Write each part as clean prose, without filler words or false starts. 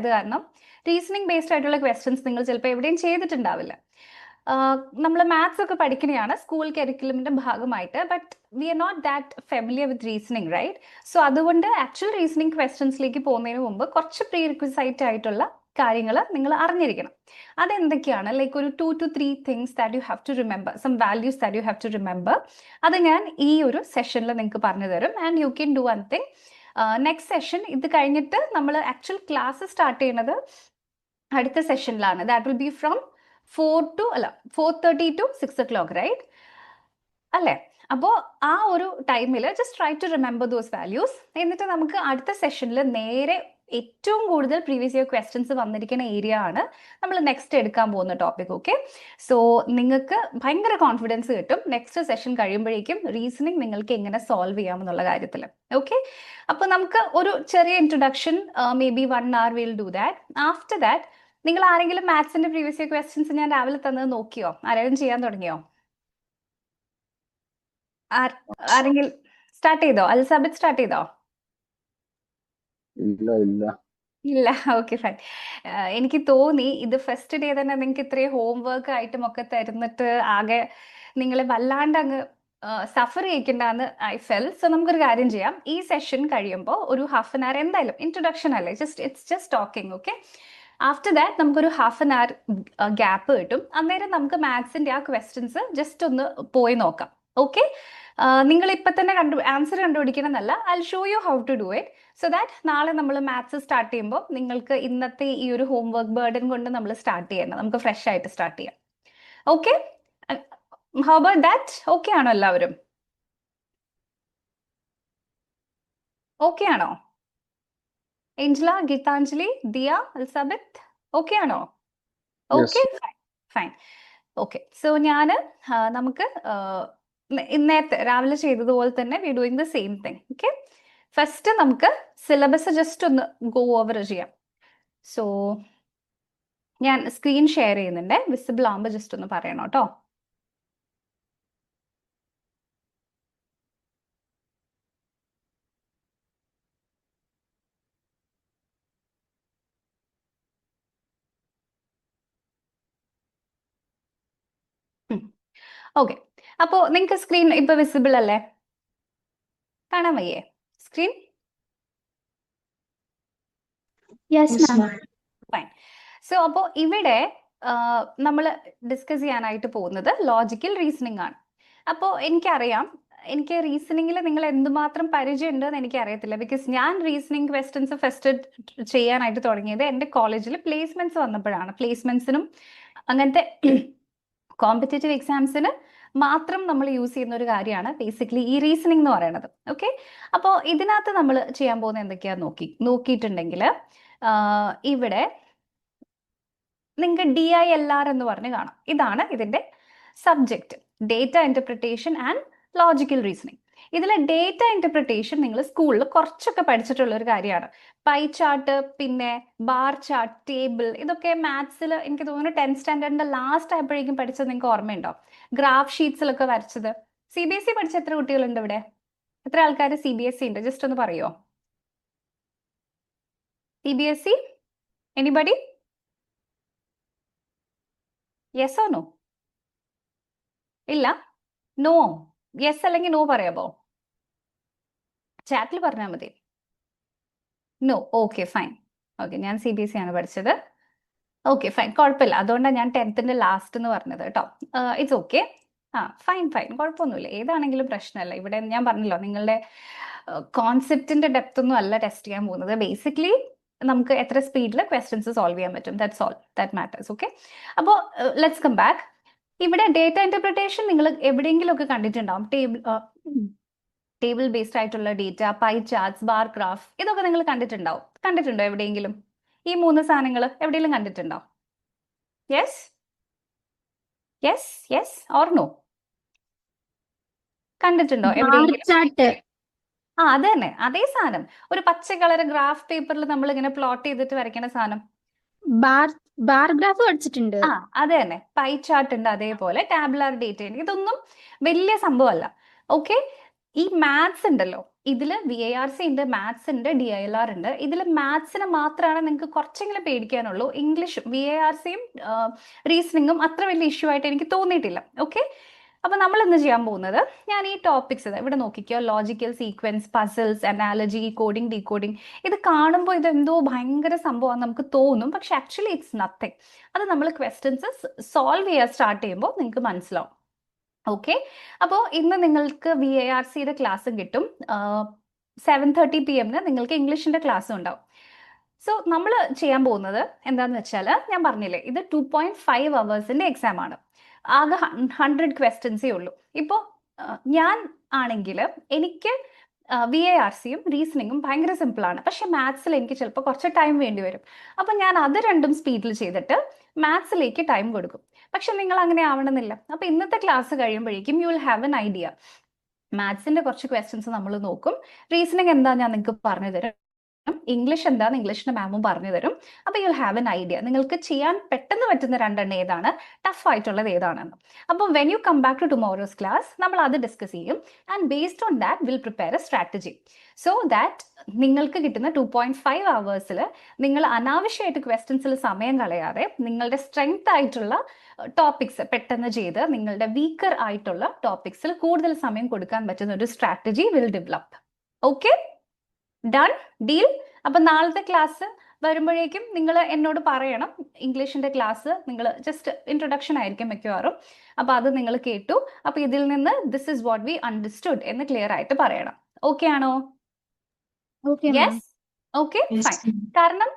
ആയത് കാരണം reasoning based ആയിട്ടുള്ള ക്വസ്റ്റ്യൻസ് നിങ്ങൾ ചിലപ്പോൾ എവിടെയും ചെയ്തിട്ടുണ്ടാവില്ല. നമ്മൾ മാത്സ് ഒക്കെ പഠിക്കുന്നതാണ് സ്കൂൾ കരിക്കുലമിന്റെ ഭാഗമായിട്ട്, but we are not that familiar with reasoning, right? So അതുകൊണ്ട് ആക്ച്വൽ റീസണിങ് ക്വസ്റ്റ്യൻസിലേക്ക് പോകുന്നതിന് മുമ്പ് കുറച്ച് പ്രീ റിക്വസൈറ്റ് ആയിട്ടുള്ള കാര്യങ്ങൾ നിങ്ങൾ അറിഞ്ഞിരിക്കണം. അതെന്തൊക്കെയാണ്? ലൈക്ക് ഒരു 2 to 3 things that you have to remember, some values that you have to remember. അത് ഞാൻ ഈ ഒരു സെഷനിൽ നിങ്ങൾക്ക് പറഞ്ഞു തരും. And you can do one thing. Next session ഇത് കഴിഞ്ഞിട്ട് നമ്മൾ ആക്ച്വൽ ക്ലാസ് സ്റ്റാർട്ട് ചെയ്യുന്നത് അടുത്ത സെഷനിലാണ്. That will be from 4:30 to 6 o'clock, right? അല്ലേ? അപ്പോൾ ആ ഒരു ടൈമിൽ just try to remember those values. എന്നിട്ട് നമുക്ക് അടുത്ത സെഷനിൽ നേരെ ഏറ്റവും കൂടുതൽ പ്രീവിയസ് ഇയർ ക്വസ്റ്റ്യൻസ് വന്നിരിക്കുന്ന ഏരിയ ആണ് നമ്മൾ നെക്സ്റ്റ് എടുക്കാൻ പോകുന്ന ടോപ്പിക്. ഓക്കെ, സോ നിങ്ങൾക്ക് ഭയങ്കര കോൺഫിഡൻസ് കിട്ടും നെക്സ്റ്റ് സെഷൻ കഴിയുമ്പോഴേക്കും റീസണിങ് നിങ്ങൾക്ക് എങ്ങനെ സോൾവ് ചെയ്യാമെന്നുള്ള കാര്യത്തിൽ. ഓക്കെ, അപ്പോൾ നമുക്ക് ഒരു ചെറിയ introduction, may be 1 hour will do that. After that നിങ്ങൾ ആരെങ്കിലും മാത്സിന്റെ പ്രീവിയസ് ഇയർ ക്വസ്റ്റ്യൻസ് ഞാൻ രാവിലെ തന്നത് നോക്കിയോ? ആരെങ്കിലും ചെയ്യാൻ തുടങ്ങിയോ? ആരെങ്കിലും സ്റ്റാർട്ട് ചെയ്തോ? അൽസാബിത്ത് സ്റ്റാർട്ട് ചെയ്തോ? ഇല്ല. Okay, fine. എനിക്ക് തോന്നി ഇത് ഫസ്റ്റ് ഡേ തന്നെ നിങ്ങൾക്ക് ഇത്രയും ഹോംവർക്ക് ആയിട്ടും ഒക്കെ തരുന്നിട്ട് ആകെ നിങ്ങളെ വല്ലാണ്ട് അങ്ങ് സഫർ ചെയ്യിക്കണ്ടെന്ന് ഐ ഫെൽ. സോ നമുക്കൊരു കാര്യം ചെയ്യാം. ഈ സെഷൻ കഴിയുമ്പോൾ ഒരു ഹാഫ് ആൻ അവർ എന്തായാലും ഇൻട്രൊഡക്ഷൻ അല്ലേ, it's just talking. Okay, after that നമുക്കൊരു ഹാഫ് ആൻ അവർ ഗ്യാപ്പ് കിട്ടും. അന്നേരം നമുക്ക് മാത്സിന്റെ ആ ക്വസ്റ്റ്യൻസ് ജസ്റ്റ് ഒന്ന് പോയി നോക്കാം. ഓക്കെ, നിങ്ങൾ ഇപ്പൊ തന്നെ ആൻസർ കണ്ടുപിടിക്കണം എന്നല്ല, I show you how to do it, so that നാളെ നമ്മൾ മാത്സ് സ്റ്റാർട്ട് ചെയ്യുമ്പോൾ നിങ്ങൾക്ക് ഇന്നത്തെ ഈ ഒരു ഹോംവർക്ക് ബേർഡൻ കൊണ്ട് നമ്മൾ സ്റ്റാർട്ട് ചെയ്യണം, നമുക്ക് ഫ്രഷ് ആയിട്ട് സ്റ്റാർട്ട് ചെയ്യാം. Okay, how about that? Okay ആണോ എല്ലാവരും? ഓക്കെ ആണോ? ഏഞ്ചല, ഗീതാഞ്ജലി, ദിയ, അൽസാബിത്ത് ഓക്കെ ആണോ? Okay, fine. ഓക്കെ, സോ നമുക്ക് നേരത്തെ രാവിലെ ചെയ്തതുപോലെ തന്നെ V doing the same thing. Okay, first നമുക്ക് സിലബസ് ജസ്റ്റ് ഒന്ന് ഗോ ഓവർ ചെയ്യാം. സോ ഞാൻ സ്ക്രീൻ ഷെയർ ചെയ്യുന്നുണ്ട്, വിസിബിൾ ആകുമ്പോൾ ജസ്റ്റ് ഒന്ന് പറയണം കേട്ടോ. ഓക്കെ, അപ്പോ നിങ്ങൾക്ക് സ്ക്രീൻ ഇപ്പൊ വിസിബിൾ അല്ലേ? കാണാൻ വയ്യേ സ്ക്രീൻ? ഫൈൻ. സോ അപ്പോൾ ഇവിടെ നമ്മൾ ഡിസ്കസ് ചെയ്യാനായിട്ട് പോകുന്നത് ലോജിക്കൽ റീസണിങ് ആണ്. അപ്പോൾ എനിക്കറിയാം, എനിക്ക് റീസണിങ്ങിൽ നിങ്ങൾ എന്തുമാത്രം പരിചയം ഉണ്ടെന്ന് എനിക്ക് അറിയത്തില്ല. ബിക്കോസ് ഞാൻ റീസണിങ് ക്വസ്റ്റ്യൻസ് ഫസ്റ്റ് ചെയ്യാനായിട്ട് തുടങ്ങിയത് എൻ്റെ കോളേജിൽ പ്ലേസ്മെന്റ്സ് വന്നപ്പോഴാണ്. പ്ലേസ്മെന്റ്സിനും അങ്ങനത്തെ കോമ്പറ്റേറ്റീവ് എക്സാംസിന് മാത്രം നമ്മൾ യൂസ് ചെയ്യുന്ന ഒരു കാര്യമാണ് ബേസിക്കലി ഈ റീസണിങ് എന്ന് പറയുന്നത്. ഓക്കെ, അപ്പോൾ ഇതിനകത്ത് നമ്മൾ ചെയ്യാൻ പോകുന്ന എന്തൊക്കെയാ നോക്കിയിട്ടുണ്ടെങ്കിൽ ഇവിടെ നിങ്ങൾക്ക് DILR എന്ന് പറഞ്ഞ് കാണാം. ഇതാണ് ഇതിന്റെ subject, data interpretation and logical reasoning. ഇതിലെ ഡേറ്റ ഇന്റർപ്രിട്ടേഷൻ നിങ്ങൾ സ്കൂളിൽ കുറച്ചൊക്കെ പഠിച്ചിട്ടുള്ള ഒരു കാര്യമാണ്. പൈ ചാർട്ട്, പിന്നെ ബാർ ചാർട്ട്, ടേബിൾ, ഇതൊക്കെ മാത്സിൽ എനിക്ക് തോന്നുന്നു 10th സ്റ്റാൻഡേർഡിന്റെ ലാസ്റ്റ് ആയപ്പോഴേക്കും പഠിച്ചത് നിങ്ങൾക്ക് ഓർമ്മയുണ്ടോ? ഗ്രാഫ് ഷീറ്റ്സിലൊക്കെ വരച്ചത്. CBSE പഠിച്ച എത്ര കുട്ടികളുണ്ട് ഇവിടെ? എത്ര ആൾക്കാർ CBSE ഉണ്ട്? ജസ്റ്റ് ഒന്ന് പറയോ. CBSE anybody? Yes or no? ഇല്ല, നോ. യെസ് അല്ലെങ്കിൽ നോ പറയാമോ? ചാറ്റിൽ പറഞ്ഞാൽ മതി. No, okay fine. ഓക്കെ, ഞാൻ CBSE ആണ് പഠിച്ചത്. ഓക്കെ ഫൈൻ, കുഴപ്പമില്ല. അതുകൊണ്ടാണ് ഞാൻ 10th ലാസ്റ്റ് എന്ന് പറഞ്ഞത് കേട്ടോ. It's okay. ഫൈൻ, കുഴപ്പമൊന്നുമില്ല. ഏതാണെങ്കിലും പ്രശ്നമല്ല. ഇവിടെ ഞാൻ പറഞ്ഞല്ലോ, നിങ്ങളുടെ കോൺസെപ്റ്റിന്റെ ഡെപ്ത് ഒന്നും അല്ല ടെസ്റ്റ് ചെയ്യാൻ പോകുന്നത്. ബേസിക്കലി നമുക്ക് എത്ര സ്പീഡിൽ ക്വസ്റ്റ്യൻസ് സോൾവ് ചെയ്യാൻ പറ്റും, that's all that matters. Okay, അപ്പോൾ ലെറ്റ്സ് കം ബാക്ക്. ഇവിടെ ഡേറ്റ ഇന്റർപ്രിട്ടേഷൻ നിങ്ങൾ എവിടെയെങ്കിലും ഒക്കെ കണ്ടിട്ടുണ്ടാവും. ടേബിൾ ബേസ്ഡ് ആയിട്ടുള്ള data, pie charts, bar graph, ഇതൊക്കെ നിങ്ങൾ കണ്ടിട്ടുണ്ടോ എവിടെയെങ്കിലും? ഈ 3 സാധനങ്ങൾ എവിടെയെങ്കിലും കണ്ടിട്ടുണ്ടോ? Yes or no? കണ്ടിട്ടുണ്ടോ എവിടെയെങ്കിലും? അത് തന്നെ, അതേ സാധനം. ഒരു പച്ച കളർ ഗ്രാഫ് പേപ്പറിൽ നമ്മൾ ഇങ്ങനെ പ്ലോട്ട് ചെയ്തിട്ട് വരയ്ക്കുന്ന സാധനം. ബാർ ഗ്രാഫ് പഠിച്ചിട്ടുണ്ട്. അത് തന്നെ. പൈ ചാർട്ട് ഉണ്ട്, അതേപോലെ ടാബുലാർ ഡേറ്റ ഉണ്ട്. ഇതൊന്നും വലിയ സംഭവമല്ല. ഓക്കെ, ഈ മാത്സ് ഉണ്ടല്ലോ, ഇതിൽ VARC ഉണ്ട്, മാത്സ് ഉണ്ട്, DILR ഉണ്ട്. ഇതിൽ മാത്സിന് മാത്രമാണ് നിങ്ങൾക്ക് കുറച്ചെങ്കിലും പേടിക്കാനുള്ളൂ. ഇംഗ്ലീഷ് VARCയും റീസണിങ്ങും അത്ര വലിയ ഇഷ്യൂ ആയിട്ട് എനിക്ക് തോന്നിയിട്ടില്ല. ഓക്കെ, അപ്പൊ നമ്മൾ ഇന്ന് ചെയ്യാൻ പോകുന്നത്, ഞാൻ ഈ ടോപ്പിക്സ് ഇവിടെ നോക്കിക്കോ, logical sequence, puzzles, analogy, coding, decoding. ഇത് കാണുമ്പോൾ ഇത് എന്തോ ഭയങ്കര സംഭവം നമുക്ക് തോന്നും, പക്ഷെ ആക്ച്വലി ഇറ്റ്സ് നത്തിങ്. അത് നമ്മൾ ക്വസ്റ്റ്യൻസ് സോൾവ് ചെയ്യാൻ സ്റ്റാർട്ട് ചെയ്യുമ്പോൾ നിങ്ങൾക്ക് മനസ്സിലാവും. ഓക്കെ, അപ്പോൾ ഇന്ന് നിങ്ങൾക്ക് VARCയുടെ ക്ലാസ്സും കിട്ടും. 7:30 PM നിങ്ങൾക്ക് ഇംഗ്ലീഷിന്റെ ക്ലാസ്സും ഉണ്ടാവും. സോ നമ്മൾ ചെയ്യാൻ പോകുന്നത് എന്താന്ന് വെച്ചാൽ, ഞാൻ പറഞ്ഞില്ലേ ഇത് 2.5 അവേഴ്സിന്റെ എക്സാം ആണ്. ആകെ 100 ക്വസ്റ്റ്യൻസേ ഉള്ളൂ. ഇപ്പോൾ ഞാൻ ആണെങ്കിൽ എനിക്ക് VARCയും റീസണിങ്ങും ഭയങ്കര സിമ്പിളാണ്, പക്ഷെ മാത്സിൽ എനിക്ക് ചിലപ്പോൾ കുറച്ച് ടൈം വേണ്ടി വരും. അപ്പം ഞാൻ അത് രണ്ടും സ്പീഡിൽ ചെയ്തിട്ട് മാത്സിലേക്ക് ടൈം കൊടുക്കും. പക്ഷെ നിങ്ങൾ അങ്ങനെ ആവണമെന്നില്ല. അപ്പൊ ഇന്നത്തെ ക്ലാസ് കഴിയുമ്പോഴേക്കും you will have an idea. മാത്സിന്റെ കുറച്ച് ക്വസ്റ്റ്യൻസ് നമ്മൾ നോക്കും, റീസണിങ് എന്താ ഞാൻ നിങ്ങൾക്ക് പറഞ്ഞു തരും, ഇംഗ്ലീഷ് എന്താന്ന് ഇംഗ്ലീഷിന്റെ മാമും പറഞ്ഞു തരും. അപ്പൊ U will have an idea നിങ്ങൾക്ക് ചെയ്യാൻ പെട്ടെന്ന് പറ്റുന്ന രണ്ടെണ്ണം ഏതാണ്, ടഫ് ആയിട്ടുള്ളത് ഏതാണെന്ന്. അപ്പോൾ when you come back to tomorrow's class നമ്മൾ അത് ഡിസ്കസ് ചെയ്യും. And based on that will prepare a strategy, so that നിങ്ങൾക്ക് കിട്ടുന്ന 2.5 അവേഴ്സിൽ നിങ്ങൾ അനാവശ്യമായിട്ട് ക്വസ്റ്റ്യൻസിൽ സമയം കളയാതെ നിങ്ങളുടെ സ്ട്രെങ്ത് ആയിട്ടുള്ള ടോപ്പിക്സ് പെട്ടെന്ന് ചെയ്ത് നിങ്ങളുടെ വീക്കർ ആയിട്ടുള്ള ടോപ്പിക്സിൽ കൂടുതൽ സമയം കൊടുക്കാൻ പറ്റുന്ന ഒരു strategy will develop. Okay, done, deal. അപ്പൊ നാളത്തെ ക്ലാസ് വരുമ്പോഴേക്കും നിങ്ങൾ എന്നോട് പറയണം. ഇംഗ്ലീഷിന്റെ ക്ലാസ് നിങ്ങൾ ജസ്റ്റ് ഇൻട്രൊഡക്ഷൻ ആയിരിക്കും മിക്കവാറും. അപ്പൊ അത് നിങ്ങൾ കേട്ടു, അപ്പൊ ഇതിൽ നിന്ന് this is what we understood എന്ന് ക്ലിയർ ആയിട്ട് പറയണം. ഓക്കെ ആണോ? Okay ma'am. Yes, okay, fine. കാരണം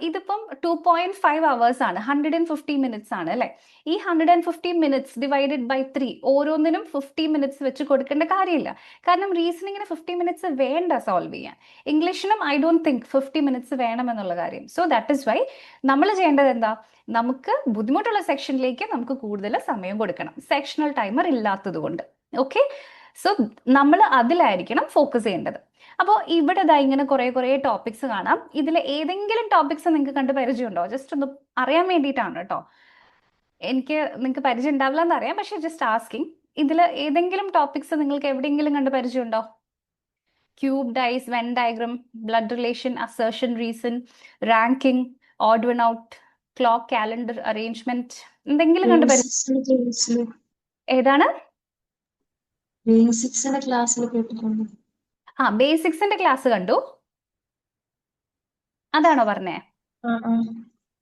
ഇതിപ്പം 2.5 അവേഴ്സ് ആണ്, 150 മിനിറ്റ്സ് ആണ് അല്ലെ. ഈ 150 മിനിറ്റ്സ് ഡിവൈഡഡ് ബൈ 3, ഓരോന്നിനും 50 മിനിറ്റ്സ് വെച്ച് കൊടുക്കേണ്ട കാര്യമില്ല. കാരണം റീസണിങ്ങിന് 50 മിനിറ്റ്സ് വേണ്ട സോൾവ് ചെയ്യാൻ. ഇംഗ്ലീഷിനും ഐ ഡോണ്ട് തിങ്ക് 50 മിനിറ്റ്സ് വേണമെന്നുള്ള കാര്യം. സോ ദാറ്റ് ഇസ് വൈ നമ്മൾ ചെയ്യേണ്ടത് എന്താ, നമുക്ക് ബുദ്ധിമുട്ടുള്ള സെക്ഷനിലേക്ക് നമുക്ക് കൂടുതൽ സമയം കൊടുക്കണം, സെക്ഷണൽ ടൈമർ ഇല്ലാത്തത് കൊണ്ട്. ഓക്കെ, സോ നമ്മൾ അതിലായിരിക്കണം ഫോക്കസ് ചെയ്യേണ്ടത്. അപ്പോൾ ഇവിടെ ദാ ഇങ്ങനെ കുറെ ടോപ്പിക്സ് കാണാം. ഇതിൽ ഏതെങ്കിലും ടോപ്പിക്സ് നിങ്ങൾക്ക് കണ്ട് പരിചയമുണ്ടോ? ജസ്റ്റ് ഒന്ന് അറിയാൻ വേണ്ടിയിട്ടാണ് കേട്ടോ. എനിക്ക് നിങ്ങൾക്ക് പരിചയം ഉണ്ടാവില്ല എന്നറിയാം, പക്ഷെ ജസ്റ്റ് ആസ്കിങ്. ഇതിൽ ഏതെങ്കിലും ടോപ്പിക്സ് നിങ്ങൾക്ക് എവിടെയെങ്കിലും കണ്ട് പരിചയമുണ്ടോ? Cube dice, Venn diagram, blood relation, assertion, reason, ranking, odd one out, clock, calendar arrangement, എന്തെങ്കിലും കണ്ട് പരിചയം? ഏതാണ്? ബേസിക്സിന്റെ ക്ലാസ്സിൽ കേട്ടിട്ടുണ്ട്. ബേസിക്സിന്റെ ക്ലാസ് കണ്ടു, അതാണോ പറഞ്ഞേ?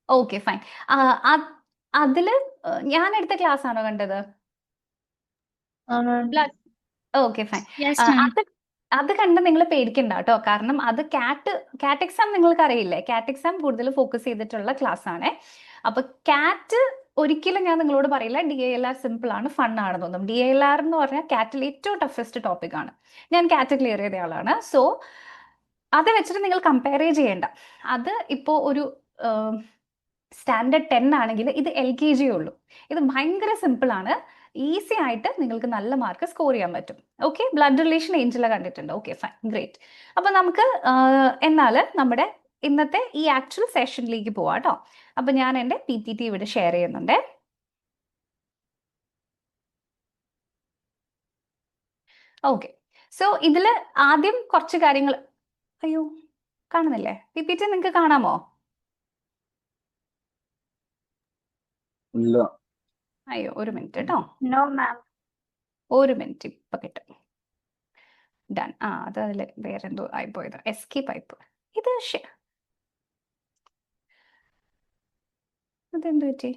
Okay, fine. അതില് ഞാൻ എടുത്ത ക്ലാസ് ആണോ കണ്ടത്? Okay, fine. Yes ma'am. അത് കണ്ട് നിങ്ങൾ പേടിക്കണ്ട കേട്ടോ, കാരണം അത് കാറ്റ് എക്സാം നിങ്ങൾക്ക് അറിയില്ലേ. കാറ്റ് എക്സാം കൂടുതൽ ഫോക്കസ് ചെയ്തിട്ടുള്ള ക്ലാസ് ആണ്. അപ്പൊ കാറ്റ് ഒരിക്കലും ഞാൻ നിങ്ങളോട് പറയില്ല DILR സിമ്പിൾ ആണ്, ഫൺ ആണെന്നൊന്നും. DILR എന്ന് പറഞ്ഞാൽ കാറ്റിൽ ഏറ്റവും ടഫസ്റ്റ് ടോപ്പിക് ആണ്. ഞാൻ കാറ്റ് ക്ലിയർ ചെയ്ത ആളാണ്. സോ അത് വെച്ചിട്ട് നിങ്ങൾ കമ്പയർ ചെയ്യേണ്ട. അത് ഇപ്പോ ഒരു സ്റ്റാൻഡേർഡ് 10 ആണെങ്കിൽ ഇത് LKG ഉള്ളൂ. ഇത് ഭയങ്കര സിമ്പിൾ ആണ്, ഈസി ആയിട്ട് നിങ്ങൾക്ക് നല്ല മാർക്ക് സ്കോർ ചെയ്യാൻ പറ്റും. ഓക്കെ, ബ്ലഡ് റിലേഷൻ ഏഞ്ചല കണ്ടിട്ടുണ്ട്. Okay, fine, great. അപ്പൊ നമുക്ക് എന്നാൽ നമ്മുടെ ഇന്നത്തെ ഈ ആക്ച്വൽ സെഷനിലേക്ക് പോവാം കേട്ടോ. അപ്പൊ ഞാൻ എൻ്റെ PPT ഇവിടെ ഷെയർ ചെയ്യുന്നുണ്ട്. ഓക്കെ, സോ ഇതിൽ ആദ്യം കുറച്ച് കാര്യങ്ങൾ. അയ്യോ, കാണുന്നില്ലേ PPT? നിങ്ങൾക്ക് കാണാമോ? ഇല്ല. അയ്യോ, ഒരു മിനിറ്റ് കേട്ടോ, നോ മാം. ഒരു മിനിറ്റ്, ഇപ്പൊ കിട്ടും. ഡൺ. അത് അതിൽ വേറെ എന്തോ ആയിപ്പോയത്, എസ്കേപ്പ് ആയിപ്പോ. ഇത് അതെന്ത് പറ്റി?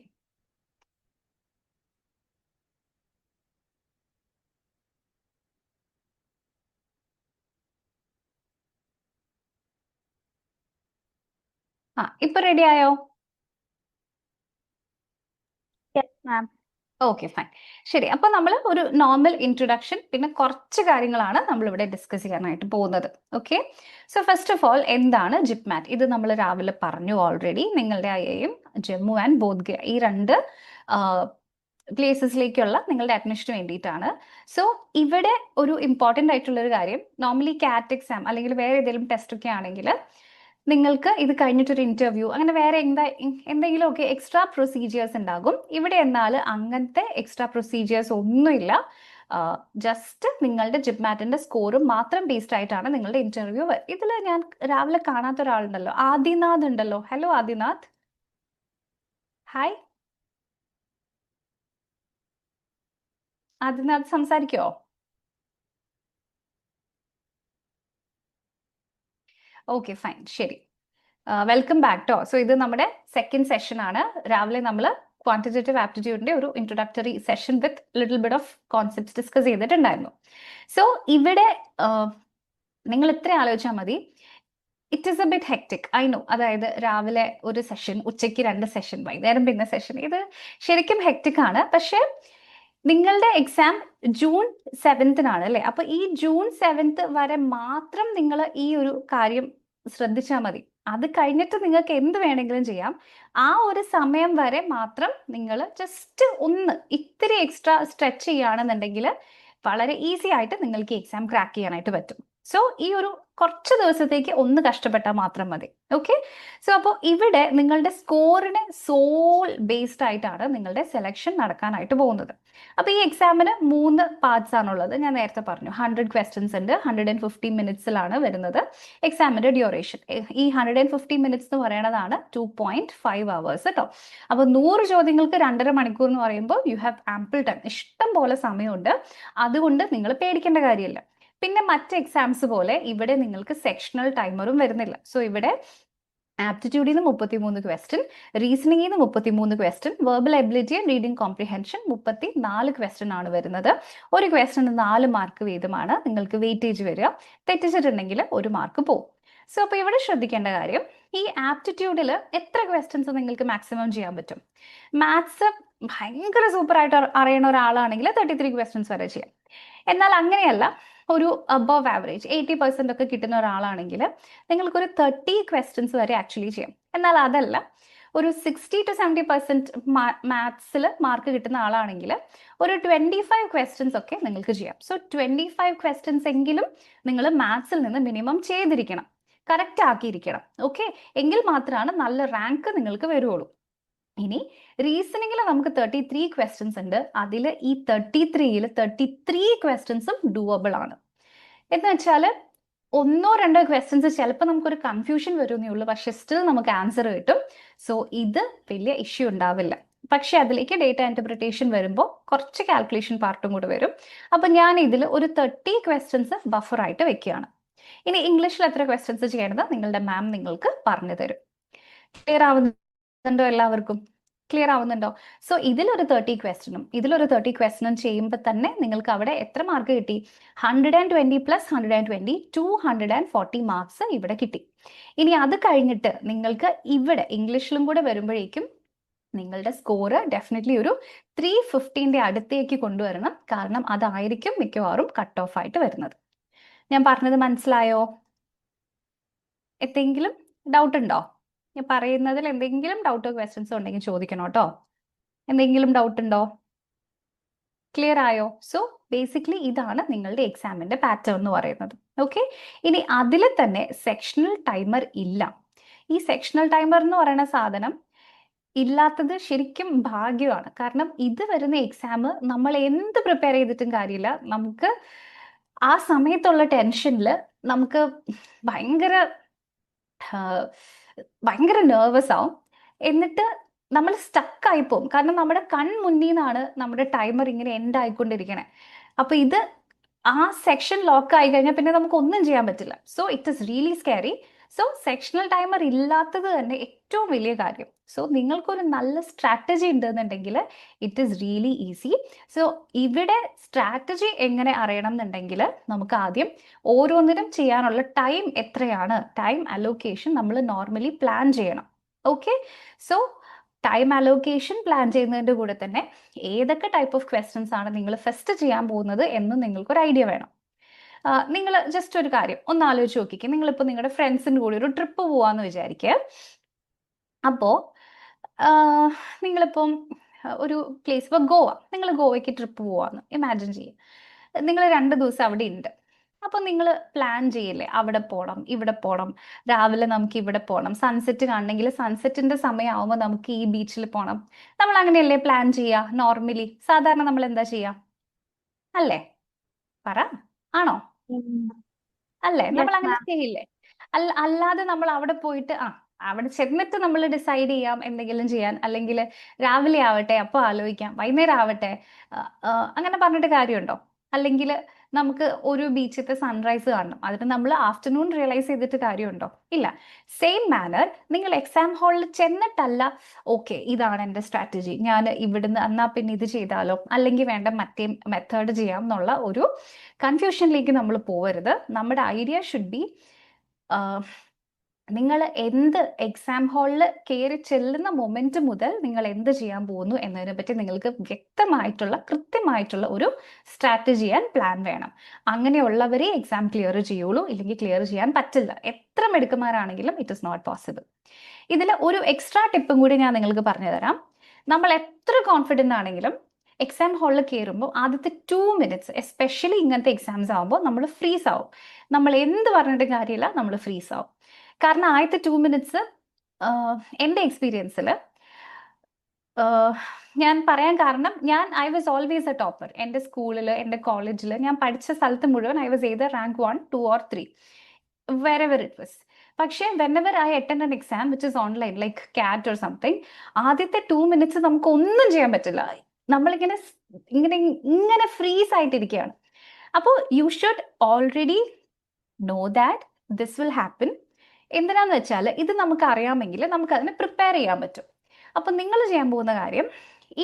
ഇപ്പൊ റെഡി ആയോ? Yes ma'am. ഓക്കെ, ഫൈൻ, ശരി. അപ്പൊ നമ്മൾ ഒരു നോർമൽ ഇൻട്രൊഡക്ഷൻ പിന്നെ കുറച്ച് കാര്യങ്ങളാണ് നമ്മൾ ഇവിടെ ഡിസ്കസ് ചെയ്യാനായിട്ട് പോകുന്നത്. Okay, so first of all എന്താണ് ജിപ്മാറ്റ്? ഇത് നമ്മൾ രാവിലെ പറഞ്ഞു ഓൾറെഡി. നിങ്ങളുടെ IIM ജമ്മു ആൻഡ് ബോധ്ഗയ ഈ രണ്ട് പ്ലേസസിലേക്കുള്ള നിങ്ങളുടെ അഡ്മിഷന് വേണ്ടിയിട്ടാണ്. സോ ഇവിടെ ഒരു ഇമ്പോർട്ടൻ്റ് ആയിട്ടുള്ള ഒരു കാര്യം, നോർമലി കാറ്റ് എക്സാം അല്ലെങ്കിൽ വേറെ ഏതെങ്കിലും ടെസ്റ്റ് ഒക്കെ ആണെങ്കിൽ നിങ്ങൾക്ക് ഇത് കഴിഞ്ഞിട്ടൊരു ഇന്റർവ്യൂ അങ്ങനെ വേറെ എന്തെങ്കിലുമൊക്കെ എക്സ്ട്രാ പ്രൊസീജിയേഴ്സ് ഉണ്ടാകും. ഇവിടെ എന്നാൽ അങ്ങനത്തെ എക്സ്ട്രാ പ്രൊസീജിയേഴ്സ് ഒന്നുമില്ല. ജസ്റ്റ് നിങ്ങളുടെ ജിപ്മാറ്റിന്റെ സ്കോറും മാത്രം ബേസ്ഡ് ആയിട്ടാണ് നിങ്ങളുടെ ഇന്റർവ്യൂ. ഇതിൽ ഞാൻ രാവിലെ കാണാത്ത ഒരാളുണ്ടല്ലോ, ആദിനാഥ് ഉണ്ടല്ലോ. Hello Adinath, hi. ആദിനാഥ് സംസാരിക്കോ? ഓക്കെ ഫൈൻ, ശരി. Welcome back to. സോ ഇത് നമ്മുടെ സെക്കൻഡ് സെഷൻ ആണ്. രാവിലെ നമ്മൾ ക്വാണ്ടിറ്റേറ്റീവ് ആപ്റ്റിറ്റ്യൂഡിന്റെ ഒരു introductory session with little bit of concepts discuss ചെയ്തിട്ടുണ്ടായിരുന്നു. സോ ഇവിടെ നിങ്ങൾ ഇത്ര ആലോചിച്ചാൽ മതി. It is A bit hectic, I know. അതായത് രാവിലെ ഒരു സെഷൻ, ഉച്ചയ്ക്ക് 2 സെഷൻ, വൈകുന്നേരം പിന്നെ സെഷൻ. ഇത് ശരിക്കും ഹെക്ടിക് ആണ്. പക്ഷെ നിങ്ങളുടെ എക്സാം ജൂൺ 7th അല്ലേ? അപ്പൊ ഈ ജൂൺ 7th വരെ മാത്രം നിങ്ങൾ ഈ ഒരു കാര്യം ശ്രദ്ധിച്ചാൽ മതി. അത് കഴിഞ്ഞിട്ട് നിങ്ങൾക്ക് എന്ത് വേണമെങ്കിലും ചെയ്യാം. ആ ഒരു സമയം വരെ മാത്രം നിങ്ങൾ ജസ്റ്റ് ഒന്ന് ഇത്തിരി എക്സ്ട്രാ സ്ട്രെച്ച് ചെയ്യുകയാണെന്നുണ്ടെങ്കിൽ വളരെ ഈസി ആയിട്ട് നിങ്ങൾക്ക് ഈ എക്സാം ക്രാക്ക് ചെയ്യാനായിട്ട് പറ്റും. സോ ഈ ഒരു കുറച്ച് ദിവസത്തേക്ക് ഒന്ന് കഷ്ടപ്പെട്ടാൽ മാത്രം മതി. ഓക്കെ. സോ അപ്പോൾ ഇവിടെ നിങ്ങളുടെ സ്കോറിന് സോൾ ബേസ്ഡ് ആയിട്ടാണ് നിങ്ങളുടെ സെലക്ഷൻ നടക്കാനായിട്ട് പോകുന്നത്. അപ്പോൾ ഈ എക്സാമിന് 3 പാർട്സ് ആണുള്ളത്. ഞാൻ നേരത്തെ പറഞ്ഞു 100 ക്വസ്റ്റ്യൻസ് ഉണ്ട്. 150 മിനിറ്റ്സിലാണ് വരുന്നത് എക്സാമിന്റെ ഡ്യൂറേഷൻ. ഈ 150 മിനിറ്റ്സ് എന്ന് പറയുന്നതാണ് 2.5 hours കേട്ടോ. അപ്പോൾ 100 ചോദ്യങ്ങൾക്ക് 2.5 മണിക്കൂർ എന്ന് പറയുമ്പോൾ യു ഹാവ് ആംപിൾ ടൈം, ഇഷ്ടം പോലെ സമയമുണ്ട്. അതുകൊണ്ട് നിങ്ങൾ പേടിക്കേണ്ട കാര്യമില്ല. പിന്നെ മറ്റ് എക്സാംസ് പോലെ ഇവിടെ നിങ്ങൾക്ക് സെക്ഷണൽ ടൈമറും വരുന്നില്ല. സോ ഇവിടെ ആപ്റ്റിറ്റ്യൂഡിൽ നിന്ന് 33 ക്വസ്റ്റ്യൻ, റീസണിങ്ങിൽ നിന്ന് 33 question, verbal ability and reading comprehension 34 question ആണ് വരുന്നത്. ഒരു ക്വസ്റ്റ്യന് 4 മാർക്ക് വീതമാണ് നിങ്ങൾക്ക് വെയിറ്റേജ് വരിക. തെറ്റിച്ചിട്ടുണ്ടെങ്കിൽ 1 മാർക്ക് പോകും. സോ അപ്പോൾ ഇവിടെ ശ്രദ്ധിക്കേണ്ട കാര്യം, ഈ ആപ്റ്റിറ്റ്യൂഡിൽ എത്ര ക്വസ്റ്റ്യൻസ് നിങ്ങൾക്ക് മാക്സിമം ചെയ്യാൻ പറ്റും? മാത്സ് ഭയങ്കര സൂപ്പറായിട്ട് അറിയണ ഒരാളാണെങ്കിൽ 33 ക്വസ്റ്റ്യൻസ് വരെ ചെയ്യാം. എന്നാൽ അങ്ങനെയല്ല, ഒരു അബവ് ആവറേജ് 80% ഒക്കെ കിട്ടുന്ന ഒരാളാണെങ്കിൽ നിങ്ങൾക്കൊരു 30 ക്വസ്റ്റ്യൻസ് വരെ ആക്ച്വലി ചെയ്യാം. എന്നാൽ അതല്ല, ഒരു 60 to 70% മാത്സിൽ മാർക്ക് കിട്ടുന്ന ആളാണെങ്കിൽ ഒരു 25 ക്വസ്റ്റ്യൻസ് ഒക്കെ നിങ്ങൾക്ക് ചെയ്യാം. സോ 25 ക്വസ്റ്റ്യൻസ് എങ്കിലും നിങ്ങൾ മാത്സിൽ നിന്ന് മിനിമം ചെയ്തിരിക്കണം, കറക്റ്റ് ആക്കിയിരിക്കണം. ഓക്കെ, എങ്കിൽ മാത്രമാണ് നല്ല റാങ്ക് നിങ്ങൾക്ക് വരുള്ളൂ. ഇനി റീസണിങ്ങിൽ നമുക്ക് 33 ക്വസ്റ്റ്യൻസ് ഉണ്ട്. അതിൽ ഈ 33ൽ 33 ക്വസ്റ്റ്യൻസും ഡൂവബിൾ ആണ്. എന്ന് വെച്ചാൽ 1-2 ക്വസ്റ്റ്യൻസ് ചിലപ്പോൾ നമുക്കൊരു കൺഫ്യൂഷൻ വരുന്നേ ഉള്ളൂ, പക്ഷെ സ്റ്റിൽ നമുക്ക് ആൻസർ കിട്ടും. സോ ഇത് വലിയ ഇഷ്യൂ ഉണ്ടാവില്ല. പക്ഷെ അതിലേക്ക് ഡേറ്റ ഇന്റർപ്രിട്ടേഷൻ വരുമ്പോൾ കുറച്ച് കാൽക്കുലേഷൻ പാർട്ടും കൂടെ വരും. അപ്പൊ ഞാൻ ഇതിൽ ഒരു 30 ക്വസ്റ്റ്യൻസ് ബഫറായിട്ട് വെക്കുകയാണ്. ഇനി ഇംഗ്ലീഷിൽ എത്ര ക്വസ്റ്റ്യൻസ് ചെയ്യേണ്ടത് നിങ്ങളുടെ മാം നിങ്ങൾക്ക് പറഞ്ഞു തരും. ക്ലിയർ ആവുന്നുണ്ടോ എല്ലാവർക്കും? ക്ലിയർ ആവുന്നുണ്ടോ? സോ ഇതിലൊരു 30 ക്വസ്റ്റ്യനും ഇതിലൊരു 30 ക്വസ്റ്റ്യനും ചെയ്യുമ്പോൾ തന്നെ നിങ്ങൾക്ക് അവിടെ എത്ര മാർക്ക് കിട്ടി? 120 + 120 240 മാർക്സ് ഇവിടെ കിട്ടി. ഇനി അത് കഴിഞ്ഞിട്ട് നിങ്ങൾക്ക് ഇവിടെ ഇംഗ്ലീഷിലും കൂടെ വരുമ്പോഴേക്കും നിങ്ങളുടെ സ്കോർ ഡെഫിനറ്റ്ലി ഒരു 350ന്റെ അടുത്തേക്ക് കൊണ്ടുവരണം. കാരണം അതായിരിക്കും മിക്കവാറും കട്ട് ഓഫ് ആയിട്ട് വരുന്നത്. ഞാൻ പറഞ്ഞത് മനസ്സിലായോ? എന്തെങ്കിലും ഡൗട്ട് ഉണ്ടോ? ഞാൻ പറയുന്നതിൽ എന്തെങ്കിലും ഡൗട്ടോ ക്വസ്റ്റ്യൻസോ ഉണ്ടെങ്കിൽ ചോദിക്കണം കേട്ടോ. എന്തെങ്കിലും ഡൗട്ട് ഉണ്ടോ? ക്ലിയർ ആയോ? സോ ബേസിക്കലി ഇതാണ് നിങ്ങളുടെ എക്സാമിന്റെ പാറ്റേൺ എന്ന് പറയുന്നത്. ഓക്കെ. ഇനി അതിൽ തന്നെ സെക്ഷണൽ ടൈമർ ഇല്ല. ഈ സെക്ഷണൽ ടൈമർ എന്ന് പറയുന്ന സാധനം ഇല്ലാത്തത് ശരിക്കും ഭാഗ്യമാണ്. കാരണം ഇത് വരുന്ന എക്സാം നമ്മൾ എന്ത് പ്രിപ്പയർ ചെയ്തിട്ടും കാര്യമില്ല, നമുക്ക് ആ സമയത്തുള്ള ടെൻഷനിൽ നമുക്ക് ഭയങ്കര നെർവസ് ആവും. എന്നിട്ട് നമ്മൾ സ്റ്റക്കായി പോകും. കാരണം നമ്മുടെ കൺമുന്നിൽ നിന്നാണ് നമ്മുടെ ടൈമർ ഇങ്ങനെ എൻഡ് ആയിക്കൊണ്ടിരിക്കണേ. അപ്പൊ ഇത് ആ സെക്ഷൻ ലോക്ക് ആയി കഴിഞ്ഞാൽ പിന്നെ നമുക്ക് ഒന്നും ചെയ്യാൻ പറ്റില്ല. So it is really scary. So sectional timer ഇല്ലാത്തത് തന്നെ ഏറ്റവും വലിയ കാര്യം. സോ നിങ്ങൾക്കൊരു നല്ല സ്ട്രാറ്റജി ഉണ്ടെന്നുണ്ടെങ്കിൽ it is really easy. So ഇവിടെ സ്ട്രാറ്റജി എങ്ങനെ അറിയണം എന്നുണ്ടെങ്കിൽ നമുക്ക് ആദ്യം ഓരോന്നിനും ചെയ്യാനുള്ള ടൈം എത്രയാണ്, ടൈം അലോക്കേഷൻ നമ്മൾ നോർമലി പ്ലാൻ ചെയ്യണം. Okay. So time allocation plan ചെയ്യുന്നതിൻ്റെ കൂടെ തന്നെ ഏതൊക്കെ ടൈപ്പ് ഓഫ് ക്വസ്റ്റ്യൻസ് ആണ് നിങ്ങൾ ഫസ്റ്റ് ചെയ്യാൻ പോകുന്നത് എന്ന് നിങ്ങൾക്കൊരു ഐഡിയ വേണം. നിങ്ങൾ ജസ്റ്റ് ഒരു കാര്യം ഒന്ന് ആലോചിച്ച് നോക്കിക്കേ. നിങ്ങളിപ്പോൾ നിങ്ങളുടെ ഫ്രണ്ട്സിൻ്റെ കൂടെ ഒരു ട്രിപ്പ് പോവാന്ന് വിചാരിക്കുക. അപ്പോൾ നിങ്ങളിപ്പം ഒരു പ്ലേസ്, ഇപ്പോൾ ഗോവ, നിങ്ങൾ ഗോവയ്ക്ക് ട്രിപ്പ് പോവാന്ന് ഇമാജിൻ ചെയ്യുക. നിങ്ങൾ 2 ദിവസം അവിടെ ഉണ്ട്. അപ്പോൾ നിങ്ങൾ പ്ലാൻ ചെയ്യില്ലേ, അവിടെ പോകണം, ഇവിടെ പോകണം, രാവിലെ നമുക്ക് ഇവിടെ പോകണം, സൺസെറ്റ് കാണണമെങ്കിൽ സൺസെറ്റിന്റെ സമയമാകുമ്പോൾ നമുക്ക് ഈ ബീച്ചിൽ പോകണം. നമ്മൾ അങ്ങനെയല്ലേ പ്ലാൻ ചെയ്യുക നോർമലി? സാധാരണ നമ്മൾ എന്താ ചെയ്യുക? അല്ലേ? പറ, ആണോ? അല്ലേ? Yes, നമ്മൾ അങ്ങനെ ma'am. ചെയ്യില്ലേ? അല്ലാതെ നമ്മൾ അവിടെ പോയിട്ട് അവിടെ ചെന്നിട്ട് നമ്മൾ ഡിസൈഡ് ചെയ്യാം എന്തെങ്കിലും ചെയ്യാൻ, അല്ലെങ്കിൽ രാവിലെ ആവട്ടെ അപ്പൊ ആലോചിക്കാം, വൈകുന്നേരം ആവട്ടെ അങ്ങനെ പറഞ്ഞിട്ട് കാര്യമുണ്ടോ? അല്ലെങ്കിൽ നമുക്ക് ഒരു ബീച്ചിലത്തെ സൺറൈസ് കാണണം, അതിന് നമ്മൾ ആഫ്റ്റർനൂൺ റിയലൈസ് ചെയ്തിട്ട് കാര്യമുണ്ടോ? ഇല്ല. സെയിം മാനർ നിങ്ങൾ എക്സാം ഹാളിൽ ചെന്നിട്ടല്ല ഓക്കെ ഇതാണ് എൻ്റെ സ്ട്രാറ്റജി, ഞാൻ ഇവിടുന്ന് എന്നാ പിന്നെ ഇത് ചെയ്താലോ, അല്ലെങ്കിൽ വേണ്ട മറ്റേ മെത്തേഡ് ചെയ്യാം എന്നുള്ള ഒരു കൺഫ്യൂഷനിലേക്ക് നമ്മൾ പോവരുത്. നമ്മുടെ ഐഡിയ ഷുഡ് ബി നിങ്ങൾ എന്ത് എക്സാം ഹാളിൽ കയറി ചെല്ലുന്ന മൊമെന്റ് മുതൽ നിങ്ങൾ എന്ത് ചെയ്യാൻ പോകുന്നു എന്നതിനെ പറ്റി നിങ്ങൾക്ക് വ്യക്തമായിട്ടുള്ള കൃത്യമായിട്ടുള്ള ഒരു സ്ട്രാറ്റജി ആൻഡ് പ്ലാൻ വേണം. അങ്ങനെയുള്ളവരെ എക്സാം ക്ലിയർ ചെയ്യുള്ളൂ, ഇല്ലെങ്കിൽ ക്ലിയർ ചെയ്യാൻ പറ്റില്ല. എത്ര മിടുക്കന്മാരാണെങ്കിലും ഇറ്റ് ഇസ് നോട്ട് പോസിബിൾ. ഇതിൽ ഒരു എക്സ്ട്രാ ടിപ്പും കൂടി ഞാൻ നിങ്ങൾക്ക് പറഞ്ഞു തരാം. നമ്മൾ എത്ര കോൺഫിഡൻ്റ് ആണെങ്കിലും എക്സാം ഹാളിൽ കയറുമ്പോൾ ആദ്യത്തെ 2 മിനിറ്റ്സ്, എസ്പെഷ്യലി ഇങ്ങനത്തെ എക്സാംസ് ആകുമ്പോൾ നമ്മൾ ഫ്രീസ് ആവും. നമ്മൾ എന്ത് പറഞ്ഞിട്ടും കാര്യമില്ല, നമ്മൾ ഫ്രീസ് ആവും. കാരണം ആദ്യത്തെ 2 മിനിറ്റ്സ് എൻ്റെ എക്സ്പീരിയൻസിൽ ഞാൻ പറയാൻ കാരണം, I was always A topper. എൻ്റെ സ്കൂളിൽ, എൻ്റെ കോളേജിൽ, ഞാൻ പഠിച്ച സ്ഥലത്ത് മുഴുവൻ I was either rank 1, 2 or 3 wherever it was. പക്ഷേ whenever I attend an exam which is online like CAT or something, ആദ്യത്തെ 2 മിനിറ്റ്സ് നമുക്ക് ഒന്നും ചെയ്യാൻ പറ്റില്ല. നമ്മളിങ്ങനെ ഇങ്ങനെ ഇങ്ങനെ ഫ്രീസ് ആയിട്ടിരിക്കുകയാണ്. അപ്പോൾ you should already know that this will happen. എന്തിനാന്ന് വെച്ചാൽ ഇത് നമുക്ക് അറിയാമെങ്കിൽ നമുക്ക് അതിനെ പ്രിപ്പയർ ചെയ്യാൻ പറ്റും. അപ്പം നിങ്ങൾ ചെയ്യാൻ പോകുന്ന കാര്യം,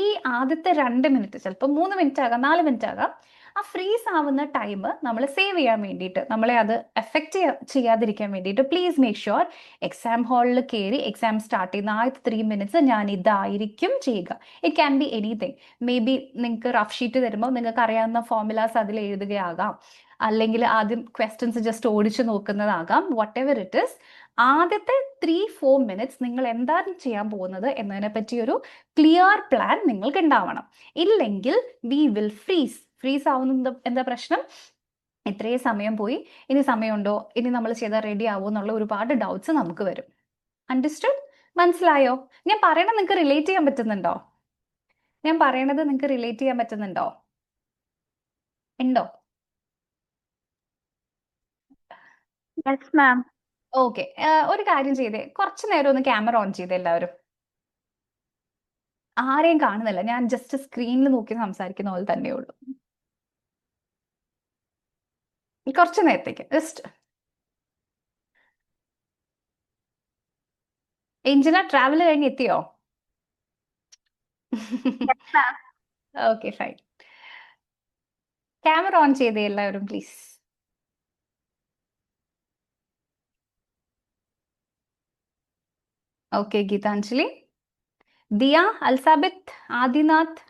ഈ ആദ്യത്തെ 2 മിനിറ്റ്, ചിലപ്പോൾ 3 മിനിറ്റ് ആകാം, 4 മിനിറ്റ് ആകാം, ആ ഫ്രീസ് ആവുന്ന ടൈം നമ്മൾ സേവ് ചെയ്യാൻ വേണ്ടിയിട്ട്, നമ്മളെ അത് എഫക്റ്റ് ചെയ്യാതിരിക്കാൻ വേണ്ടിയിട്ട് പ്ലീസ് മേക്ക് ഷുവർ എക്സാം ഹാളിൽ കയറി എക്സാം സ്റ്റാർട്ട് ചെയ്യുന്ന ആദ്യത്തെ 3 മിനിറ്റ്സ് ഞാൻ ഇതായിരിക്കും ചെയ്യുക. It can be anything. May be നിങ്ങൾക്ക് റഫ് ഷീറ്റ് തരുമ്പോൾ നിങ്ങൾക്ക് അറിയാവുന്ന ഫോർമുലാസ് അതിൽ എഴുതുകയാകാം, അല്ലെങ്കിൽ ആദ്യം ക്വസ്റ്റ്യൻസ് ജസ്റ്റ് ഓടിച്ചു നോക്കുന്നതാകാം. വാട്ട് എവർ ഇറ്റ് ഇസ്, ആദ്യത്തെ 3-4 മിനിറ്റ്സ് നിങ്ങൾ എന്താണ് ചെയ്യാൻ പോകുന്നത് എന്നതിനെ പറ്റി ഒരു ക്ലിയർ പ്ലാൻ നിങ്ങൾക്ക് ഉണ്ടാവണം. ഇല്ലെങ്കിൽ വി വിൽ ഫ്രീസ് ആവുന്ന എന്താ പ്രശ്നം? ഇത്രയും സമയം പോയി, ഇനി സമയമുണ്ടോ, ഇനി നമ്മൾ ചെയ്താൽ റെഡി ആവുമോ എന്നുള്ള ഒരുപാട് ഡൗട്ട്സ് നമുക്ക് വരും. അണ്ടർസ്റ്റുഡ്? മനസ്സിലായോ? ഞാൻ പറയണത് നിങ്ങൾക്ക് റിലേറ്റ് ചെയ്യാൻ പറ്റുന്നുണ്ടോ? ഉണ്ടോ? Yes, ma'am. ഓക്കെ. ഒരു കാര്യം ചെയ്തേ, കുറച്ചു നേരം ഒന്ന് ക്യാമറ ഓൺ ചെയ്തേ എല്ലാവരും. ആരെയും കാണുന്നില്ല, ഞാൻ ജസ്റ്റ് സ്ക്രീനിൽ നോക്കി സംസാരിക്കുന്ന പോലെ തന്നെ ഉള്ളൂ. കുറച്ചു നേരത്തേക്ക് ജസ്റ്റ്. എഞ്ചിന ട്രാവൽ കഴിഞ്ഞ് എത്തിയോ? Yes, ma'am. Okay, fine. Camera on ചെയ്തേ എല്ലാവരും please. Okay, Geethanjali, Diya, Alsabith, Adinath.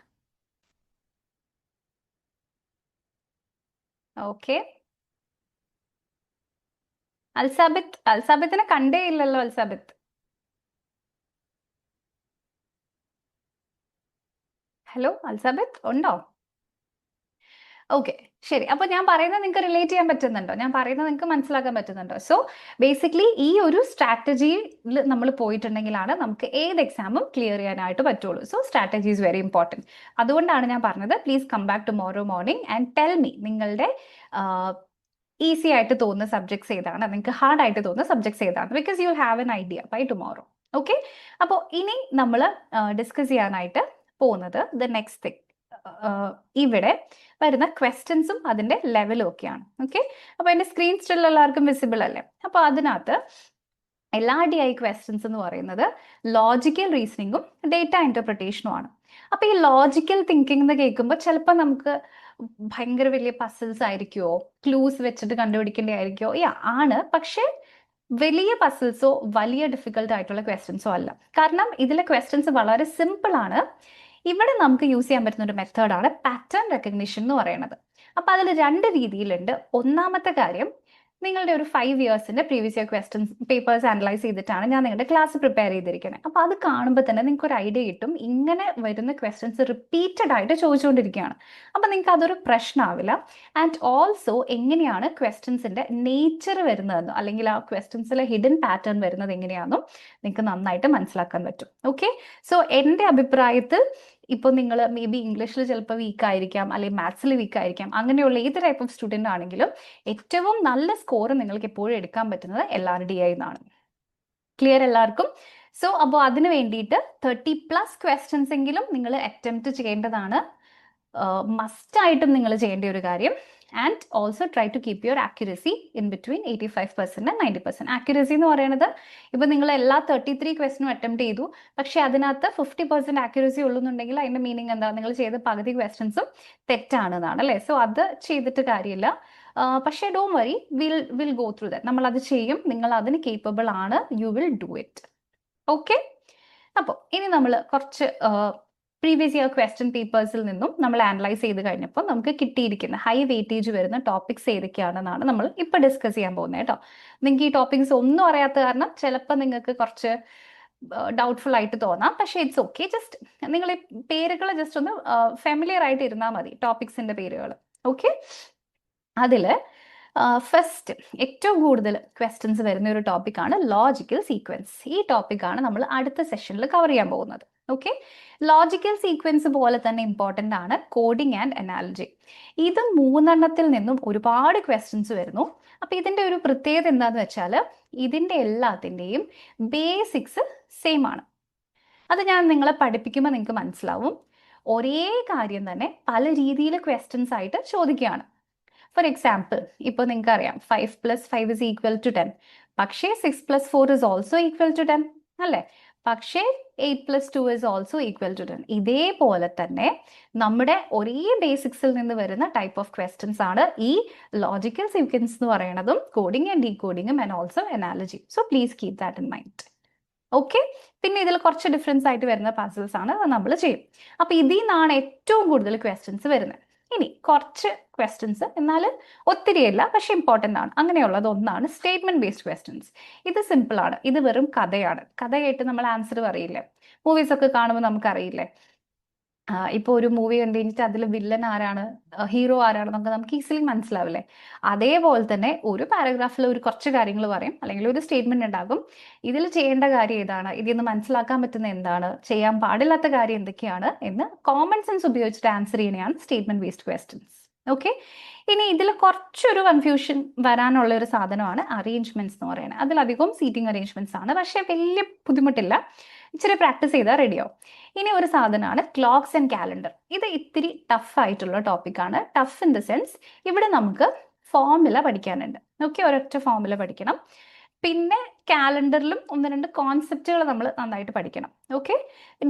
Okay. അൽസാബിത്തിനെ കണ്ടേ ഇല്ലല്ലോ. അൽസാബിത്ത്, ഹലോ അൽസാബിത്ത് ഉണ്ടോ? ഓക്കെ, ശരി. അപ്പൊ ഞാൻ പറയുന്നത് നിങ്ങൾക്ക് റിലേറ്റ് ചെയ്യാൻ പറ്റുന്നുണ്ടോ? ഞാൻ പറയുന്നത് നിങ്ങൾക്ക് മനസ്സിലാക്കാൻ പറ്റുന്നുണ്ടോ? സോ ബേസിക്കലി ഈ ഒരു സ്ട്രാറ്റജിയിൽ നമ്മൾ പോയിട്ടുണ്ടെങ്കിലാണ് നമുക്ക് ഏത് എക്സാമും ക്ലിയർ ചെയ്യാനായിട്ട് പറ്റുള്ളൂ. So strategy is very important. അതുകൊണ്ടാണ് ഞാൻ പറഞ്ഞത് please come back tomorrow morning and tell me നിങ്ങളുടെ ഈസി ആയിട്ട് തോന്നുന്ന സബ്ജക്ട്സ് ഏതാണ്, നിങ്ങൾക്ക് ഹാർഡ് ആയിട്ട് തോന്നുന്ന സബ്ജക്ട്സ് ഏതാണ്, because you have an idea by tomorrow. Okay. അപ്പോൾ ഇനി നമ്മൾ ഡിസ്കസ് ചെയ്യാനായിട്ട് പോകുന്നത് ദ നെക്സ്റ്റ് തിങ്, ഇവിടെ വരുന്ന ക്വസ്റ്റ്യൻസും അതിന്റെ ലെവലും ഒക്കെയാണ്. ഓക്കെ. അപ്പൊ എന്റെ സ്ക്രീൻ സ്റ്റിൽ എല്ലാവർക്കും വിസിബിൾ അല്ലേ? അപ്പൊ അതിനകത്ത് LRDI ക്വസ്റ്റ്യൻസ് എന്ന് പറയുന്നത് ലോജിക്കൽ റീസണിങ്ങും ഡേറ്റ ഇന്റർപ്രിട്ടേഷനും ആണ്. അപ്പൊ ഈ ലോജിക്കൽ തിങ്കിങ് എന്ന് കേൾക്കുമ്പോൾ ചിലപ്പോൾ നമുക്ക് ഭയങ്കര വലിയ പസിൽസ് ആയിരിക്കുമോ, ക്ലൂസ് വെച്ചിട്ട് കണ്ടുപിടിക്കേണ്ടതായിരിക്കോ? ആണ്. പക്ഷെ വലിയ പസിൽസോ വലിയ ഡിഫിക്കൽട്ട് ആയിട്ടുള്ള ക്വസ്റ്റ്യൻസോ അല്ല. കാരണം ഇതിലെ ക്വസ്റ്റ്യൻസ് വളരെ സിമ്പിൾ ആണ്. ഇവിടെ നമുക്ക് യൂസ് ചെയ്യാൻ പറ്റുന്ന ഒരു മെത്തേഡാണ് പാറ്റേൺ റെക്കഗ്നിഷൻ എന്ന് പറയുന്നത്. അപ്പൊ അതിൽ 2 രീതിയിലുണ്ട്. ഒന്നാമത്തെ കാര്യം, നിങ്ങളുടെ ഒരു 5 ഇയേഴ്സിന്റെ previous year questions papers analyse ചെയ്തിട്ടാണ് ഞാൻ നിങ്ങളുടെ ക്ലാസ് പ്രിപ്പയർ ചെയ്തിരിക്കുന്നത്. അപ്പൊ അത് കാണുമ്പോൾ തന്നെ നിങ്ങൾക്ക് ഒരു ഐഡിയ കിട്ടും, ഇങ്ങനെ വരുന്ന ക്വസ്റ്റ്യൻസ് റിപ്പീറ്റഡ് ആയിട്ട് ചോദിച്ചുകൊണ്ടിരിക്കുകയാണ്. അപ്പൊ നിങ്ങൾക്ക് അതൊരു പ്രശ്നമാവില്ല. ആൻഡ് ഓൾസോ എങ്ങനെയാണ് ക്വസ്റ്റ്യൻസിന്റെ നേച്ചർ വരുന്നതെന്നും, അല്ലെങ്കിൽ ആ ക്വസ്റ്റ്യൻസിലെ ഹിഡൻ പാറ്റേൺ വരുന്നത് എങ്ങനെയാണെന്നും നിങ്ങൾക്ക് നന്നായിട്ട് മനസ്സിലാക്കാൻ പറ്റും. ഓക്കെ. സോ എൻ്റെ അഭിപ്രായത്തിൽ ഇപ്പോൾ നിങ്ങൾ മേ ബി ഇംഗ്ലീഷിൽ ചിലപ്പോൾ വീക്ക് ആയിരിക്കാം, അല്ലെങ്കിൽ മാത്സിൽ വീക്ക് ആയിരിക്കാം, അങ്ങനെയുള്ള ഏത് ടൈപ്പ് ഓഫ് സ്റ്റുഡൻ്റ് ആണെങ്കിലും ഏറ്റവും നല്ല സ്കോർ നിങ്ങൾക്ക് എപ്പോഴും എടുക്കാൻ പറ്റുന്നത് LRDI എന്നാണ്. ക്ലിയർ എല്ലാവർക്കും? സോ അപ്പോൾ അതിന് വേണ്ടിയിട്ട് 30+ ക്വസ്റ്റ്യൻസ് എങ്കിലും നിങ്ങൾ അറ്റംപ്റ്റ് ചെയ്യേണ്ടതാണ്. മസ്റ്റായിട്ടും നിങ്ങൾ ചെയ്യേണ്ട ഒരു കാര്യം. And also try to keep your accuracy in between 85% and 90%. Accuracy എന്ന് പറയുന്നത് ഇപ്പം നിങ്ങൾ എല്ലാ 33 ക്വസ്റ്റിനും അറ്റംപ്റ്റ് ചെയ്തു, പക്ഷേ അതിനകത്ത് 50% ആക്യുറസി ഉള്ളൂന്നുണ്ടെങ്കിൽ അതിൻ്റെ മീനിങ് എന്താ? നിങ്ങൾ ചെയ്ത പകുതി ക്വസ്റ്റ്യൻസും തെറ്റാണെന്നാണ് അല്ലേ? സോ അത് ചെയ്തിട്ട് കാര്യമില്ല. പക്ഷേ don't worry, will go through that. നമ്മൾ അത് ചെയ്യും, നിങ്ങൾ അതിന് കേപ്പബിൾ ആണ്, you will do it. Okay. അപ്പോൾ ഇനി നമ്മൾ കുറച്ച് പ്രീവിയസ് ഇയർ ക്വസ്റ്റ്യൻ പേപ്പേഴ്സിൽ നിന്നും നമ്മൾ അനലൈസ് ചെയ്ത് കഴിഞ്ഞപ്പോൾ നമുക്ക് കിട്ടിയിരിക്കുന്ന ഹൈ വെയിറ്റേജ് വരുന്ന ടോപ്പിക്സ് ഏതൊക്കെയാണെന്നാണ് നമ്മൾ ഇപ്പോൾ ഡിസ്കസ് ചെയ്യാൻ പോകുന്നത് കേട്ടോ. നിങ്ങൾക്ക് ഈ ടോപ്പിക്സ് ഒന്നും അറിയാത്ത കാരണം ചിലപ്പോൾ നിങ്ങൾക്ക് കുറച്ച് ഡൗട്ട്ഫുൾ ആയിട്ട് തോന്നാം, പക്ഷേ ഇറ്റ്സ് ഓക്കെ. ജസ്റ്റ് നിങ്ങൾ ഈ പേരുകൾ ജസ്റ്റ് ഒന്ന് ഫെമിലിയർ ആയിട്ട് ഇരുന്നാൽ മതി, ടോപ്പിക്സിന്റെ പേരുകൾ. ഓക്കെ. അതിൽ ഫസ്റ്റ് ഏറ്റവും കൂടുതൽ ക്വസ്റ്റ്യൻസ് വരുന്ന ഒരു ടോപ്പിക്കാണ് ലോജിക്കൽ സീക്വൻസ്. ഈ ടോപ്പിക്കാണ് നമ്മൾ അടുത്ത സെഷനിൽ കവർ ചെയ്യാൻ പോകുന്നത്. ഓക്കെ. ലോജിക്കൽ സീക്വൻസ് പോലെ തന്നെ ഇമ്പോർട്ടൻ്റ് ആണ് കോഡിംഗ് ആൻഡ് അനാലജി. ഇത് മൂന്നെണ്ണത്തിൽ നിന്നും ഒരുപാട് ക്വസ്റ്റ്യൻസ് വരുന്നു. അപ്പോൾ ഇതിൻ്റെ ഒരു പ്രത്യേകത എന്താണെന്ന് വെച്ചാൽ ഇതിൻ്റെ എല്ലാത്തിൻ്റെയും ബേസിക്സ് സെയിം ആണ്. അത് ഞാൻ നിങ്ങളെ പഠിപ്പിക്കുമ്പോൾ നിങ്ങൾക്ക് മനസ്സിലാവും. ഒരേ കാര്യം തന്നെ പല രീതിയിൽ ക്വസ്റ്റ്യൻസ് ആയിട്ട് ചോദിക്കുകയാണ്. ഫോർ എക്സാമ്പിൾ, ഇപ്പോൾ നിങ്ങൾക്ക് അറിയാം 5 + 5 = 10, പക്ഷേ 6 + 4 is also equal to 10 അല്ലേ? പക്ഷേ 8 + 2 is also equal to 10. ഇതേപോലെ തന്നെ നമ്മുടെ ഒരേ ബേസിക്സിൽ നിന്ന് വരുന്ന ടൈപ്പ് ഓഫ് ക്വസ്റ്റ്യൻസ് ആണ് ഈ ലോജിക്കൽ സീക്വൻസ് എന്ന് പറയുന്നതും കോഡിംഗ് ആൻഡ് ഡീകോഡിങ്ങും and also analogy. So please keep that in mind. Okay. പിന്നെ ഇതിൽ കുറച്ച് ഡിഫറൻസ് ആയിട്ട് വരുന്ന പസിൽസ് ആണ്, അത് നമ്മൾ ചെയ്യും. അപ്പോൾ ഇതിൽ നിന്നാണ് ഏറ്റവും കൂടുതൽ ക്വസ്റ്റ്യൻസ് വരുന്നത്. ഇനി കുറച്ച് ക്വസ്റ്റ്യൻസ്, എന്നാൽ ഒത്തിരിയല്ല, പക്ഷെ ഇമ്പോർട്ടൻ്റ് ആണ്. അങ്ങനെയുള്ളത് ഒന്നാണ് സ്റ്റേറ്റ്മെന്റ് ബേസ്ഡ് ക്വസ്റ്റ്യൻസ്. ഇത് സിമ്പിൾ ആണ്. ഇത് വെറും കഥയാണ്. കഥ കേട്ട് നമ്മൾ ആൻസർ പറയില്ലേ? മൂവീസ് ഒക്കെ കാണുമ്പോൾ നമുക്കറിയില്ലേ, ഇപ്പോൾ ഒരു മൂവി കണ്ടു കഴിഞ്ഞിട്ട് അതിൽ വില്ലൻ ആരാണ്, ഹീറോ ആരാണെന്നൊക്കെ നമുക്ക് ഈസിലി മനസ്സിലാവില്ലേ? അതേപോലെ തന്നെ ഒരു പാരഗ്രാഫിൽ ഒരു കുറച്ച് കാര്യങ്ങൾ പറയും, അല്ലെങ്കിൽ ഒരു സ്റ്റേറ്റ്മെന്റ് ഉണ്ടാകും. ഇതിൽ ചെയ്യേണ്ട കാര്യം ഏതാണ്, ഇതിൽ നിന്ന് മനസ്സിലാക്കാൻ പറ്റുന്ന എന്താണ്, ചെയ്യാൻ പാടില്ലാത്ത കാര്യം എന്തൊക്കെയാണ് എന്ന് കോമൺ സെൻസ് ഉപയോഗിച്ചിട്ട് ആൻസർ ചെയ്യണതാണ് സ്റ്റേറ്റ്മെന്റ് ബേസ്ഡ് ക്വസ്റ്റ്യൻസ്. ഓക്കെ. ഇനി ഇതിൽ കുറച്ചൊരു കൺഫ്യൂഷൻ വരാനുള്ള ഒരു സാധനമാണ് അറേഞ്ച്മെന്റ്സ് എന്ന് പറയുന്നത്. അതിലധികം സീറ്റിംഗ് അറേഞ്ച്മെന്റ്സ് ആണ്, പക്ഷേ വലിയ ബുദ്ധിമുട്ടില്ല. ഇച്ചിരി പ്രാക്ടീസ് ചെയ്താൽ റെഡിയാവും. ഇനി ഒരു സാധനമാണ് ക്ലോക്സ് ആൻഡ് കാലണ്ടർ. ഇത് ഇത്തിരി ടഫ് ആയിട്ടുള്ള ടോപ്പിക്കാണ്. ടഫ് ഇൻ ദ സെൻസ് ഇവിടെ നമുക്ക് ഫോർമുല പഠിക്കാനുണ്ട്. ഓക്കെ, ഒരൊറ്റ ഫോർമുല പഠിക്കണം. പിന്നെ കാലണ്ടറിലും 1-2 കോൺസെപ്റ്റുകൾ നമ്മൾ നന്നായിട്ട് പഠിക്കണം. ഓക്കെ.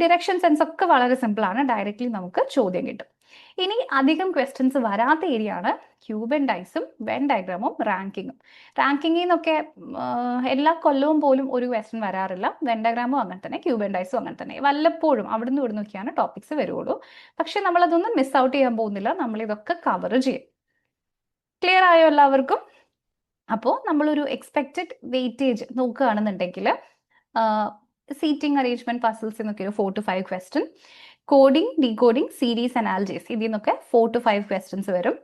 ഡിറക്ഷൻ സെൻസ് ഒക്കെ വളരെ സിമ്പിളാണ്, ഡയറക്റ്റ്ലി നമുക്ക് ചോദ്യം കിട്ടും. ഇനി അധികം ക്വസ്റ്റ്യൻസ് വരാത്ത ഏരിയ ആണ് ക്യൂബ് ആൻഡ് ഡൈസും വെൻ ഡയഗ്രാമും റാങ്കിങ്ങും. റാങ്കിങ്ങിൽ നിന്നൊക്കെ എല്ലാ കൊല്ലവും പോലും ഒരു ക്വസ്റ്റ്യൻ വരാറില്ല. വെൻ ഡയഗ്രാമും അങ്ങനെ തന്നെ, ക്യൂബ് ആൻഡ് ഡൈസും അങ്ങനെ തന്നെ. വല്ലപ്പോഴും അവിടുന്ന് ഇവിടെ നോക്കിയാണ് ടോപ്പിക്സ് വരുള്ളൂ. പക്ഷെ നമ്മളതൊന്നും മിസ് ഔട്ട് ചെയ്യാൻ പോകുന്നില്ല, നമ്മളിതൊക്കെ കവർ ചെയ്യും. ക്ലിയർ ആയോ എല്ലാവർക്കും? അപ്പോൾ നമ്മളൊരു എക്സ്പെക്റ്റഡ് വെയിറ്റേജ് നോക്കുകയാണെന്നുണ്ടെങ്കിൽ സീറ്റിംഗ് അറേഞ്ച്മെന്റ് പസിൽസ് എന്നൊക്കെ ഒരു 4 to 5 question, coding, decoding, series analysis ഇതിൽ നിന്നൊക്കെ 4 to 5 ക്വസ്റ്റ്യൻസ് വരും.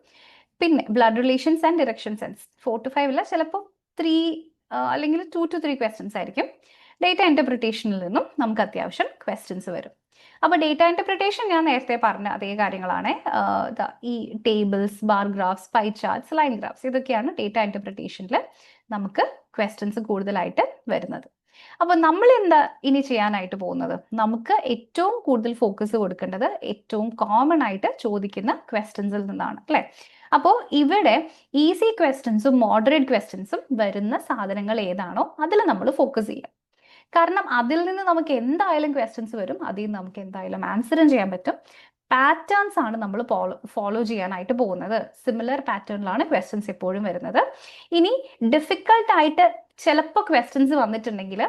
പിന്നെ blood relations and direction sense 4 to 5 അല്ല, ചിലപ്പോൾ 3 അല്ലെങ്കിൽ 2 to 3 ക്വസ്റ്റ്യൻസ് ആയിരിക്കും. ഡേറ്റ ഇന്റർപ്രിട്ടേഷനിൽ നിന്നും നമുക്ക് അത്യാവശ്യം ക്വസ്റ്റ്യൻസ് വരും. അപ്പോൾ ഡേറ്റ ഇന്റർപ്രിട്ടേഷൻ ഞാൻ നേരത്തെ പറഞ്ഞ അതേ കാര്യങ്ങളാണ്. ഈ tables, bar graphs, pie charts, line graphs ഇതൊക്കെയാണ് ഡേറ്റ ഇന്റർപ്രിട്ടേഷനിൽ നമുക്ക് ക്വസ്റ്റ്യൻസ് കൂടുതലായിട്ട് വരുന്നത്. അപ്പോൾ നമ്മൾ എന്താ ഇനി ചെയ്യാനായിട്ട് പോകുന്നത്? നമുക്ക് ഏറ്റവും കൂടുതൽ ഫോക്കസ് കൊടുക്കേണ്ടത് ഏറ്റവും കോമൺ ആയിട്ട് ചോദിക്കുന്ന ക്വസ്റ്റ്യൻസിൽ നിന്നാണ് അല്ലേ? അപ്പോൾ ഇവിടെ ഈസി ക്വസ്റ്റ്യൻസും മോഡറേറ്റ് ക്വസ്റ്റ്യൻസും വരുന്ന സാധനങ്ങൾ ഏതാണോ അതിൽ നമ്മൾ ഫോക്കസ് ചെയ്യുക. കാരണം അതിൽ നിന്ന് നമുക്ക് എന്തായാലും ക്വസ്റ്റ്യൻസ് വരും, അതിൽ നിന്ന് നമുക്ക് എന്തായാലും ആൻസറും ചെയ്യാൻ പറ്റും. പാറ്റേൺസ് ആണ് നമ്മൾ ഫോളോ ചെയ്യാനായിട്ട് പോകുന്നത്. സിമിലർ പാറ്റേണിലാണ് ക്വസ്റ്റ്യൻസ് എപ്പോഴും വരുന്നത്. ഇനി ഡിഫിക്കൽട്ട് ആയിട്ട് ചിലപ്പോൾ ക്വസ്റ്റ്യൻസ് വന്നിട്ടുണ്ടെങ്കിൽ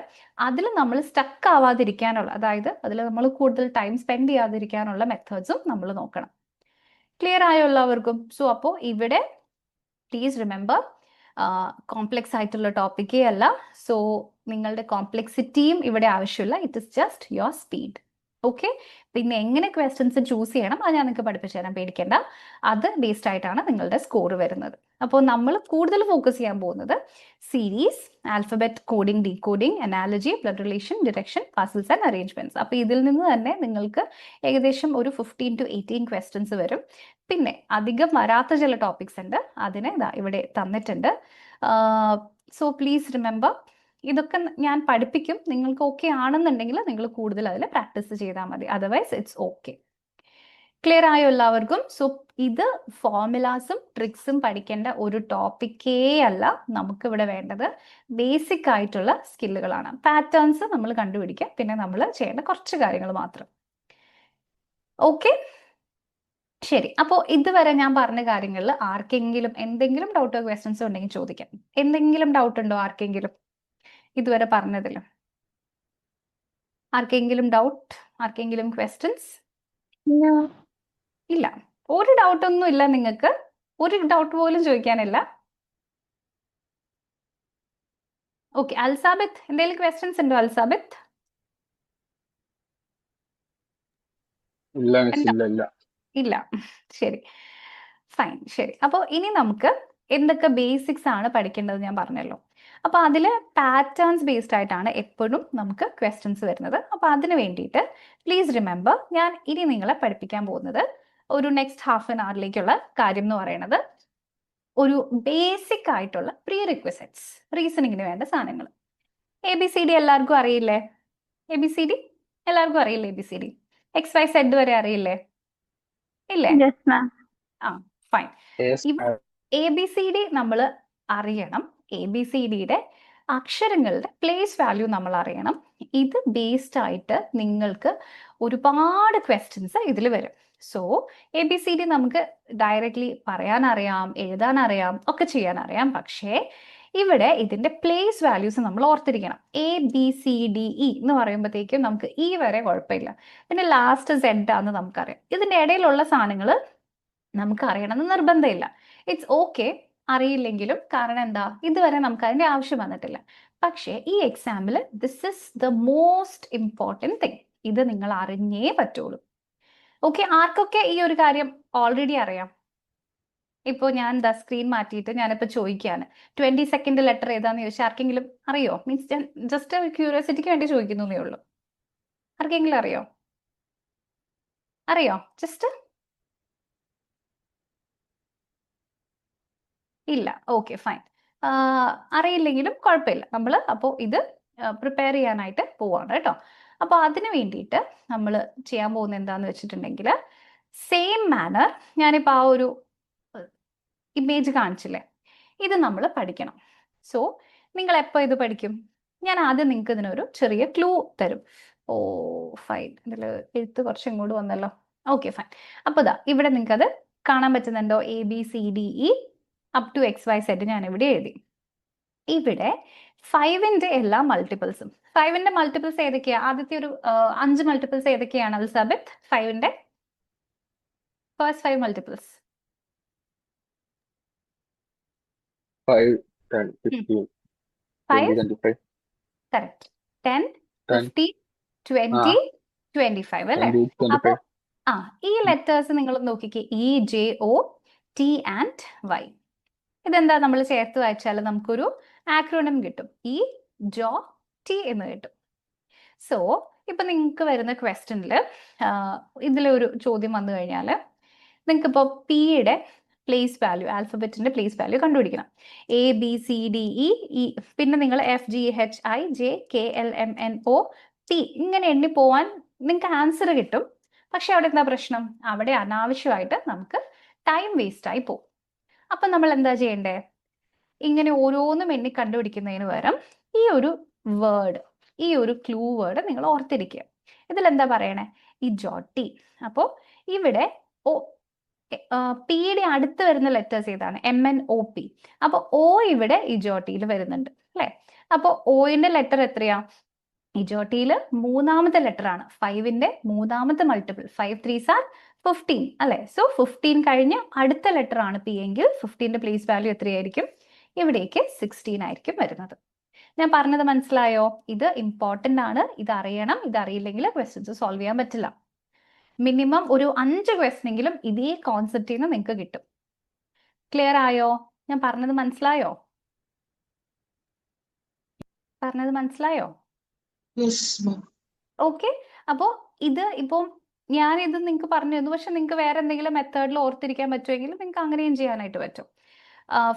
അതിൽ നമ്മൾ സ്റ്റക്ക് ആവാതിരിക്കാനുള്ള, അതായത് അതിൽ നമ്മൾ കൂടുതൽ ടൈം സ്പെൻഡ് ചെയ്യാതിരിക്കാനുള്ള മെത്തേഡ്സും നമ്മൾ നോക്കണം. ക്ലിയർ ആയോ എല്ലാവർക്കും? സോ അപ്പോൾ ഇവിടെ പ്ലീസ് റിമെമ്പർ, കോംപ്ലെക്സ് ആയിട്ടുള്ള ടോപ്പിക്കേ അല്ല. സോ നിങ്ങളുടെ കോംപ്ലെക്സിറ്റിയും ഇവിടെ ആവശ്യമില്ല. It is just your speed. Okay, പിന്നെ എങ്ങനെ ക്വസ്റ്റ്യൻസ് ചൂസ് ചെയ്യണം അത് ഞാൻ നിങ്ങൾക്ക് പഠിപ്പിച്ചു തരാൻ, പേടിക്കേണ്ട. അത് ബേസ്ഡ് ആയിട്ടാണ് നിങ്ങളുടെ സ്കോർ വരുന്നത്. അപ്പോൾ നമ്മൾ കൂടുതൽ ഫോക്കസ് ചെയ്യാൻ പോകുന്നത് series, alphabet coding, decoding, analogy, blood relation, direction, puzzles and arrangements. അപ്പോൾ ഇതിൽ നിന്ന് തന്നെ നിങ്ങൾക്ക് ഏകദേശം ഒരു 15 to 18 ക്വസ്റ്റ്യൻസ് വരും. പിന്നെ അധികം വരാത്ത ചില ടോപ്പിക്സ് ഉണ്ട്, അതിനെ ഇവിടെ തന്നിട്ടുണ്ട്. സോ പ്ലീസ് റിമെമ്പർ, ഇതൊക്കെ ഞാൻ പഠിപ്പിക്കും. നിങ്ങൾക്ക് ഓക്കെ ആണെന്നുണ്ടെങ്കിൽ നിങ്ങൾ കൂടുതൽ അതിൽ പ്രാക്ടീസ് ചെയ്താൽ മതി, അതർവൈസ് ഇറ്റ്സ് ഓക്കെ. ക്ലിയർ ആയോ എല്ലാവർക്കും? സോ ഇത് ഫോർമുലാസും ട്രിക്സും പഠിക്കേണ്ട ഒരു ടോപ്പിക്കേ അല്ല നമുക്ക് ഇവിടെ വേണ്ടത്. ബേസിക് ആയിട്ടുള്ള സ്കില്ലുകളാണ്. പാറ്റേൺസ് നമ്മൾ കണ്ടുപിടിക്കുക, പിന്നെ നമ്മൾ ചെയ്യേണ്ട കുറച്ച് കാര്യങ്ങൾ മാത്രം. ഓക്കെ, ശരി. അപ്പോൾ ഇതുവരെ ഞാൻ പറഞ്ഞ കാര്യങ്ങളിൽ ആർക്കെങ്കിലും എന്തെങ്കിലും ഡൗട്ടോ ക്വസ്റ്റ്യൻസോ ഉണ്ടെങ്കിൽ ചോദിക്കാം. എന്തെങ്കിലും ഡൗട്ട് ഉണ്ടോ ആർക്കെങ്കിലും ഇതുവരെ പറഞ്ഞതിൽ? ആർക്കെങ്കിലും ഡൗട്ട്? ആർക്കെങ്കിലും ക്വസ്റ്റ്യൻസ്? No. ഇല്ല, ഒരു ഡൗട്ടൊന്നും ഇല്ല നിങ്ങൾക്ക്? ഒരു ഡൗട്ട് പോലും ചോദിക്കാനില്ല? ഓക്കെ, അൽസാബിത്ത് എന്തെങ്കിലും ക്വസ്റ്റ്യൻസ് ഉണ്ടോ? അൽസാബിത്ത് ഇല്ല മിസ്, ഉണ്ടോ? ഇല്ല. ഇല്ല, ശരി, ഫൈൻ. ശരി, അപ്പോൾ ഇനി നമുക്ക് എന്തൊക്കെ ബേസിക്സ് ആണ് പഠിക്കേണ്ടത് ഞാൻ പറഞ്ഞല്ലോ. അപ്പോൾ അതിൽ പാറ്റേൺസ് ബേസ്ഡ് ആയിട്ടാണ് എപ്പോഴും നമുക്ക് ക്വസ്റ്റ്യൻസ് വരുന്നത്. അപ്പോൾ അതിന് വേണ്ടിയിട്ട് പ്ലീസ് റിമെമ്പർ, ഞാൻ ഇനി നിങ്ങളെ പഠിപ്പിക്കാൻ പോകുന്നത് ഒരു നെക്സ്റ്റ് ഹാഫ് ആൻ അവറിലേക്കുള്ള കാര്യം എന്ന് പറയുന്നത് ഒരു ബേസിക് ആയിട്ടുള്ള പ്രീ റിക്വസിറ്റ്സ്, റീസണിങ്ങിന് വേണ്ട സാധനങ്ങൾ. ABCD എല്ലാവർക്കും അറിയില്ലേ? ABCD എല്ലാവർക്കും അറിയില്ലേ? ABCD XYZ വരെ അറിയില്ലേ? ഇല്ലേ? Yes, ma'am. ആ, ഫൈൻ. Yes, ma'am. ABCD നമ്മൾ അറിയണം. ABCDയുടെ അക്ഷരങ്ങളുടെ പ്ലേസ് വാല്യൂ നമ്മൾ അറിയണം. ഇത് ബേസ്ഡ് ആയിട്ട് നിങ്ങൾക്ക് ഒരുപാട് ക്വസ്റ്റ്യൻസ് ഇതിൽ വരും. സോ ABCD നമുക്ക് ഡയറക്റ്റ്ലി പറയാൻ അറിയാം, എഴുതാൻ അറിയാം, ഒക്കെ ചെയ്യാൻ അറിയാം. പക്ഷേ ഇവിടെ ഇതിന്റെ പ്ലേസ് വാല്യൂസ് നമ്മൾ ഓർത്തിരിക്കണം. ABCDE എന്ന് പറയുമ്പോഴത്തേക്കും നമുക്ക് E വരെ കുഴപ്പമില്ല, പിന്നെ ലാസ്റ്റ് Z ആണെന്ന് നമുക്കറിയാം. ഇതിന്റെ ഇടയിലുള്ള സാധനങ്ങൾ നമുക്ക് അറിയണമെന്ന് നിർബന്ധമില്ല. ഇറ്റ്സ് ഓക്കെ അറിയില്ലെങ്കിലും, കാരണം എന്താ, ഇതുവരെ നമുക്ക് അതിന്റെ ആവശ്യം വന്നിട്ടില്ല. പക്ഷേ ഈ example this is the most important thing. ഇത് നിങ്ങൾ അറിഞ്ഞേ പറ്റുള്ളൂ. ഓക്കെ, ആർക്കൊക്കെ ഈ ഒരു കാര്യം ഓൾറെഡി അറിയാം? ഇപ്പോൾ ഞാൻ എന്താ സ്ക്രീൻ മാറ്റിയിട്ട് ഞാനിപ്പോൾ ചോദിക്കുകയാണ് 22nd ലെറ്റർ ഏതാന്ന് ചോദിച്ചാൽ ആർക്കെങ്കിലും അറിയോ? മീൻസ് ഞാൻ ജസ്റ്റ് ക്യൂരിയോസിറ്റിക്ക് വേണ്ടി ചോദിക്കുന്നേ ഉള്ളൂ. ആർക്കെങ്കിലും അറിയോ? അറിയോ? ജസ്റ്റ് ഇല്ല, ഓക്കെ ഫൈൻ. അറിയില്ലെങ്കിലും കുഴപ്പമില്ല, നമ്മൾ അപ്പോൾ ഇത് പ്രിപ്പയർ ചെയ്യാനായിട്ട് പോവാണ് കേട്ടോ. അപ്പോൾ അതിന് വേണ്ടിയിട്ട് നമ്മൾ ചെയ്യാൻ പോകുന്നത് എന്താണെന്ന് വെച്ചിട്ടുണ്ടെങ്കിൽ, സെയിം മാനർ ഞാനിപ്പോൾ ആ ഒരു ഇമേജ് കാണിച്ചില്ലേ, ഇത് നമ്മൾ പഠിക്കണം. സോ നിങ്ങൾ എപ്പോൾ ഇത് പഠിക്കും? ഞാൻ ആദ്യം നിങ്ങൾക്ക് ഇതിനൊരു ചെറിയ ക്ലൂ തരും. ഓ ഫൈൻ, ഇതിൽ എഴുത്ത് കുറച്ച് ഇങ്ങോട്ട് വന്നല്ലോ. Okay fine. അപ്പോൾ ഇതാ ഇവിടെ നിങ്ങൾക്കത് കാണാൻ പറ്റുന്നുണ്ടോ? ABCDE അപ് ടു XYZ ഞാൻ ഇവിടെ എഴുതി. ഇവിടെ 5ന്റെ എല്ലാ മൾട്ടിപ്പിൾസും, 5ന്റെ മൾട്ടിപ്പിൾസ് ഏതൊക്കെയാ? ആദ്യത്തെ ഒരു 5 മൾട്ടിപ്പിൾസ് ഏതൊക്കെയാണ് അൽസാബിത്ത്? 5ന്റെ ഫസ്റ്റ് 5 മൾട്ടിപ്പിൾസ്. 5, 10, 15, 20, 25. കറക്റ്റ്. 10, 10, 15, 20, 25 അല്ലേ? 20, 25. അപ്പൊ ഈ ലെറ്റേഴ്സ് നിങ്ങൾ നോക്കിക്കേ, EJOT ആൻഡ് Y. ഇതെന്താ നമ്മൾ ചേർത്ത് വായിച്ചാൽ നമുക്കൊരു ആക്രോണിം കിട്ടും, EJOT എന്ന് കിട്ടും. സോ ഇപ്പൊ നിങ്ങൾക്ക് വരുന്ന ക്വസ്റ്റ്യനിൽ ഇതിലൊരു ചോദ്യം വന്നു കഴിഞ്ഞാൽ നിങ്ങൾക്കിപ്പോൾ Pയുടെ പ്ലേസ് വാല്യൂ, ആൽഫബറ്റിന്റെ പ്ലേസ് വാല്യൂ കണ്ടുപിടിക്കണം. ABCDE, പിന്നെ നിങ്ങൾ FGHIJKLMNOP ഇങ്ങനെ എണ്ണി പോവാൻ നിങ്ങൾക്ക് ആൻസർ കിട്ടും. പക്ഷെ അവിടെ എന്താ പ്രശ്നം? അവിടെ അനാവശ്യമായിട്ട് നമുക്ക് ടൈം വേസ്റ്റ് ആയി പോകും. അപ്പം നമ്മൾ എന്താ ചെയ്യണ്ടേ? ഇങ്ങനെ ഓരോന്നും എണ്ണി കണ്ടുപിടിക്കുന്നതിന് പകരം ഈ ഒരു വേർഡ്, ഈ ഒരു ക്ലൂ വേർഡ് നിങ്ങൾ ഓർത്തിരിക്കുക. ഇതിലെന്താ പറയണേ? ഇജോട്ടി. അപ്പോൾ ഇവിടെ പിയുടെ അടുത്ത് വരുന്ന ലെറ്റേഴ്സ് ഏതാണ്? MNOP. അപ്പോൾ O ഇവിടെ ഇജോട്ടിയിൽ വരുന്നുണ്ട് അല്ലേ? അപ്പോൾ ഓയിന്റെ ലെറ്റർ എത്രയാ? ഇജോട്ടിയിൽ മൂന്നാമത്തെ ലെറ്റർ ആണ്. 5ന്റെ മൂന്നാമത്തെ മൾട്ടിപ്പിൾ. 5 3s are 15 അല്ലെ? സോ 15 കഴിഞ്ഞ് അടുത്ത ലെറ്റർ ആണ് P എങ്കിൽ 15ന്റെ പ്ലേസ് വാല്യൂ എത്രയായിരിക്കും? ഇവിടേക്ക് 16 ആയിരിക്കും വരുന്നത്. ഞാൻ പറഞ്ഞത് മനസ്സിലായോ? ഇത് ഇമ്പോർട്ടന്റ് ആണ്, ഇത് അറിയണം. ഇത് അറിയില്ലെങ്കിൽ ക്വസ്റ്റ്യൻസ് സോൾവ് ചെയ്യാൻ പറ്റില്ല. മിനിമം ഒരു 5 ക്വസ്റ്റ്യൻ എങ്കിലും ഇതേ കോൺസെപ്റ്റിൽ നിന്ന് നിങ്ങൾക്ക് കിട്ടും. ക്ലിയർ ആയോ? ഞാൻ പറഞ്ഞത് മനസ്സിലായോ? പറഞ്ഞത് മനസ്സിലായോ? Yes, ma'am. ഓക്കെ. അപ്പോൾ ഇത് ഇപ്പം ഞാനിത് നിങ്ങൾക്ക് പറഞ്ഞു തന്നു, പക്ഷെ നിങ്ങൾക്ക് വേറെ എന്തെങ്കിലും മെത്തേഡിൽ ഓർത്തിരിക്കാൻ പറ്റുമെങ്കിൽ നിങ്ങൾക്ക് അങ്ങനെയും ചെയ്യാനായിട്ട് പറ്റും.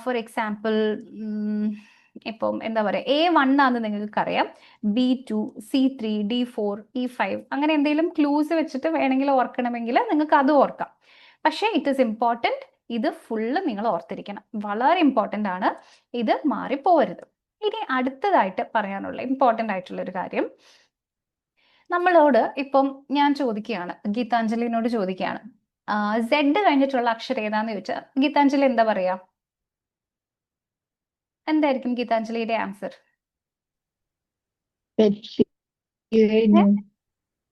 ഫോർ എക്സാമ്പിൾ, ഇപ്പം എന്താ പറയുക, A1 ആണെന്ന് നിങ്ങൾക്ക് അറിയാം, B2, C3, D4, E5 അങ്ങനെ എന്തെങ്കിലും ക്ലൂസ് വെച്ചിട്ട് വേണമെങ്കിൽ ഓർക്കണമെങ്കിൽ നിങ്ങൾക്ക് അത് ഓർക്കാം. പക്ഷേ ഇറ്റ് ഈസ് ഇമ്പോർട്ടൻറ്റ്, ഇത് ഫുള്ള് നിങ്ങൾ ഓർത്തിരിക്കണം. വളരെ ഇമ്പോർട്ടൻ്റ് ആണ്, ഇത് മാറിപ്പോവരുത്. ഇനി അടുത്തതായിട്ട് പറയാനുള്ള ഇമ്പോർട്ടൻ്റ് ആയിട്ടുള്ള ഒരു കാര്യം, നമ്മളോട് ഇപ്പം ഞാൻ ചോദിക്കുകയാണ്, ഗീതാഞ്ജലിനോട് ചോദിക്കുകയാണ്, Z കഴിഞ്ഞിട്ടുള്ള അക്ഷരം ഏതാന്ന് ചോദിച്ചാൽ ഗീതാഞ്ജലി എന്താ പറയാ? എന്തായിരിക്കും ഗീതാഞ്ജലിയുടെ ആൻസർ?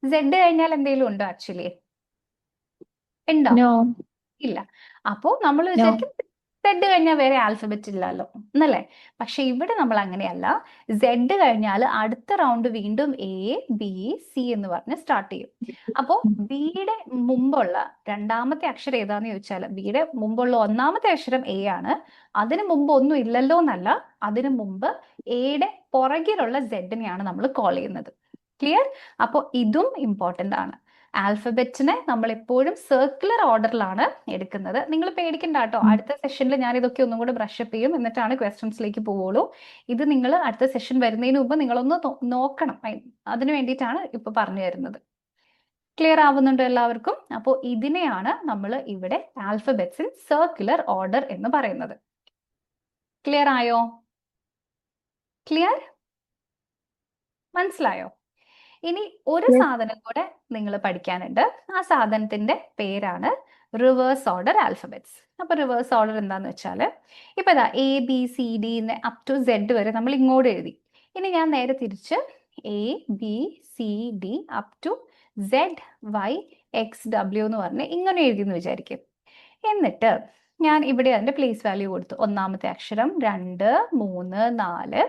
Z കഴിഞ്ഞാൽ എന്തെങ്കിലും ഉണ്ടോ ആക്ച്വലി? ഉണ്ടോ? No. ഇല്ല. അപ്പോ നമ്മൾ വിചാരിക്കും Z കഴിഞ്ഞാൽ വേറെ ആൽഫബറ്റ് ഇല്ലല്ലോ എന്നല്ലേ? പക്ഷെ ഇവിടെ നമ്മൾ അങ്ങനെയല്ല. Z കഴിഞ്ഞാൽ അടുത്ത റൗണ്ട് വീണ്ടും A, B, C എന്ന് പറഞ്ഞ് സ്റ്റാർട്ട് ചെയ്യും. അപ്പോൾ ബിയുടെ മുമ്പുള്ള രണ്ടാമത്തെ അക്ഷരം ഏതാന്ന് ചോദിച്ചാൽ ബിയുടെ മുമ്പുള്ള ഒന്നാമത്തെ അക്ഷരം A ആണ്. അതിന് മുമ്പ് ഒന്നും ഇല്ലല്ലോ എന്നല്ല, അതിന് മുമ്പ് എയുടെ പുറകിലുള്ള Z-നെയാണ് നമ്മൾ കോൾ ചെയ്യുന്നത്. ക്ലിയർ? അപ്പോൾ ഇതും ഇമ്പോർട്ടൻ്റ് ആണ്. ആൽഫബറ്റിനെ നമ്മൾ എപ്പോഴും സർക്കുലർ ഓർഡറിലാണ് എടുക്കുന്നത്. നിങ്ങൾ പേടിക്കണ്ട കേട്ടോ, അടുത്ത സെഷനിൽ ഞാൻ ഇതൊക്കെ ഒന്നും കൂടെ ബ്രഷപ്പ് ചെയ്യും, എന്നിട്ടാണ് ക്വസ്റ്റ്യൻസിലേക്ക് പോവുള്ളൂ. ഇത് നിങ്ങൾ അടുത്ത സെഷൻ വരുന്നതിന് മുമ്പ് നിങ്ങളൊന്ന് നോക്കണം, അതിന് വേണ്ടിയിട്ടാണ് ഇപ്പൊ പറഞ്ഞു തരുന്നത്. ക്ലിയർ ആവുന്നുണ്ടോ എല്ലാവർക്കും? അപ്പോൾ ഇതിനെയാണ് നമ്മൾ ഇവിടെ ആൽഫബറ്റ്സ് ഇൻ സർക്കുലർ ഓർഡർ എന്ന് പറയുന്നത്. ക്ലിയർ ആയോ? ക്ലിയർ? മനസ്സിലായോ? ഇനി ഒരു സാധനം കൂടെ നിങ്ങൾ പഠിക്കാനുണ്ട്. ആ സാധനത്തിന്റെ പേരാണ് റിവേഴ്സ് ഓർഡർ ആൽഫബറ്റ്സ്. അപ്പൊ റിവേഴ്സ് ഓർഡർ എന്താന്ന് വെച്ചാൽ, ഇപ്പൊ ഇതാ ABCD അപ് ടു Z വരെ നമ്മൾ ഇങ്ങോട്ട് എഴുതി. ഇനി ഞാൻ നേരെ തിരിച്ച് ABCD അപ് ടു ZYXW എന്ന് പറഞ്ഞ് ഇങ്ങനെ എഴുതി എന്ന് വിചാരിക്കും. എന്നിട്ട് ഞാൻ ഇവിടെ അതിന്റെ പ്ലേസ് വാല്യൂ കൊടുത്തു. ഒന്നാമത്തെ അക്ഷരം 2, 3, 4,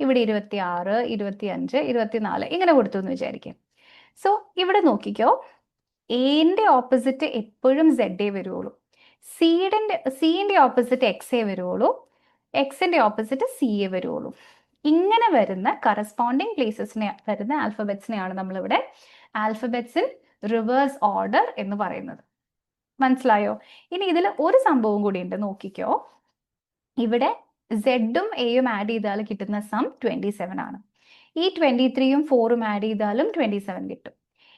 ഇവിടെ 26, 25, 24 ഇങ്ങനെ കൊടുത്തു എന്ന് വിചാരിക്കും. സോ ഇവിടെ നോക്കിക്കോ, എന്റെ ഓപ്പോസിറ്റ് എപ്പോഴും Z വരുള്ളൂ, സിന്റെ ഓപ്പോസിറ്റ് X വരുള്ളൂ, Xന്റെ ഓപ്പോസിറ്റ് C വരുള്ളൂ. ഇങ്ങനെ വരുന്ന കറസ്പോണ്ടിങ് പ്ലേസസിനെ വരുന്ന ആൽഫബറ്റ്സിനെയാണ് നമ്മളിവിടെ ആൽഫബറ്റ്സ് ഇൻ റിവേഴ്സ് ഓർഡർ എന്ന് പറയുന്നത്. മനസ്സിലായോ? ഇനി ഇതിൽ ഒരു സംഭവം കൂടി ഉണ്ട്, നോക്കിക്കോ. ഇവിടെ Z-ഉം A-യും ആഡ് ചെയ്താൽ കിട്ടുന്ന സം 27 ആണ്. ഈ 23യും 4ഉം ആഡ് ചെയ്താലും 27 കിട്ടും.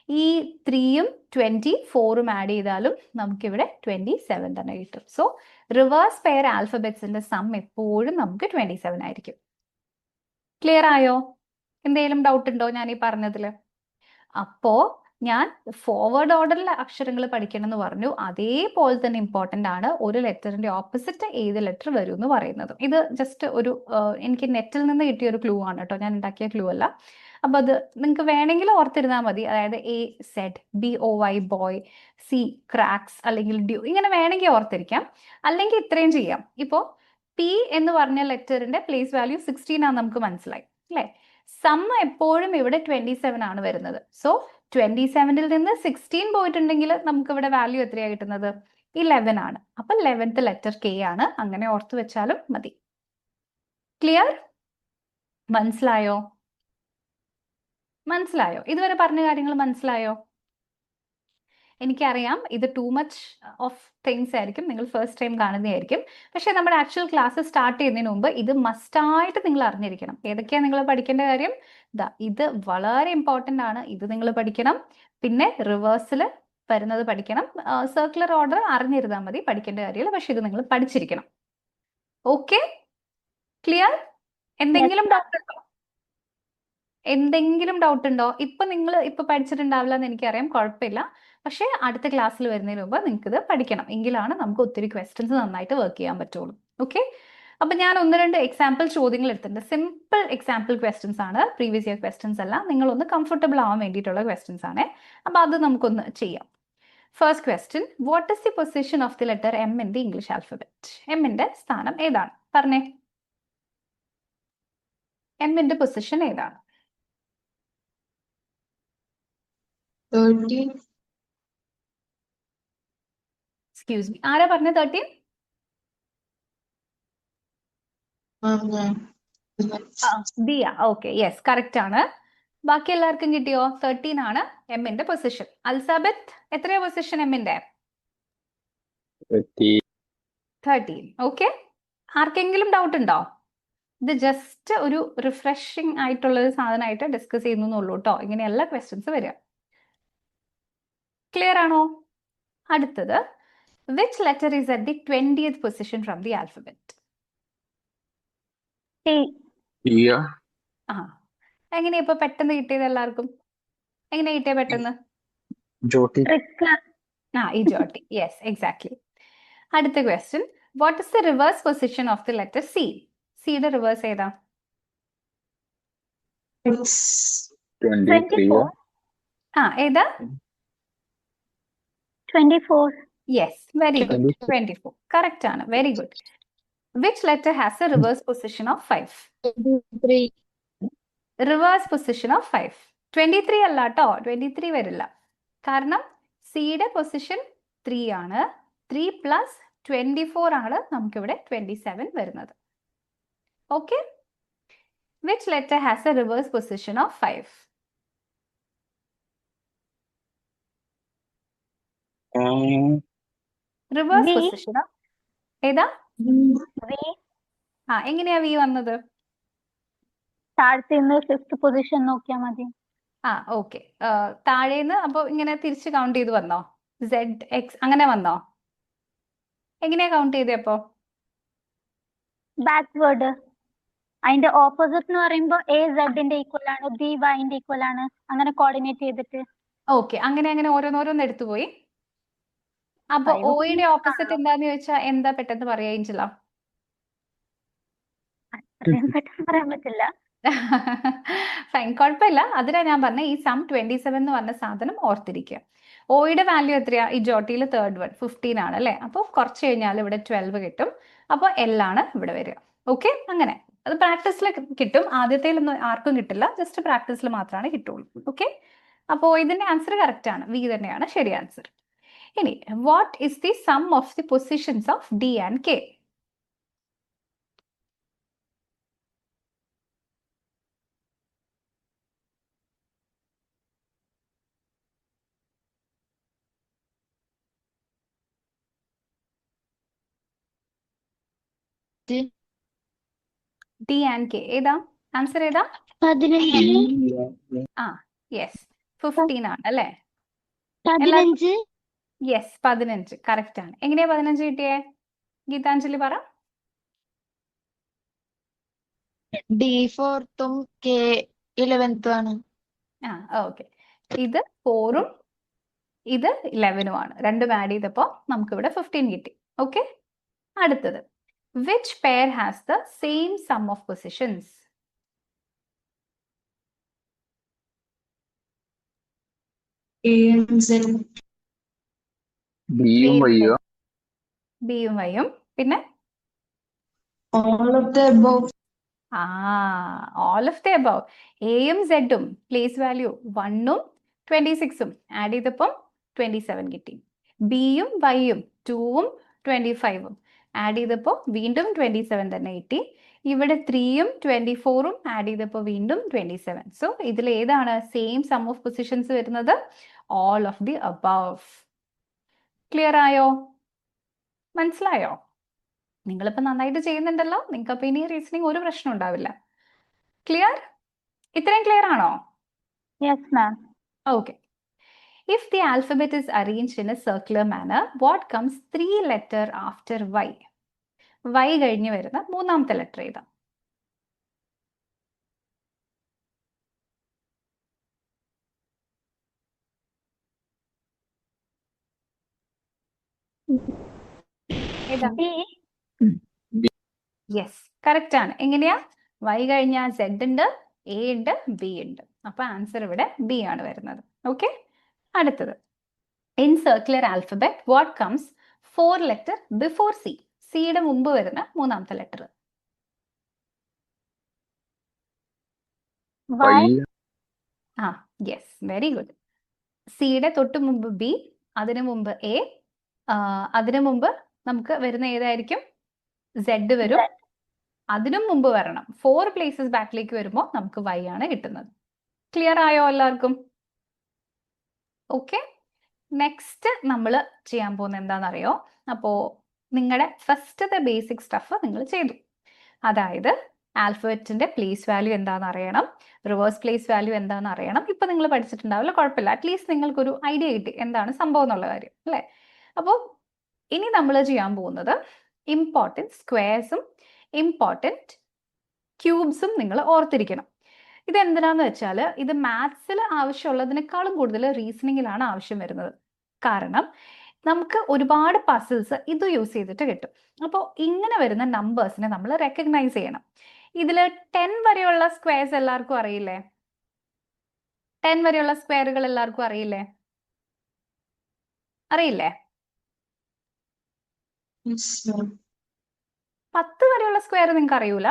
ഈ 3യും 24ഉം ആഡ് ചെയ്താലും നമുക്കിവിടെ 27 തന്നെ കിട്ടും. സോ റിവേഴ്സ് പെയർ ആൽഫബറ്റ്സിന്റെ സം എപ്പോഴും നമുക്ക് 27 ആയിരിക്കും. ക്ലിയർ ആയോ? എന്തെങ്കിലും ഡൗട്ട് ഉണ്ടോ ഞാൻ ഈ പറഞ്ഞതിൽ? അപ്പോ ഞാൻ ഫോർവേഡ് ഓർഡറിൽ അക്ഷരങ്ങൾ പഠിക്കണം എന്ന് പറഞ്ഞു, അതേപോലെ തന്നെ ഇമ്പോർട്ടൻ്റ് ആണ് ഒരു ലെറ്ററിന്റെ ഓപ്പോസിറ്റ് ഏത് ലെറ്റർ വരും എന്ന് പറയുന്നത്. ഇത് ജസ്റ്റ് ഒരു എനിക്ക് നെറ്റിൽ നിന്ന് കിട്ടിയ ഒരു ക്ലൂ ആണ് കേട്ടോ, ഞാൻ ഉണ്ടാക്കിയ ക്ലൂ അല്ല. അപ്പൊ അത് നിങ്ങൾക്ക് വേണമെങ്കിൽ ഓർത്തിരുന്നാൽ മതി. അതായത് AZ, BOY boy, C cracks അല്ലെങ്കിൽ ഡ്യൂ, ഇങ്ങനെ വേണമെങ്കിൽ ഓർത്തിരിക്കാം. അല്ലെങ്കിൽ ഇത്രയും ചെയ്യാം. ഇപ്പോൾ P എന്ന് പറഞ്ഞ ലെറ്ററിന്റെ പ്ലേസ് വാല്യൂ 16 ആണ്, നമുക്ക് മനസ്സിലായി അല്ലേ? സം എപ്പോഴും ഇവിടെ 27 ആണ് വരുന്നത്. സോ 27ൽ നിന്ന് 16 പോയിട്ടുണ്ടെങ്കിൽ നമുക്ക് ഇവിടെ വാല്യൂ എത്രയാണ് കിട്ടുന്നത്? 11 ആണ്. അപ്പൊ 11th ലെറ്റർ K ആണ്. അങ്ങനെ ഓർത്തു വെച്ചാലും മതി. ക്ലിയർ? മനസ്സിലായോ? മനസ്സിലായോ? ഇതുവരെ പറഞ്ഞ കാര്യങ്ങൾ മനസ്സിലായോ? എനിക്കറിയാം ഇത് ടു മച്ച് ഓഫ് തിങ്സ് ആയിരിക്കും, നിങ്ങൾ ഫസ്റ്റ് ടൈം കാണുന്നതായിരിക്കും. പക്ഷെ നമ്മുടെ ആക്ച്വൽ ക്ലാസ് സ്റ്റാർട്ട് ചെയ്യുന്നതിന് മുമ്പ് ഇത് മസ്റ്റായിട്ട് നിങ്ങൾ അറിഞ്ഞിരിക്കണം. ഏതൊക്കെയാണ് നിങ്ങൾ പഠിക്കേണ്ട കാര്യം? ഇത് വളരെ ഇമ്പോർട്ടൻ്റ് ആണ്, ഇത് നിങ്ങൾ പഠിക്കണം. പിന്നെ റിവേഴ്സിൽ വരുന്നത് പഠിക്കണം. സർക്കുലർ ഓർഡർ അറിഞ്ഞിരുന്നാൽ മതി, പഠിക്കേണ്ട കാര്യമില്ല. പക്ഷെ ഇത് നിങ്ങൾ പഠിച്ചിരിക്കണം. ഓക്കെ? ക്ലിയർ? എന്തെങ്കിലും ഡൗട്ട് ഉണ്ടോ? എന്തെങ്കിലും ഡൗട്ട് ഉണ്ടോ? നിങ്ങൾ ഇപ്പൊ പഠിച്ചിട്ടുണ്ടാവില്ല എന്ന് എനിക്കറിയാം, കുഴപ്പമില്ല. പക്ഷേ അടുത്ത ക്ലാസ്സിൽ വരുന്നതിന് മുമ്പ് നിങ്ങൾക്ക് ഇത് പഠിക്കണം, എങ്കിലാണ് നമുക്ക് ഒത്തിരി ക്വസ്റ്റ്യൻസ് നന്നായിട്ട് വർക്ക് ചെയ്യാൻ പറ്റുള്ളൂ. ഓക്കെ? അപ്പൊ ഞാൻ 1-2 എക്സാമ്പിൾ ചോദ്യങ്ങൾ എടുത്തിട്ടുണ്ട്. സിമ്പിൾ എക്സാമ്പിൾ ക്വസ്റ്റ്യൻസ് ആണ്, പ്രീവിയസ് ഇയർ ക്വസ്റ്റ്യൻസ് അല്ല. നിങ്ങളൊന്ന് കംഫർട്ടബിൾ ആവാൻ വേണ്ടിയിട്ടുള്ള ക്വസ്റ്റ്യൻസ് ആണ്. അപ്പൊ അത് നമുക്കൊന്ന് ചെയ്യാം. First question, what is the position of the letter M in the English alphabet? എമ്മിന്റെ സ്ഥാനം ഏതാണ്? പറഞ്ഞേ. എമ്മിന്റെ പൊസിഷൻ ഏതാണ്? 13. എക്സ്ക്യൂസ് മീ, ആരാ പറഞ്ഞ 13? Ma'am. Diya. Okay, yes, correct ആണ്. ബാക്കി എല്ലാവർക്കും കിട്ടിയോ? 13 ആണ് എമ്മിന്റെ പൊസിഷൻ. അൽസാബത്ത്, എത്രയാ പൊസിഷൻ എമ്മിന്റെ? 13. ഓക്കെ, ആർക്കെങ്കിലും ഡൗട്ട് ഉണ്ടോ? ഇത് ജസ്റ്റ് ഒരു റിഫ്രഷിംഗ് ആയിട്ടുള്ള ഒരു സാധനമായിട്ട് ഡിസ്കസ് ചെയ്യുന്നുള്ളൂ കേട്ടോ. ഇങ്ങനെയല്ല ക്വസ്റ്റ്യൻസ് വരിക. ക്ലിയർ ആണോ? അടുത്തത്, which letter is at the 20th position from the alphabet? T. ആ, എങ്ങനെയാ ഇപ്പൊ പെട്ടെന്ന് കിട്ടിയത് എല്ലാവർക്കും? എങ്ങനെയാ കിട്ടിയ പെട്ടെന്ന്? Jyoti. Trick. ഈ ജോട്ടി. Yes, exactly. അടുത്ത question, what is the reverse position of the letter C? സിയുടെ റിവേഴ്സ് ഏതാ? 23. ഏതാ? 24. Yes, very good. 24 കറക്റ്റ് ആണ്. Very good. Which letter has a reverse position of 5? 23. Reverse position of 5. 23 അല്ല കേട്ടോ, 23 വരില്ല. കാരണം സിയുടെ പൊസിഷൻ 3 ആണ്. 3 പ്ലസ് 24 ആണ് നമുക്കിവിടെ 27 വരുന്നത്. Okay, which letter has a reverse position of 5? Reverse V. Position ഏതാ? V. എങ്ങനെയാ വി വന്നത്? താഴത്തെ നിന്ന് 5th പൊസിഷൻ നോക്കിയാൽ മതി. ഓക്കെ, താഴേന്ന് അപ്പൊ ഇങ്ങനെ തിരിച്ച് കൗണ്ട് ചെയ്ത് വന്നോ? Z, X അങ്ങനെ വന്നോ? എങ്ങനെയാ കൗണ്ട് ചെയ്തേ അപ്പോ? ബാക്ക്വേർഡ്. അതിന്റെ ഓപ്പോസിറ്റ് എന്ന് പറയുമ്പോൾ A Z ഈക്വൽ ആണ്, B Y ഈക്വൽ ആണ്. അങ്ങനെ കോർഡിനേറ്റ് ചെയ്തിട്ട്. ഓക്കെ, അങ്ങനെ ഓരോന്നോരോന്ന് എടുത്തു പോയി. അപ്പൊ Five ഓയുടെ ഓപ്പോസിറ്റ് എന്താന്ന് ചോദിച്ചാൽ എന്താ പെട്ടെന്ന് പറയാ ഏഞ്ചല? അത്രയും പെട്ടെന്ന് പറയാൻ പറ്റില്ല. ഫൈൻ, കുഴപ്പമില്ല. അതിനാ ഞാൻ പറഞ്ഞ ഈ സം 27 എന്ന് പറഞ്ഞ സാധനം ഓർത്തിരിക്കുക. ഓയുടെ വാല്യൂ എത്രയാ? ഈ ജോട്ടിയിൽ തേർഡ് വൺ 15 ആണ് അല്ലേ? അപ്പോൾ കുറച്ച് കഴിഞ്ഞാൽ ഇവിടെ 12 കിട്ടും. അപ്പോൾ L ആണ് ഇവിടെ വരിക. ഓക്കെ, അങ്ങനെ അത് പ്രാക്ടീസിൽ കിട്ടും. ആദ്യത്തേലൊന്നും ആർക്കും കിട്ടില്ല, ജസ്റ്റ് പ്രാക്ടീസിൽ മാത്രമാണ് കിട്ടുള്ളൂ. ഓക്കെ, അപ്പോൾ ഇതിന്റെ ആൻസർ കറക്റ്റ് ആണ്. വി തന്നെയാണ് ശരി ആൻസർ. ഇനി, what is the sum of the positions of D and K? D and K ഏതാ? ആൻസർ ഏതാ? 15. യെസ്, 15 ആണ് അല്ലേ? 15. യെസ്, 15 കറക്റ്റ് ആണ്. എങ്ങനെയാ 15 കിട്ടിയേ? ഗീതാഞ്ജലി പറ. D 4th K 11th ആണ്. ഓക്കെ, ഇത് 4ഉം ഇത് 11ഉം ആണ്. രണ്ടും ആഡ് ചെയ്തപ്പോ നമുക്ക് ഇവിടെ 15 കിട്ടി. ഓക്കെ, അടുത്തത്, which pair has the same sum of positions? A and Z. Bയും Yയും. ബിയും വൈയും. പിന്നെ All of the above. All of the above. എയും സെഡും പ്ലേസ് വാല്യൂ 1ഉം 26ഉം ആഡ് ചെയ്തപ്പം 27 കിട്ടി. ബിയും വൈയും 2ഉം 25ഉം ആഡ് ചെയ്തപ്പോൾ വീണ്ടും 27 തന്നെ കിട്ടി. ഇവിടെ 3ഉം 24ഉം ആഡ് ചെയ്തപ്പോൾ വീണ്ടും 27. സോ ഇതിൽ ഏതാണ് സെയിം സം ഓഫ് പൊസിഷൻസ് വരുന്നത്? All of the above. Clear ആയോ? മനസ്സിലായോ? നിങ്ങളിപ്പോൾ നന്നായിട്ട് ചെയ്യുന്നുണ്ടല്ലോ. നിങ്ങൾക്ക് അപ്പോൾ ഇനി റീസണിങ് ഒരു പ്രശ്നം ഉണ്ടാവില്ല. ക്ലിയർ? ഇത്രയും ക്ലിയർ ആണോ? Yes, ma'am. Okay. If the alphabet is arranged in a circular manner, what comes 3 letter after Y? Y കഴിഞ്ഞ് വരുന്ന മൂന്നാമത്തെ ലെറ്റർ ഏതാ? ഏതാ? യെസ്, കറക്റ്റ് ആണ്. എങ്ങനെയാ? Y കഴിഞ്ഞാൽ Z ഉണ്ട്, A ഉണ്ട്, B ഉണ്ട്. അപ്പൊ ആൻസർ ഇവിടെ B ആണ് വരുന്നത്. ഓക്കെ, അടുത്തത്, in circular alphabet what comes 4 letter before C? സിയുടെ മുമ്പ് വരുന്ന മൂന്നാമത്തെ ലെറ്റർ. Y. ആ യെസ്, വെരി ഗുഡ്. സിയുടെ തൊട്ട് മുമ്പ് ബി, അതിനു മുമ്പ് എ, അതിനു മുമ്പ് നമുക്ക് വരുന്ന ഏതായിരിക്കും? സെഡ് വരും. Z. അതിനും മുമ്പ് വരണം. 4 പ്ലേസസ് ബാക്കിലേക്ക് വരുമ്പോൾ നമുക്ക് y ആണ് കിട്ടുന്നത്. ക്ലിയർ ആയോ എല്ലാവർക്കും? ഓക്കെ, നെക്സ്റ്റ് നമ്മൾ ചെയ്യാൻ പോകുന്നത് എന്താണെന്നറിയോ? അപ്പോൾ നിങ്ങളുടെ ഫസ്റ്റത്തെ ബേസിക് സ്റ്റഫ് നിങ്ങൾ ചെയ്തു. അതായത് ആൽഫബറ്റിന്റെ പ്ലേസ് വാല്യൂ എന്താണെന്ന് അറിയണം, റിവേഴ്സ് പ്ലേസ് വാല്യൂ എന്താണെന്ന് അറിയണം. ഇപ്പൊ നിങ്ങൾ പഠിച്ചിട്ടുണ്ടാവില്ല, കുഴപ്പമില്ല, അറ്റ്ലീസ്റ്റ് നിങ്ങൾക്കൊരു ഐഡിയ കിട്ടി എന്താണ് സംഭവം എന്നുള്ള കാര്യം, അല്ലേ? അപ്പോൾ ഇനി നമ്മൾ ചെയ്യാൻ പോകുന്നത് ഇമ്പോർട്ടൻറ്റ് സ്ക്വയർസും ഇമ്പോർട്ടൻറ്റ് ക്യൂബ്സും നിങ്ങൾ ഓർത്തിരിക്കണം. ഇതെന്തിനാന്ന് വെച്ചാൽ ഇത് മാത്സിൽ ആവശ്യമുള്ളതിനേക്കാളും കൂടുതൽ റീസണിങ്ങിലാണ് ആവശ്യം വരുന്നത്. കാരണം നമുക്ക് ഒരുപാട് പസിൽസ് ഇത് യൂസ് ചെയ്തിട്ട് കിട്ടും. അപ്പോൾ ഇങ്ങനെ വരുന്ന നമ്പേഴ്സിനെ നമ്മൾ റെക്കഗ്നൈസ് ചെയ്യണം. ഇതിൽ 10 വരെയുള്ള സ്ക്വയർസ് എല്ലാവർക്കും അറിയില്ലേ? 10 വരെയുള്ള സ്ക്വയറുകൾ എല്ലാവർക്കും അറിയില്ലേ? അറിയില്ലേ? Yes, ma'am. 10 വരെയുള്ള സ്ക്വയർ നിങ്ങൾക്ക് അറിയൂല?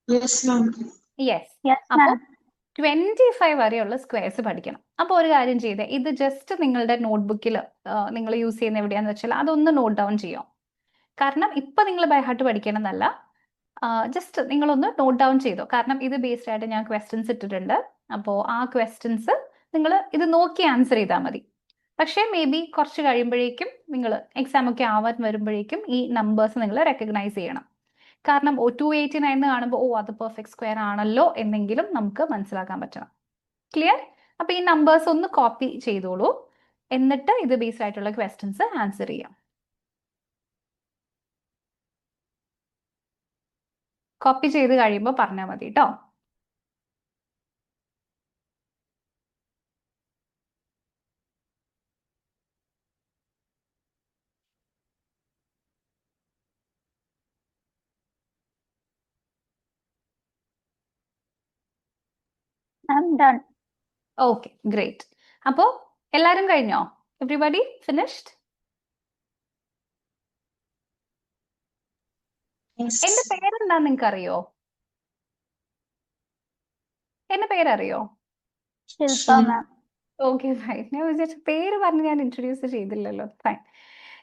Yes, ma'am. യെസ്. Yes, അപ്പോൾ ma'am. 25 വരെയുള്ള സ്ക്വയർസ് പഠിക്കണം. അപ്പോൾ ഒരു കാര്യം ചെയ്തേ, ഇത് ജസ്റ്റ് നിങ്ങളുടെ നോട്ട്ബുക്കിൽ നിങ്ങൾ യൂസ് ചെയ്യുന്ന എവിടെയാന്ന് വെച്ചാൽ അതൊന്ന് നോട്ട് ഡൗൺ ചെയ്യാം. കാരണം ഇപ്പൊ നിങ്ങൾ ബൈ ഹാർട്ട് പഠിക്കണമെന്നല്ല, ജസ്റ്റ് നിങ്ങളൊന്ന് നോട്ട് ഡൗൺ ചെയ്തോ. കാരണം ഇത് ബേസ്ഡ് ആയിട്ട് ഞാൻ ക്വസ്റ്റ്യൻസ് ഇട്ടിട്ടുണ്ട്. അപ്പോൾ ആ ക്വസ്റ്റ്യൻസ് നിങ്ങൾ ഇത് നോക്കി ആൻസർ ചെയ്താൽ മതി. പക്ഷേ മേ ബി കുറച്ച് കഴിയുമ്പോഴേക്കും നിങ്ങൾ എക്സാം ഒക്കെ ആവാൻ വരുമ്പോഴേക്കും ഈ നമ്പേഴ്സ് നിങ്ങൾ റെക്കഗ്നൈസ് ചെയ്യണം. കാരണം 289 കാണുമ്പോൾ അത് പെർഫെക്റ്റ് സ്ക്വയർ ആണല്ലോ എന്നെങ്കിലും നമുക്ക് മനസ്സിലാക്കാൻ പറ്റണം. ക്ലിയർ? അപ്പൊ ഈ നമ്പേഴ്സ് ഒന്ന് കോപ്പി ചെയ്തോളൂ, എന്നിട്ട് ഇത് ബേസ്ഡ് ആയിട്ടുള്ള ക്വസ്റ്റ്യൻസ് ആൻസർ ചെയ്യാം. കോപ്പി ചെയ്ത് കഴിയുമ്പോൾ പറഞ്ഞാൽ മതി കേട്ടോ. I'm done. Okay, great. അപ്പോൾ എല്ലാവരും കഴിഞ്ഞോ? Everybody finished? Yes. എന്റെ പേരെന്താ നിങ്ങൾക്ക് അറിയോ? എന്റെ പേരറിയോ? Shilpa ma'am. Okay fine. ഞാൻ വിചാരിച്ച പേര് പറഞ്ഞ് ഞാൻ ഇൻട്രൊഡ്യൂസ് ചെയ്തില്ലല്ലോ. Fine,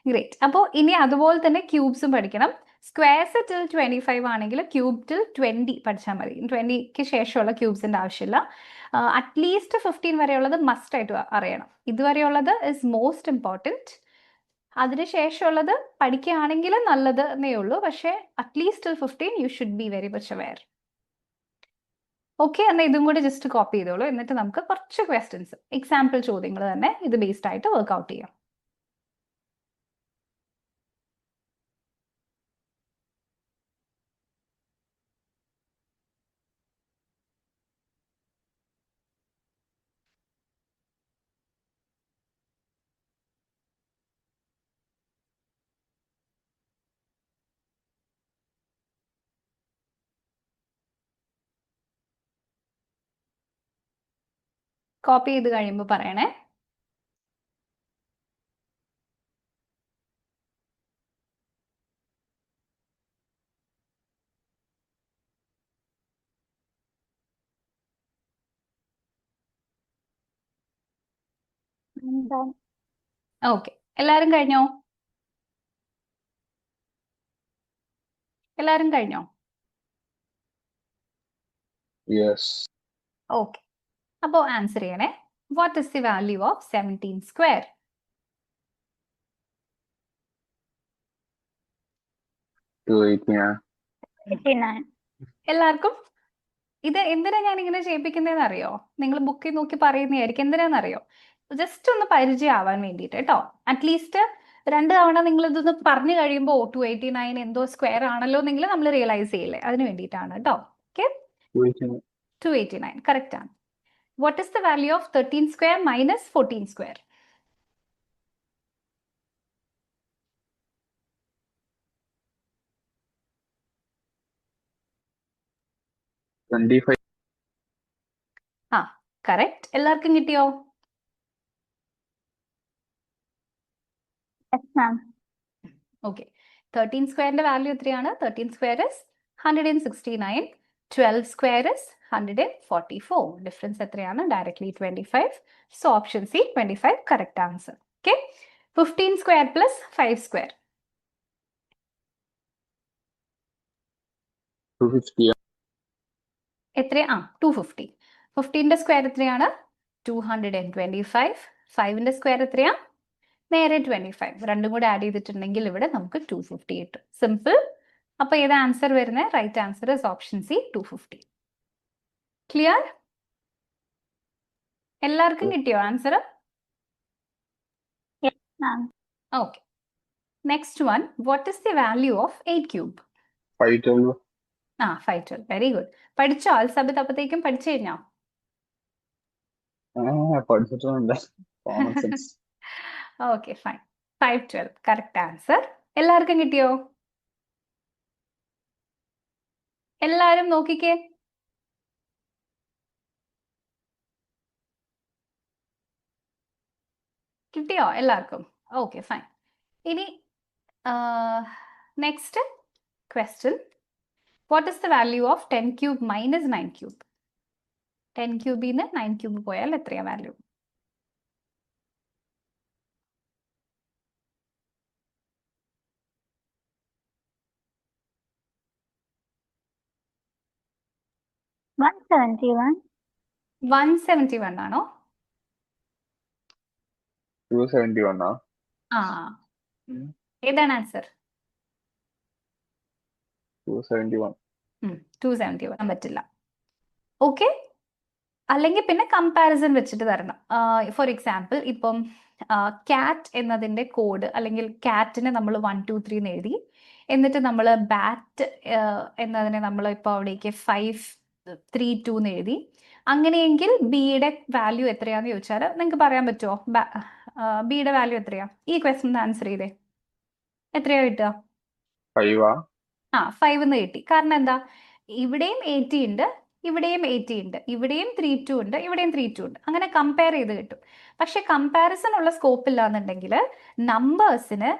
great. അപ്പോൾ ഇനി അതുപോലെ തന്നെ ക്യൂബ്സും പഠിക്കണം. സ്ക്വയർസ് ടിൽ 25 ആണെങ്കിൽ ക്യൂബ് ടിൽ 20 പഠിച്ചാൽ മതി. 20ക്ക് ശേഷമുള്ള ക്യൂബ്സിന്റെ ആവശ്യമില്ല. അറ്റ്ലീസ്റ്റ് 15 വരെയുള്ളത് മസ്റ്റ് ആയിട്ട് അറിയണം. ഇതുവരെയുള്ളത് ഇസ് മോസ്റ്റ് ഇമ്പോർട്ടൻറ്റ്. അതിനുശേഷമുള്ളത് പഠിക്കുകയാണെങ്കിൽ നല്ലത് എന്നേ ഉള്ളൂ. പക്ഷേ at least till 15 you should be very much aware. Okay, എന്നാൽ ഇതും കൂടി ജസ്റ്റ് കോപ്പി ചെയ്തോളൂ. എന്നിട്ട് നമുക്ക് കുറച്ച് ക്വസ്റ്റ്യൻസ്, എക്സാമ്പിൾ ചോദ്യങ്ങൾ തന്നെ ഇത് ബേസ്ഡ് ആയിട്ട് വർക്ക്ഔട്ട് ചെയ്യാം. കോപ്പി ചെയ്ത് കഴിയുമ്പോൾ പറയണേ. I'm done. ഓക്കെ, എല്ലാവരും കഴിഞ്ഞോ? എല്ലാവരും കഴിഞ്ഞോ? Yes. ഓക്കെ, അപ്പോൾ ആൻസർ ചെയ്യണേ. What is the value of 17 square? 289. 89. എല്ലാവർക്കും ഇത് എന്തിനാ ഞാൻ ഇങ്ങനെ ചെയ്യിപ്പിക്കുന്നതെന്ന് അറിയോ? നിങ്ങൾ ബുക്കിൽ നോക്കി പറയുന്നതായിരിക്കും. എന്തിനാണെന്നറിയോ? ജസ്റ്റ് ഒന്ന് പരിചയമാവാൻ വേണ്ടിയിട്ട് കേട്ടോ. അറ്റ്ലീസ്റ്റ് 2 തവണ നിങ്ങൾ ഇതൊന്ന് പറഞ്ഞു കഴിയുമ്പോൾ 289 എന്തോ സ്ക്വയർ ആണല്ലോ എന്നെങ്കിലും നമ്മൾ റിയലൈസ് ചെയ്യില്ലേ? അതിന് വേണ്ടിയിട്ടാണ് കേട്ടോ. ഓക്കെ, 289. 289 കറക്റ്റ് ആണ്. What is the value of 13 square minus 14 square? 25. ആ കറക്റ്റ്. എല്ലാവർക്കും കിട്ടിയോ? Yes, ma'am. ഓക്കെ, 13 സ്ക്വയറിന്റെ വാല്യൂ എത്രയാണ്? 13 square is 169. 12 square is 144. Difference എത്രയാണ്? Directly 25. So option C 25 correct answer. Okay, 15 square plus 5 square 250. എത്രയാ? 250. 15ന്റെ സ്ക്വയർ എത്രയാണ്? 225. 5ന്റെ square എത്രയാ? നേരെ 25. രണ്ടും കൂടെ ആഡ് ചെയ്തിട്ടുണ്ടെങ്കിൽ ഇവിടെ നമുക്ക് 250 കിട്ടും. സിമ്പിൾ. അപ്പൊ ഏത് ആൻസർ വരുന്നത്? Right answer is option C 250. Clear? എല്ലാവർക്കും കിട്ടിയോ answer? Yes, ma'am. Okay. Next one, what is the value of 8 cube? 512. 512. Very good. പഠിച്ചോ? ആൽസബത്ത് അപ്പത്തേക്കും പഠിച്ചു കഴിഞ്ഞോ? പഠിച്ചിട്ടുണ്ട്. Common sense. Okay, fine. 512 correct answer. എല്ലാവർക്കും കിട്ടിയോ? എല്ലാരും നോക്കിക്കേ. കിട്ടിയോ എല്ലാവർക്കും? Okay, fine. ഇനി next question, what is the value of 10 cube minus 9 cube? 10 ക്യൂബിൽ നിന്ന് 9 ക്യൂബ് പോയാൽ എത്രയാ വാല്യൂ? One 71. 171 ആണോ? 271 ആ, ഉം. ഏതാണ് ആൻസർ? 271. 271 പറ്റില്ല. ഓക്കെ, അല്ലെങ്കിൽ പിന്നെ കമ്പാരിസൺ വെച്ചിട്ട് തരണം. ഫോർ എക്സാമ്പിൾ, ഇപ്പം കാറ്റ് എന്നതിന്റെ കോഡ്, അല്ലെങ്കിൽ കാറ്റിനെ നമ്മൾ 1 2 3 എന്ന് എഴുതി, എന്നിട്ട് നമ്മൾ ബാറ്റ് എന്നതിനെ നമ്മൾ ഇപ്പോൾ അവിടേക്ക് 5 3 2 എന്ന് എഴുതി. അങ്ങനെയെങ്കിൽ ബിയുടെ വാല്യൂ എത്രയാന്ന് ചോദിച്ചാൽ നിങ്ങൾക്ക് പറയാൻ പറ്റുമോ? ബിയുടെ വാല്യൂ എത്രയാ? ഈ ക്വസ്റ്റ്യൻ ആൻസർ ചെയ്തേ. എത്രയാ കിട്ടുക? 5 5 എന്ന് കിട്ടി. കാരണം എന്താ? ഇവിടെയും 80 ഉണ്ട്, ഇവിടെയും 80 ഉണ്ട്, ഇവിടെയും 32 ഉണ്ട്, ഇവിടെയും 32 ഉണ്ട്. അങ്ങനെ കമ്പയർ ചെയ്ത് കിട്ടും. പക്ഷെ കമ്പാരിസൺ ഉള്ള സ്കോപ്പ് ഇല്ലാന്നുണ്ടെങ്കിൽ നമ്പേഴ്സിന്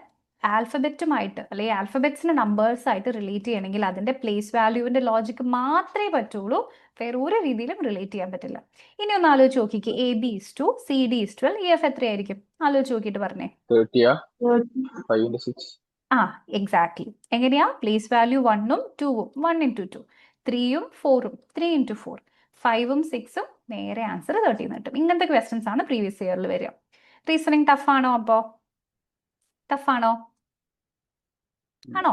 ആൽഫബറ്റുമായിട്ട്, അല്ലെങ്കിൽ ആൽഫബറ്റ്സിന് നമ്പേഴ്സ് ആയിട്ട് റിലേറ്റ് ചെയ്യണമെങ്കിൽ അതിന്റെ പ്ലേസ് വാല്യൂവിന്റെ ലോജിക്ക് മാത്രമേ പറ്റുള്ളൂ. വേറെ ഒരു രീതിയിലും റിലേറ്റ് ചെയ്യാൻ പറ്റില്ല. ഇനി ഒന്ന് ആലോചിച്ച് നോക്കിക്കേ. AB/2, CD/12, EF എത്രയായിരിക്കും? ആലോചിച്ച് നോക്കിയിട്ട് പറഞ്ഞേ. 30. 5 into 6. എക്സാക്ട്ലി. എങ്ങനെയാ? പ്ലേസ് വാല്യൂ 1ഉം 2ഉം, 1 into 2, 3ഉം 4ഉം, 3 into 4, 5ഉം 6ഉം, നേരെ ആൻസർ 13 കിട്ടും. ഇങ്ങനത്തെ ക്വസ്റ്റ്യൻസ് ആണ് പ്രീവിയസ് ഇയറിൽ വരിക. റീസണിങ് ടഫ് ആണോ? അപ്പോ ടഫ് ആണോ? ആണോ?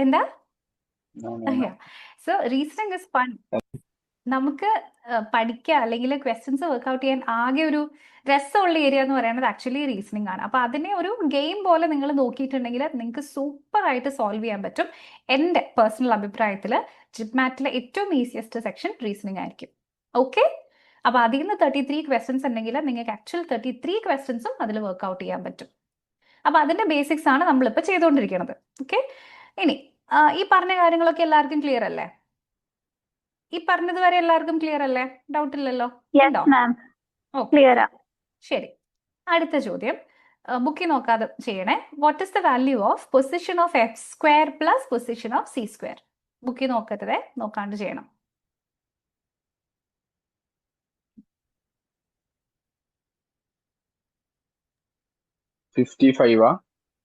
എന്താ? So reasoning is fun. നമുക്ക് പഠിക്കുക അല്ലെങ്കിൽ ക്വസ്റ്റ്യൻസ് വർക്ക്ഔട്ട് ചെയ്യാൻ ആകെ ഒരു രസമുള്ള ഏരിയ എന്ന് പറയുന്നത് ആക്ച്വലി റീസണിങ് ആണ്. അപ്പൊ അതിനെ ഒരു ഗെയിം പോലെ നിങ്ങൾ നോക്കിയിട്ടുണ്ടെങ്കിൽ നിങ്ങൾക്ക് സൂപ്പർ ആയിട്ട് സോൾവ് ചെയ്യാൻ പറ്റും. എൻ്റെ പേഴ്സണൽ അഭിപ്രായത്തിൽ ജിപ്മാറ്റിലെ ഏറ്റവും ഈസിയസ്റ്റ് സെക്ഷൻ റീസണിങ് ആയിരിക്കും. ഓക്കെ, അപ്പൊ അതിൽ നിന്ന് 33 ക്വസ്റ്റ്യൻസ് ഉണ്ടെങ്കിൽ നിങ്ങൾക്ക് ആക്ച്വൽ 33 ക്വസ്റ്റ്യൻസും അതിൽ വർക്ക്ഔട്ട് ചെയ്യാൻ പറ്റും. അപ്പൊ അതിന്റെ ബേസിക്സ് ആണ് നമ്മളിപ്പോൾ ചെയ്തുകൊണ്ടിരിക്കുന്നത്. ഓക്കെ, ഇനി ഈ പറഞ്ഞ കാര്യങ്ങളൊക്കെ എല്ലാവർക്കും ക്ലിയർ അല്ലേ? ഈ പറഞ്ഞത് വരെ എല്ലാവർക്കും ക്ലിയർ അല്ലേ? ഡൗട്ട് ഇല്ലല്ലോ? Yes, ഉണ്ടോ? ma'am. Okay, Clear. ശരി. അടുത്ത ചോദ്യം ബുക്കിൽ നോക്കാതെ ചെയ്യണേ. What is the value of position of F square plus position of C square? ബുക്കിൽ നോക്കരുതേ, നോക്കാണ്ട് ചെയ്യണം. 55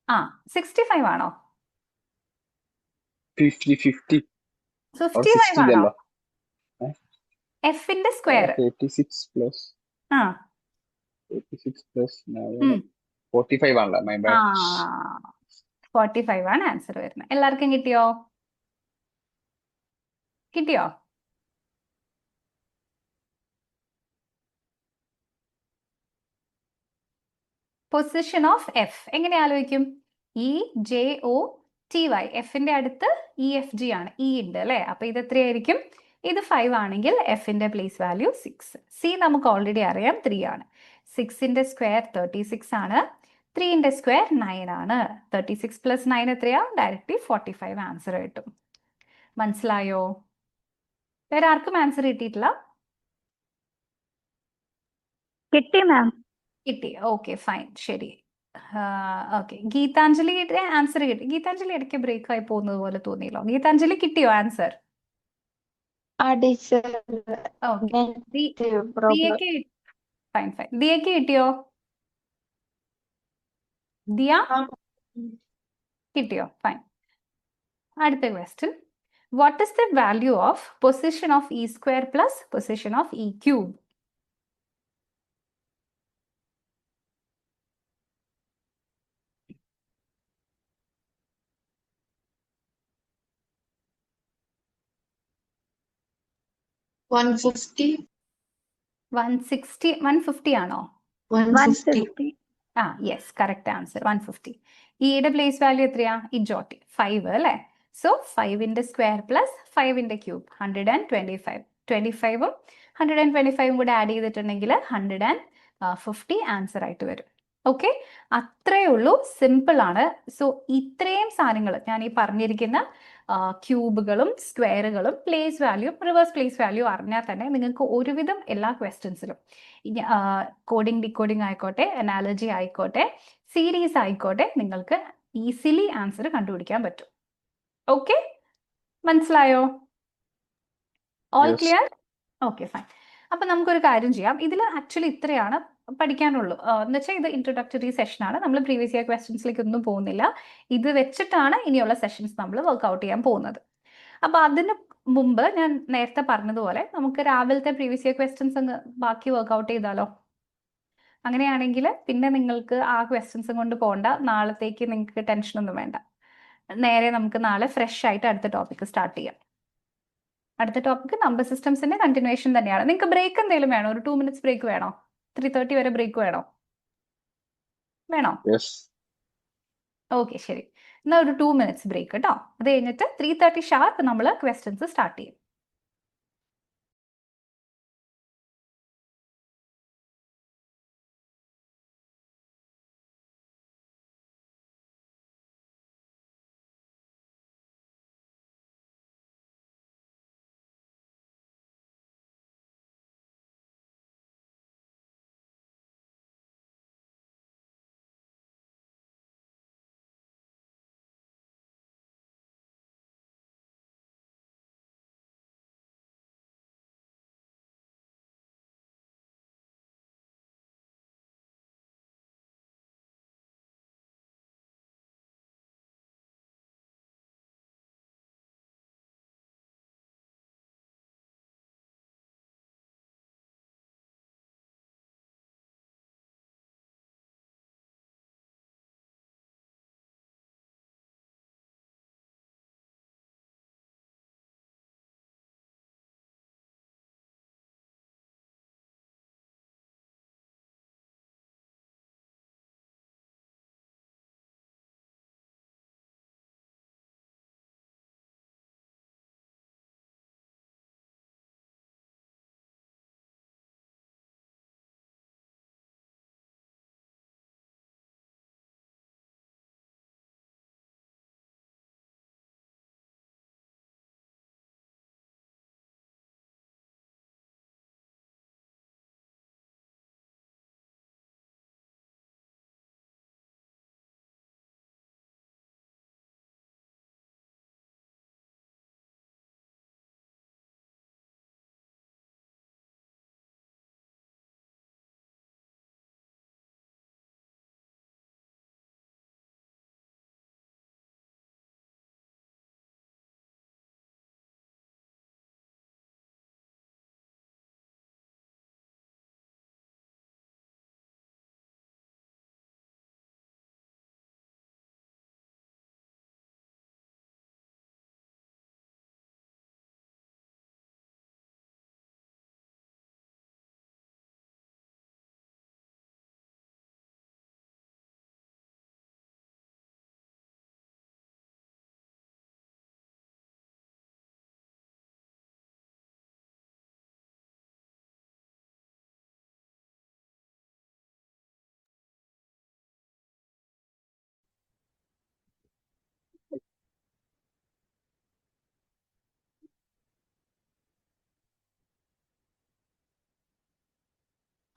65 ആണോ? 50 50 or 55 60 ആണോ? അല്ലോ. എഫിന്റെ സ്ക്വയർ 36 plus 9 45 ആണല്ലോ. My bad. 45 ആണ് ആൻസർ വരുന്നത്. എല്ലാവർക്കും കിട്ടിയോ? കിട്ടിയോ? പൊസിഷൻ ഓഫ് എഫ് എങ്ങനെ ആലോചിക്കും? EJOTY, എഫിന്റെ അടുത്ത് EFG ആണ്, ഇ ഉണ്ട് അല്ലെ? അപ്പൊ ഇത് എത്രയായിരിക്കും? ഇത് 5 ആണെങ്കിൽ എഫിന്റെ പ്ലേസ് വാല്യൂ 6. സി നമുക്ക് ഓൾറെഡി അറിയാം 3 ആണ്. 6ന്റെ സ്ക്വയർ 36 ആണ്. 3ന്റെ സ്ക്വയർ 9 ആണ്. 36 plus 9 എത്രയാ? ഡയറക്റ്റ്ലി 45 ആൻസർ കിട്ടും. മനസ്സിലായോ? വേറെ ആർക്കും ആൻസർ കിട്ടിയിട്ടില്ല? കിട്ടി മാം. കിട്ടി. ഓക്കെ, ഫൈൻ, ശരി. ഓക്കെ, ഗീതാഞ്ജലിയുടെ ആൻസർ കിട്ടി. ഗീതാഞ്ജലി ഇടയ്ക്ക് ബ്രേക്ക് ആയി പോകുന്നത് പോലെ തോന്നിയല്ലോ. ഗീതാഞ്ജലി കിട്ടിയോ ആൻസർ? Teacher okay. പ്രോബ്ലം. ദിയക്ക് ഫൈൻ. ദിയക്ക് കിട്ടിയോ? ദിയ കിട്ടിയോ? ഫൈൻ. അടുത്ത question. What is the value of position of E square plus position of E cube? One fifty. 150 ആണോ? 150. ആ യെസ്, കറക്റ്റ് ആൻസർ 150. ഇയുടെ പ്ലേസ് വാല്യൂ എത്രയാ? ഇജോട്ടി 5 അല്ലേ? സോ 5ന്റെ സ്ക്വയർ പ്ലസ് 5ന്റെ ക്യൂബ് 125. 25ഉം 125ഉം കൂടെ ആഡ് ചെയ്തിട്ടുണ്ടെങ്കിൽ 150 ആൻസർ ആയിട്ട് വരും. ഓക്കെ, അത്രയേ ഉള്ളൂ, സിമ്പിൾ ആണ്. സോ ഇത്രയും സാധനങ്ങൾ ഞാൻ ഈ പറഞ്ഞിരിക്കുന്ന ക്യൂബുകളും സ്ക്വയറുകളും place value reverse place value അറിഞ്ഞാൽ തന്നെ നിങ്ങൾക്ക് ഒരുവിധം എല്ലാ ക്വസ്റ്റ്യൻസിലും കോഡിംഗ് ഡിക്കോഡിംഗ് ആയിക്കോട്ടെ, അനാലജി ആയിക്കോട്ടെ, സീരീസ് ആയിക്കോട്ടെ, നിങ്ങൾക്ക് ഈസിലി ആൻസർ കണ്ടുപിടിക്കാൻ പറ്റും. ഓക്കെ, മനസ്സിലായോ? All Yes. Clear? Okay, fine. അപ്പൊ നമുക്കൊരു കാര്യം ചെയ്യാം. ഇതിൽ ആക്ച്വലി ഇത്രയാണ് പഠിക്കാനുള്ളൂ. എന്ന് വെച്ചാൽ ഇത് ഇൻട്രൊഡക്ടറി സെഷൻ ആണ്. നമ്മൾ പ്രീവിയസ് ഇയർ ക്വസ്റ്റ്യൻസിലേക്ക് ഒന്നും പോകുന്നില്ല. ഇത് വെച്ചിട്ടാണ് ഇനിയുള്ള സെഷൻസ് നമ്മൾ വർക്ക്ഔട്ട് ചെയ്യാൻ പോകുന്നത്. അപ്പൊ അതിന് മുമ്പ് ഞാൻ നേരത്തെ പറഞ്ഞതുപോലെ നമുക്ക് രാവിലത്തെ പ്രീവിയസ് ഇയർ ക്വസ്റ്റ്യൻസ് അങ്ങ് ബാക്കി വർക്ക്ഔട്ട് ചെയ്താലോ? അങ്ങനെയാണെങ്കിൽ പിന്നെ നിങ്ങൾക്ക് ആ ക്വസ്റ്റ്യൻസും കൊണ്ട് പോകണ്ട. നാളത്തേക്ക് നിങ്ങൾക്ക് ടെൻഷനൊന്നും വേണ്ട. നേരെ നമുക്ക് നാളെ ഫ്രഷ് ആയിട്ട് അടുത്ത ടോപ്പിക്ക് സ്റ്റാർട്ട് ചെയ്യാം. അടുത്ത ടോപ്പിക്ക് നമ്പർ സിസ്റ്റംസിന്റെ കണ്ടിന്യൂവേഷൻ തന്നെയാണ്. നിങ്ങൾക്ക് ബ്രേക്ക് എന്തെങ്കിലും വേണോ? ഒരു 2 minutes ബ്രേക്ക് വേണോ? 3:30 വരെ ബ്രേക്ക് വേണോ? വേണോ? Yes. ഓക്കെ, ശരി. എന്നാൽ ഒരു 2 minutes ബ്രേക്ക് കേട്ടോ. അത് കഴിഞ്ഞിട്ട് 3:30 ഷാർപ്പ് നമ്മൾ ക്വസ്റ്റ്യൻസ് സ്റ്റാർട്ട് ചെയ്യും.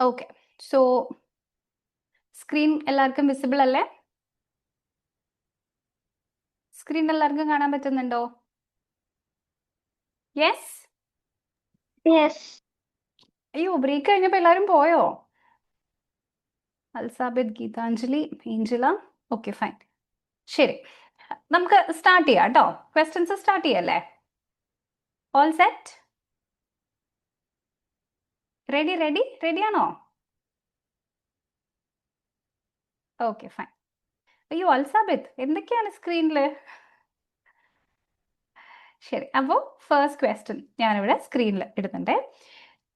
ഓക്കെ, സോ സ്ക്രീൻ എല്ലാവർക്കും വിസിബിൾ അല്ലേ? സ്ക്രീൻ എല്ലാവർക്കും കാണാൻ പറ്റുന്നുണ്ടോ? Yes, yes. അയ്യോ, ബ്രേക്ക് കഴിഞ്ഞപ്പോൾ എല്ലാവരും പോയോ? Alsabith, Geethanjali, Angela. Okay, fine. ശരി, നമുക്ക് സ്റ്റാർട്ട് ചെയ്യാം കേട്ടോ. ക്വസ്റ്റ്യൻസ് സ്റ്റാർട്ട് ചെയ്യല്ലേ? All set? റെഡിയാണോ? Okay, fine. അയ്യോ, അൽസാബിത്, എന്തൊക്കെയാണ് സ്ക്രീനിൽ? ശരി, അപ്പോൾ ഫസ്റ്റ് ക്വസ്റ്റ്യൻ ഞാനിവിടെ സ്ക്രീനിൽ ഇടുന്നുണ്ട്.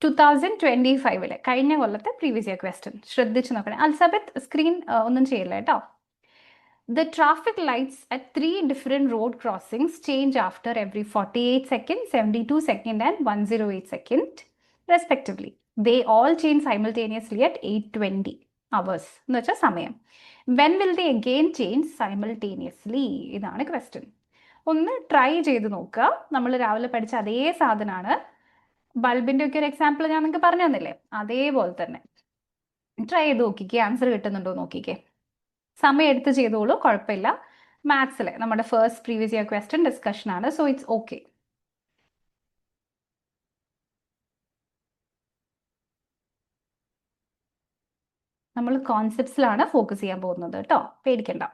2025 കഴിഞ്ഞ കൊല്ലത്തെ പ്രീവിയസ് ഇയർ ക്വസ്റ്റ്യൻ ശ്രദ്ധിച്ച് നോക്കണേ. അൽസാബിത്, സ്ക്രീൻ ഒന്നും ചെയ്യില്ല കേട്ടോ. The traffic lights at 3 different road crossings change after every 48 seconds, 72 seconds and 108 seconds respectively. They all change simultaneously at 8:20 hours എന്ന് വെച്ചാൽ സമയം. When will they again change simultaneously? ഇതാണ് question. ഒന്ന് ട്രൈ ചെയ്ത് നോക്കുക. നമ്മൾ രാവിലെ പഠിച്ച അതേ സാധനമാണ്. ബൾബിൻ്റെ ഒക്കെ ഒരു എക്സാമ്പിൾ ഞാൻ നിങ്ങൾക്ക് പറഞ്ഞു തന്നില്ലേ, അതേപോലെ തന്നെ ട്രൈ ചെയ്ത് നോക്കിക്കേ. ആൻസർ കിട്ടുന്നുണ്ടോ നോക്കിക്കേ. സമയം എടുത്ത് ചെയ്തോളൂ, കുഴപ്പമില്ല. മാത്സിലെ നമ്മുടെ first previous year question discussion ആണ്, സോ ഇറ്റ്സ് ഓക്കെ. നമ്മൾ കോൺസെപ്റ്റ്സിലാണ് ഫോക്കസ് ചെയ്യാൻ പോകുന്നത് കേട്ടോ, പേടിക്കണ്ട.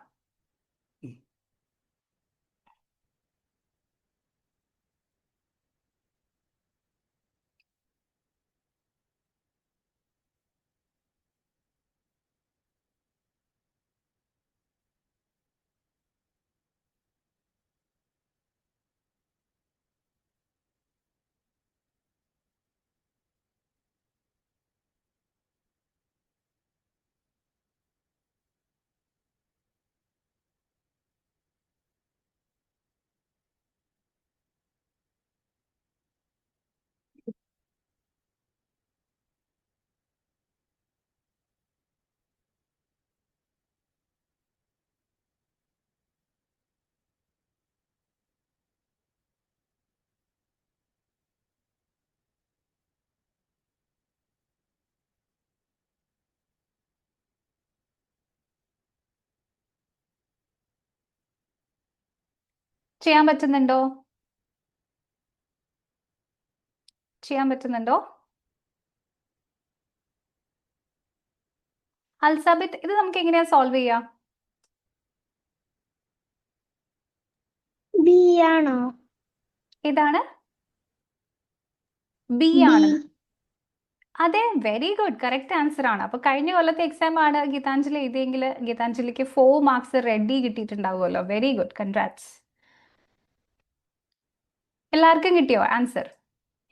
ചെയ്യാൻ പറ്റുന്നുണ്ടോ? അൽസാബിത്, ഇത് നമുക്ക് എങ്ങനെയാ സോൾവ് ചെയ്യാം? ബി ആണോ? ഇതാണ് ബി ആണ്. അതെ, വെരി ഗുഡ്, കറക്റ്റ് ആൻസർ ആണ്. അപ്പൊ കഴിഞ്ഞ കൊല്ലത്തെ എക്സാം ആണ് ഗീതാഞ്ജലി എഴുതിയെങ്കിൽ ഗീതാഞ്ജലിക്ക് 4 മാർക്സ് റെഡി കിട്ടിയിട്ടുണ്ടാവുമല്ലോ. Very good, congrats. എല്ലാവർക്കും കിട്ടിയോ ആൻസർ?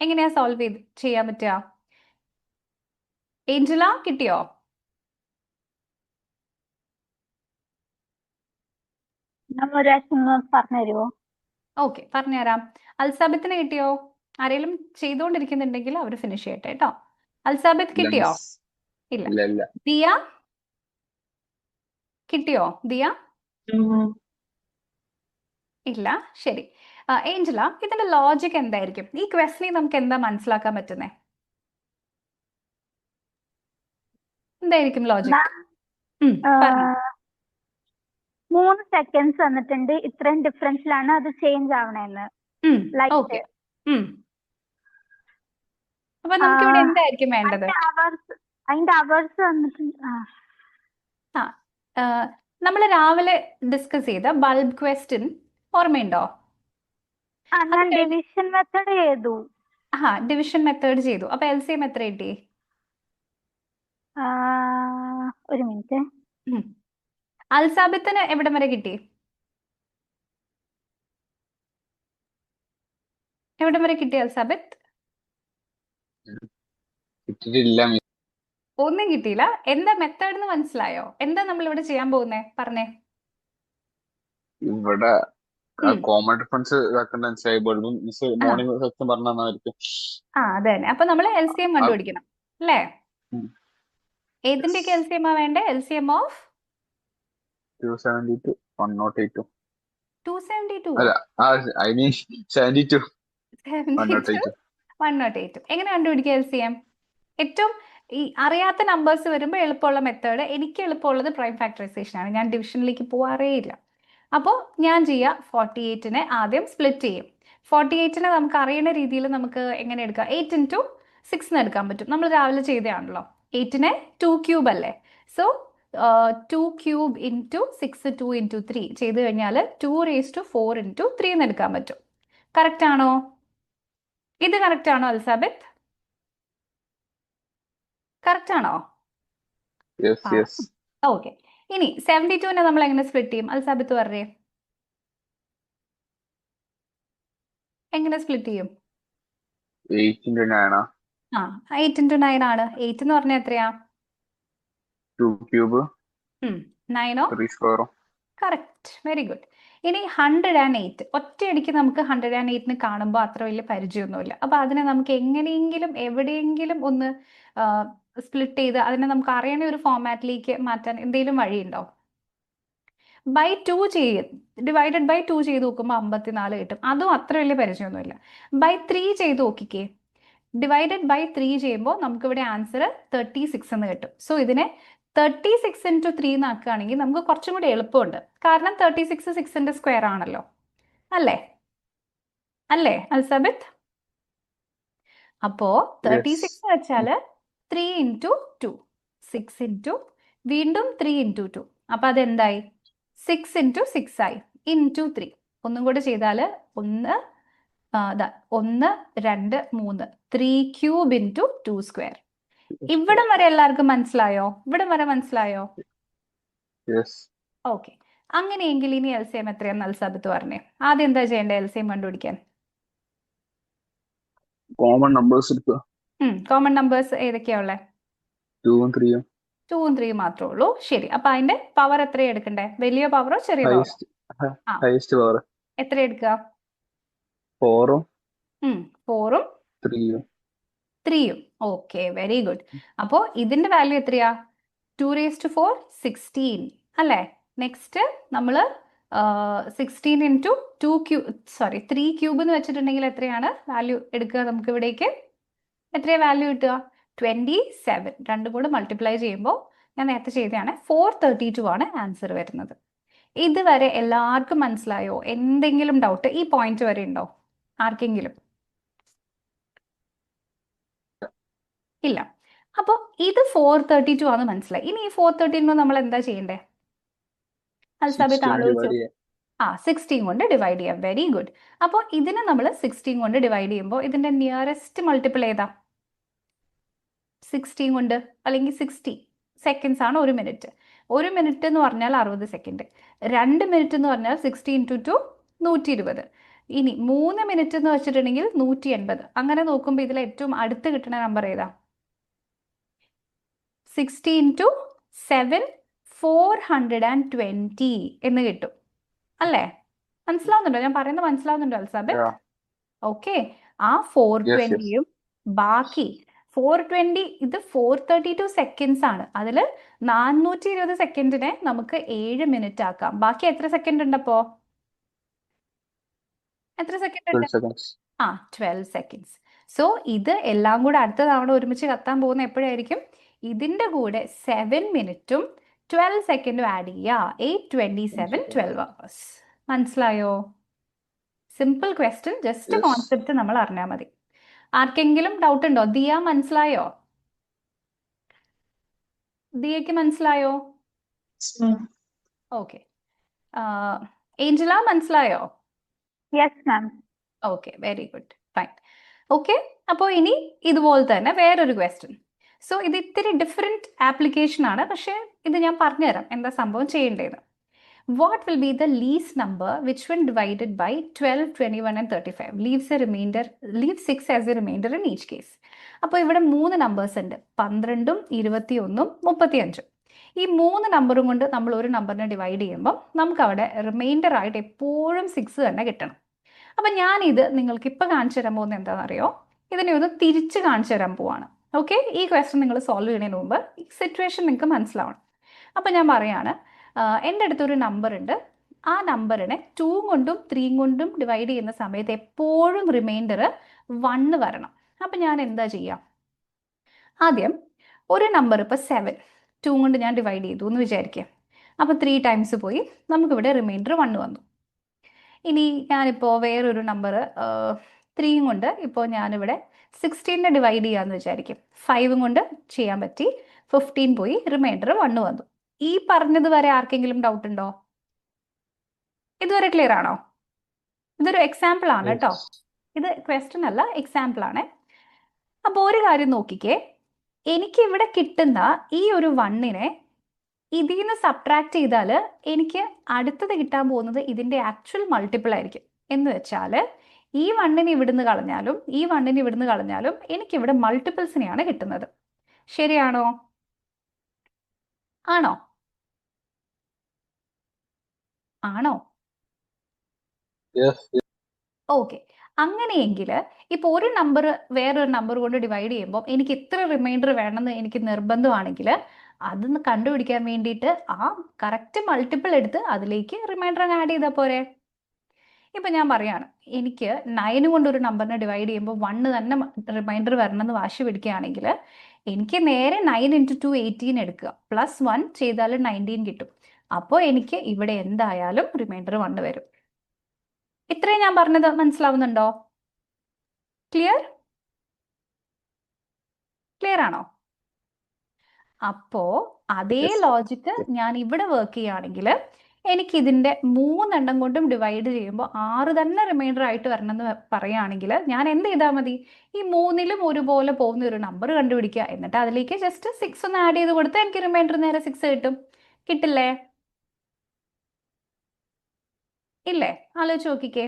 എങ്ങനെയാ സോൾവ് ചെയ്യാൻ പറ്റുക? ഏഞ്ചല കിട്ടിയോ? പറഞ്ഞുതരുമോ? ഓക്കെ, പറഞ്ഞുതരാം. അൽസാബിത്തിന് കിട്ടിയോ? ആരെങ്കിലും ചെയ്തുകൊണ്ടിരിക്കുന്നുണ്ടെങ്കിൽ അവർ ഫിനിഷ് ചെയ്യട്ടെ കേട്ടോ. അൽസാബിത്ത് കിട്ടിയോ? ഇല്ല. ഇല്ല. ദിയ കിട്ടിയോ? ദിയ ഇല്ല. ശരി, ഏഞ്ചല, ഇതിന്റെ ലോജിക് എന്തായിരിക്കും? ഈ ക്വസ്റ്റിനെ നമുക്ക് എന്താ മനസ്സിലാക്കാൻ പറ്റുന്നേ? എന്തായിരിക്കും ലോജിക്? 3 സെക്കൻഡ്സ് വന്നിട്ടുണ്ട്, ഇത്രയും ഡിഫറൻസിലാണ് അത് ചേഞ്ച് ആവണേന്ന്. ഓക്കെ, അപ്പൊ നമുക്ക് ഇവിടെ എന്തായിരിക്കും വേണ്ടത്? അതിന്റെ അവേഴ്സ് വന്നിട്ടുണ്ട്. നമ്മൾ രാവിലെ ഡിസ്കസ് ചെയ്ത ബൾബ് ക്വസ്റ്റ്യൻ ഓർമ്മയുണ്ടോ? ഡിവിഷൻ മെത്തേഡ് ചെയ്തു. ഡിവിഷൻ മെത്തേഡ് ചെയ്തു. അപ്പൊ LCM എത്ര കിട്ടി? ഒരു മിനിറ്റ്. അൽസാബിത്തിന് എവിടം വരെ കിട്ടി? അൽസാബിത്ത്? ഒന്നും കിട്ടിയില്ല. എന്താ മെത്തേഡ് എന്ന് മനസ്സിലായോ? എന്താ നമ്മൾ ഇവിടെ ചെയ്യാൻ പോകുന്നേ? പറഞ്ഞേ. ഇവിടെ കോമൺ ഡിഫറൻസ് മോർണിംഗ് സെക്ഷൻ പറഞ്ഞായിരിക്കും. അത് തന്നെ. അപ്പൊ നമ്മൾ LCM കണ്ടുപിടിക്കണം അല്ലേ? ഏതിന്റെയൊക്കെ LCM ആ വേണ്ടേ? LCM of 272 108. 272 അല്ല, ഐ മീൻ 72 108. എങ്ങനെ കണ്ടുപിടിക്കുക LCM? ഏറ്റവും ഈ അറിയാത്ത നമ്പേഴ്സ് വരുമ്പോൾ എളുപ്പമുള്ള മെത്തേഡ്, എനിക്ക് എളുപ്പമുള്ളത് പ്രൈം ഫാക്ടറൈസേഷൻ ആണ്. ഞാൻ ഡിവിഷനിലേക്ക് പോവാറേ ഇല്ല. അപ്പോൾ ഞാൻ ചെയ്യുക, 48നെ ആദ്യം സ്പ്ലിറ്റ് ചെയ്യും. 48നെ നമുക്ക് അറിയുന്ന രീതിയിൽ നമുക്ക് എങ്ങനെ എടുക്കാം? 8 ഇൻറ്റു 6 എടുക്കാൻ പറ്റും. നമ്മൾ രാവിലെ ചെയ്തതാണല്ലോ. 8നെ 2 ക്യൂബ് അല്ലേ? സോ 2 ക്യൂബ് ഇൻറ്റു 6 2 ഇൻറ്റു 3 ചെയ്ത് കഴിഞ്ഞാൽ 2⁴ ഇൻറ്റു 3 എന്ന് എടുക്കാൻ പറ്റും. കറക്റ്റ് ആണോ? ഇത് കറക്റ്റ് ആണോ അൽസാബിത്ത്? കറക്റ്റ് ആണോ? യെസ് ആ യെസ് ഓക്കെ. ഇനി 72നെ നമ്മൾ എങ്ങനെ സ്പ്ലിറ്റ് ചെയ്യും? അൽസാബിത്ത് പറഞ്ഞേ, എങ്ങനെ സ്പ്ലിറ്റ് ചെയ്യും? 8 into 9 ആ ആ 8 ഇൻറ്റു 9 ആണ്. 8 എന്ന് പറഞ്ഞാൽ എത്രയാ? 2 ക്യൂബ് 9ഓ? 3 സ്ക്വയറോ കറക്റ്റ്, വെരി ഗുഡ്. ഇനി 108 ഒറ്റയടിക്ക് നമുക്ക് 108ന് കാണുമ്പോൾ അത്ര വലിയ പരിചയമൊന്നുമില്ല. അപ്പൊ അതിനെ നമുക്ക് എങ്ങനെയെങ്കിലും എവിടെയെങ്കിലും ഒന്ന് സ്പ്ലിറ്റ് ചെയ്ത് അതിനെ നമുക്ക് അറിയണ ഒരു ഫോമാറ്റിലേക്ക് മാറ്റാൻ എന്തെങ്കിലും വഴിയുണ്ടോ? ബൈ 2 ചെയ്യും, ഡിവൈഡഡ് ബൈ 2 ചെയ്ത് നോക്കുമ്പോൾ 54 കിട്ടും. അതും അത്ര വലിയ പരിചയമൊന്നുമില്ല. ബൈ 3 ചെയ്ത് നോക്കിക്കേ, ഡിവൈഡഡ് ബൈ 3 ചെയ്യുമ്പോൾ നമുക്ക് ഇവിടെ ആൻസർ 36 എന്ന് കിട്ടും. സോ ഇതിനെ 36 ഇൻറ്റു 3 എന്നാക്കുകയാണെങ്കിൽ നമുക്ക് കുറച്ചും കൂടി എളുപ്പമുണ്ട്. കാരണം 36 6ന്റെ സ്ക്വയർ ആണല്ലോ, അല്ലേ? അല്ലേ അൽസാബിത്ത്? അപ്പോ 36 വെച്ചാൽ 3 ഇൻറ്റു 2 6 ഇൻറ്റു വീണ്ടും 3 ഇൻറ്റു 2 അപ്പൊ അതെന്തായി? 6 ഇൻറ്റു 6 ആയി ഇൻറ്റു 3. ഒന്നും കൂടെ ചെയ്താൽ 1 2 3 3 ക്യൂബ് ഇൻറ്റു 2 സ്ക്വയർ. ഇവിടം വരെ എല്ലാവർക്കും മനസ്സിലായോ? ഇവിടം വരെ മനസ്സിലായോ? Yes okay. അങ്ങനെയെങ്കിൽ ഇനി എൽസിഎം എത്രയാന്ന് അൽസാബിത്ത് പറഞ്ഞേ. ആദ്യം എന്താ ചെയ്യേണ്ടത് എൽസിഎം കണ്ടുപിടിക്കാൻ? കോമൺ നമ്പേഴ്സ് എടുക്കുക. കോമൺ നമ്പേഴ്സ് ഏതൊക്കെയാ ഉള്ളത്? 2ഉം 3ഉം 2ഉം 3 മാത്രമേ ഉള്ളൂ. ശരി, അപ്പൊ അതിന്റെ പവർ എത്രയാ എടുക്കണ്ടേ? വലിയ പവറോ ചെറിയ പവറോ? ഹൈസ്റ്റ് പവർ എത്ര എടുക്കുക? 4ഉം 4ഉം 3ഉം 3ഉം. Okay, very good. അപ്പോ ഇതിന്റെ വാല്യൂ എത്രയാ? 2⁴ 16 അല്ലേ? നെക്സ്റ്റ് നമ്മള് 16 ഇൻറ്റു 3 ക്യൂബ് എന്ന് വെച്ചിട്ടുണ്ടെങ്കിൽ എത്രയാണ് വാല്യൂ എടുക്കുക? നമുക്ക് ഇവിടേക്ക് എത്രയാ വാല്യൂ കിട്ടുക? 27. രണ്ടും കൂടെ മൾട്ടിപ്ലൈ ചെയ്യുമ്പോൾ ഞാൻ നേരത്തെ ചെയ്തതാണ് 432 ആണ് ആൻസർ വരുന്നത്. ഇതുവരെ എല്ലാവർക്കും മനസ്സിലായോ? എന്തെങ്കിലും ഡൗട്ട് ഈ പോയിന്റ് വരെ ഉണ്ടോ ആർക്കെങ്കിലും? ഇല്ല. അപ്പോൾ ഇത് 432 ആണ് മനസ്സിലായി. ഇനി ഈ 432 നമ്മൾ എന്താ ചെയ്യണ്ടേ അൽസാബിത്ത്? 16 ആലോചിച്ചു. ഡിവൈഡ് ചെയ്യാം. 16 കൊണ്ട് ഡിവൈഡ് ചെയ്യാം. Very good. അപ്പോൾ ഇതിനെ നമ്മൾ 16 കൊണ്ട് ഡിവൈഡ് ചെയ്യുമ്പോൾ ഇതിന്റെ നിയറസ്റ്റ് മൾട്ടിപ്പിൾ ഏതാ? 16 കൊണ്ട്, അല്ലെങ്കിൽ 60 സെക്കൻഡ്സ് ആണ് 1 മിനിറ്റ്. 1 മിനിറ്റ് എന്ന് പറഞ്ഞാൽ 60 സെക്കൻഡ്. 2 മിനിറ്റ് എന്ന് പറഞ്ഞാൽ 60 ഇൻറ്റു 2 120. ഇനി 3 മിനിറ്റ് എന്ന് വെച്ചിട്ടുണ്ടെങ്കിൽ 180. അങ്ങനെ നോക്കുമ്പോൾ ഇതിൽ ഏറ്റവും അടുത്ത് കിട്ടുന്ന നമ്പർ ഏതാ? 60 ഇൻറ്റു 7 420 എന്ന് കിട്ടും, അല്ലേ? മനസ്സിലാവുന്നുണ്ടോ? ഞാൻ പറയുന്നത് മനസ്സിലാവുന്നുണ്ടോ അൽസാബിത്ത്? Yeah. ഓക്കെ. ആ 420യും ബാക്കി 420 ഇത് 432 സെക്കൻഡ്സ് ആണ്. അതിൽ 420 സെക്കൻഡിനെ നമുക്ക് 7 മിനിറ്റ് ആക്കാം. ബാക്കി എത്ര സെക്കൻഡ് ഉണ്ടപ്പോ? എത്ര സെക്കൻഡ് ഉണ്ട്? 12 seconds. 12 സെക്കൻഡ്സ്. സോ ഇത് എല്ലാം കൂടെ അടുത്ത തവണ ഒരുമിച്ച് കത്താൻ പോകുന്ന എപ്പോഴായിരിക്കും? ഇതിന്റെ കൂടെ 7 മിനിറ്റും 12 സെക്കൻഡും ആഡ് ചെയ്യുക. 827 12 hours. മനസ്സിലായോ? Simple question, just Yes. Concept നമ്മൾ അറിഞ്ഞാൽ മതി. ആർക്കെങ്കിലും ഡൗട്ട് ഉണ്ടോ? ദിയ മനസ്സിലായോ? ദിയക്ക് മനസ്സിലായോ? ഓക്കെ. ഏഞ്ചല മനസ്സിലായോ? Yes ma'am. Okay, very good, fine. Okay, അപ്പോൾ ഇനി ഇതുപോലെ തന്നെ വേറൊരു ക്വസ്റ്റ്യൻ. സോ ഇത് ഇത്തിരി ഡിഫറെൻറ്റ് ആപ്ലിക്കേഷൻ ആണ്, പക്ഷേ ഇത് ഞാൻ പറഞ്ഞുതരാം എന്താ സംഭവം ചെയ്യേണ്ടതെന്ന്. What will be the least number which when divided by 12, 21 and 35 leaves 6 as a remainder in each case? അപ്പോൾ ഇവിടെ 3 നമ്പേഴ്സ് ഉണ്ട്, 12ഉം 21ഉം 35ഉം. ഈ 3 നമ്പറും കൊണ്ട് നമ്മൾ ഒരു നമ്പറിനെ ഡിവൈഡ് ചെയ്യുമ്പോൾ നമുക്ക് അവിടെ റിമൈൻഡർ ആയിട്ട് എപ്പോഴും 6 തന്നെ കിട്ടണം. അപ്പം ഞാനിത് നിങ്ങൾക്ക് ഇപ്പോൾ കാണിച്ചു തരാൻ പോകുന്നത് എന്താണെന്നറിയോ? ഇതിനെ ഒന്ന് തിരിച്ച് കാണിച്ചു തരാൻ പോവാണ്. ഓക്കെ, ഈ ക്വസ്റ്റ്യൻ നിങ്ങൾ സോൾവ് ചെയ്യുന്നതിന് മുമ്പ് ഈ സിറ്റുവേഷൻ നിങ്ങൾക്ക് മനസ്സിലാവണം. അപ്പം ഞാൻ പറയാണ്, എൻ്റെ അടുത്തൊരു നമ്പർ ഉണ്ട്. ആ നമ്പറിനെ 2 കൊണ്ടും 3 കൊണ്ടും ഡിവൈഡ് ചെയ്യുന്ന സമയത്ത് എപ്പോഴും റിമൈൻഡർ 1 വരണം. അപ്പം ഞാൻ എന്താ ചെയ്യാം? ആദ്യം ഒരു നമ്പർ ഇപ്പോൾ 7 2 കൊണ്ട് ഞാൻ ഡിവൈഡ് ചെയ്തു എന്ന് വിചാരിക്കുക. അപ്പോൾ 3 ടൈംസ് പോയി, നമുക്കിവിടെ റിമൈൻഡർ 1 വന്നു. ഇനി ഞാനിപ്പോൾ വേറൊരു നമ്പർ 3 കൊണ്ട് ഇപ്പോൾ ഞാനിവിടെ 16 ഡിവൈഡ് ചെയ്യാമെന്ന് വിചാരിക്കും. 5 കൊണ്ട് ചെയ്യാൻ പറ്റി, 15 പോയി, റിമൈൻഡർ 1 വന്നു. ഈ പറഞ്ഞത് വരെ ആർക്കെങ്കിലും ഡൗട്ട് ഉണ്ടോ? ഇതുവരെ ക്ലിയർ ആണോ? ഇതൊരു എക്സാമ്പിൾ ആണ് കേട്ടോ, ഇത് ക്വസ്റ്റ്യൻ അല്ല, എക്സാമ്പിൾ ആണ്. അപ്പോൾ ഒരു കാര്യം നോക്കിക്കേ, എനിക്ക് ഇവിടെ കിട്ടുന്ന ഈ ഒരു 1നെ ഇതിൽ നിന്ന് സബ്ട്രാക്ട് ചെയ്താൽ എനിക്ക് അടുത്തത് കിട്ടാൻ പോകുന്നത് ഇതിന്റെ ആക്ച്വൽ മൾട്ടിപ്പിൾ ആയിരിക്കും. എന്ന് വെച്ചാൽ ഈ 1നെ ഇവിടുന്ന് കളഞ്ഞാലും ഈ 1നെ ഇവിടുന്ന് കളഞ്ഞാലും എനിക്കിവിടെ മൾട്ടിപ്പിൾസിനെയാണ് കിട്ടുന്നത്. ശരിയാണോ? ആണോ? ആണോ? യെസ്. ഓക്കെ. അങ്ങനെയെങ്കിൽ ഇപ്പോൾ ഒരു നമ്പർ വേറൊരു നമ്പർ കൊണ്ട് ഡിവൈഡ് ചെയ്യുമ്പോൾ എനിക്ക് ഇത്ര റിമൈൻഡർ വേണമെന്ന് എനിക്ക് നിർബന്ധമാണെങ്കിൽ അതൊന്ന് കണ്ടുപിടിക്കാൻ വേണ്ടിയിട്ട് ആ കറക്റ്റ് മൾട്ടിപ്പിൾ എടുത്ത് അതിലേക്ക് റിമൈൻഡർ ആഡ് ചെയ്താൽ പോരെ. ഇപ്പം ഞാൻ പറയാണ്, എനിക്ക് 9 കൊണ്ട് ഒരു നമ്പറിനെ ഡിവൈഡ് ചെയ്യുമ്പോൾ 1 തന്നെ റിമൈൻഡർ വരണമെന്ന് വാശി പിടിക്കുകയാണെങ്കിൽ എനിക്ക് നേരെ 9 × 2 18 എടുക്കുക, +1 ചെയ്താൽ 19 കിട്ടും. അപ്പോൾ എനിക്ക് ഇവിടെ എന്തായാലും റിമൈൻഡർ 1 വരും. ഇത്രയും ഞാൻ പറഞ്ഞത് മനസ്സിലാവുന്നുണ്ടോ? ക്ലിയർ? ക്ലിയർ ആണോ? അപ്പോ അതേ Yes. ലോജിക്ക് ഞാൻ ഇവിടെ വർക്ക് ചെയ്യുകയാണെങ്കിൽ എനിക്ക് ഇതിന്റെ 3 എണ്ണം കൊണ്ടും ഡിവൈഡ് ചെയ്യുമ്പോൾ 6 തന്നെ റിമൈൻഡർ ആയിട്ട് വരണമെന്ന് പറയുകയാണെങ്കിൽ ഞാൻ എന്ത് ചെയ്താൽ മതി? ഈ 3ലും ഒരുപോലെ പോകുന്ന ഒരു നമ്പർ കണ്ടുപിടിക്കുക, എന്നിട്ട് അതിലേക്ക് ജസ്റ്റ് 6 ഒന്ന് ആഡ് ചെയ്ത് കൊടുത്താൽ എനിക്ക് റിമൈൻഡർ നേരെ 6 കിട്ടും. കിട്ടില്ലേ? ഇല്ലേ? ആലോചിച്ച് നോക്കിക്കേ,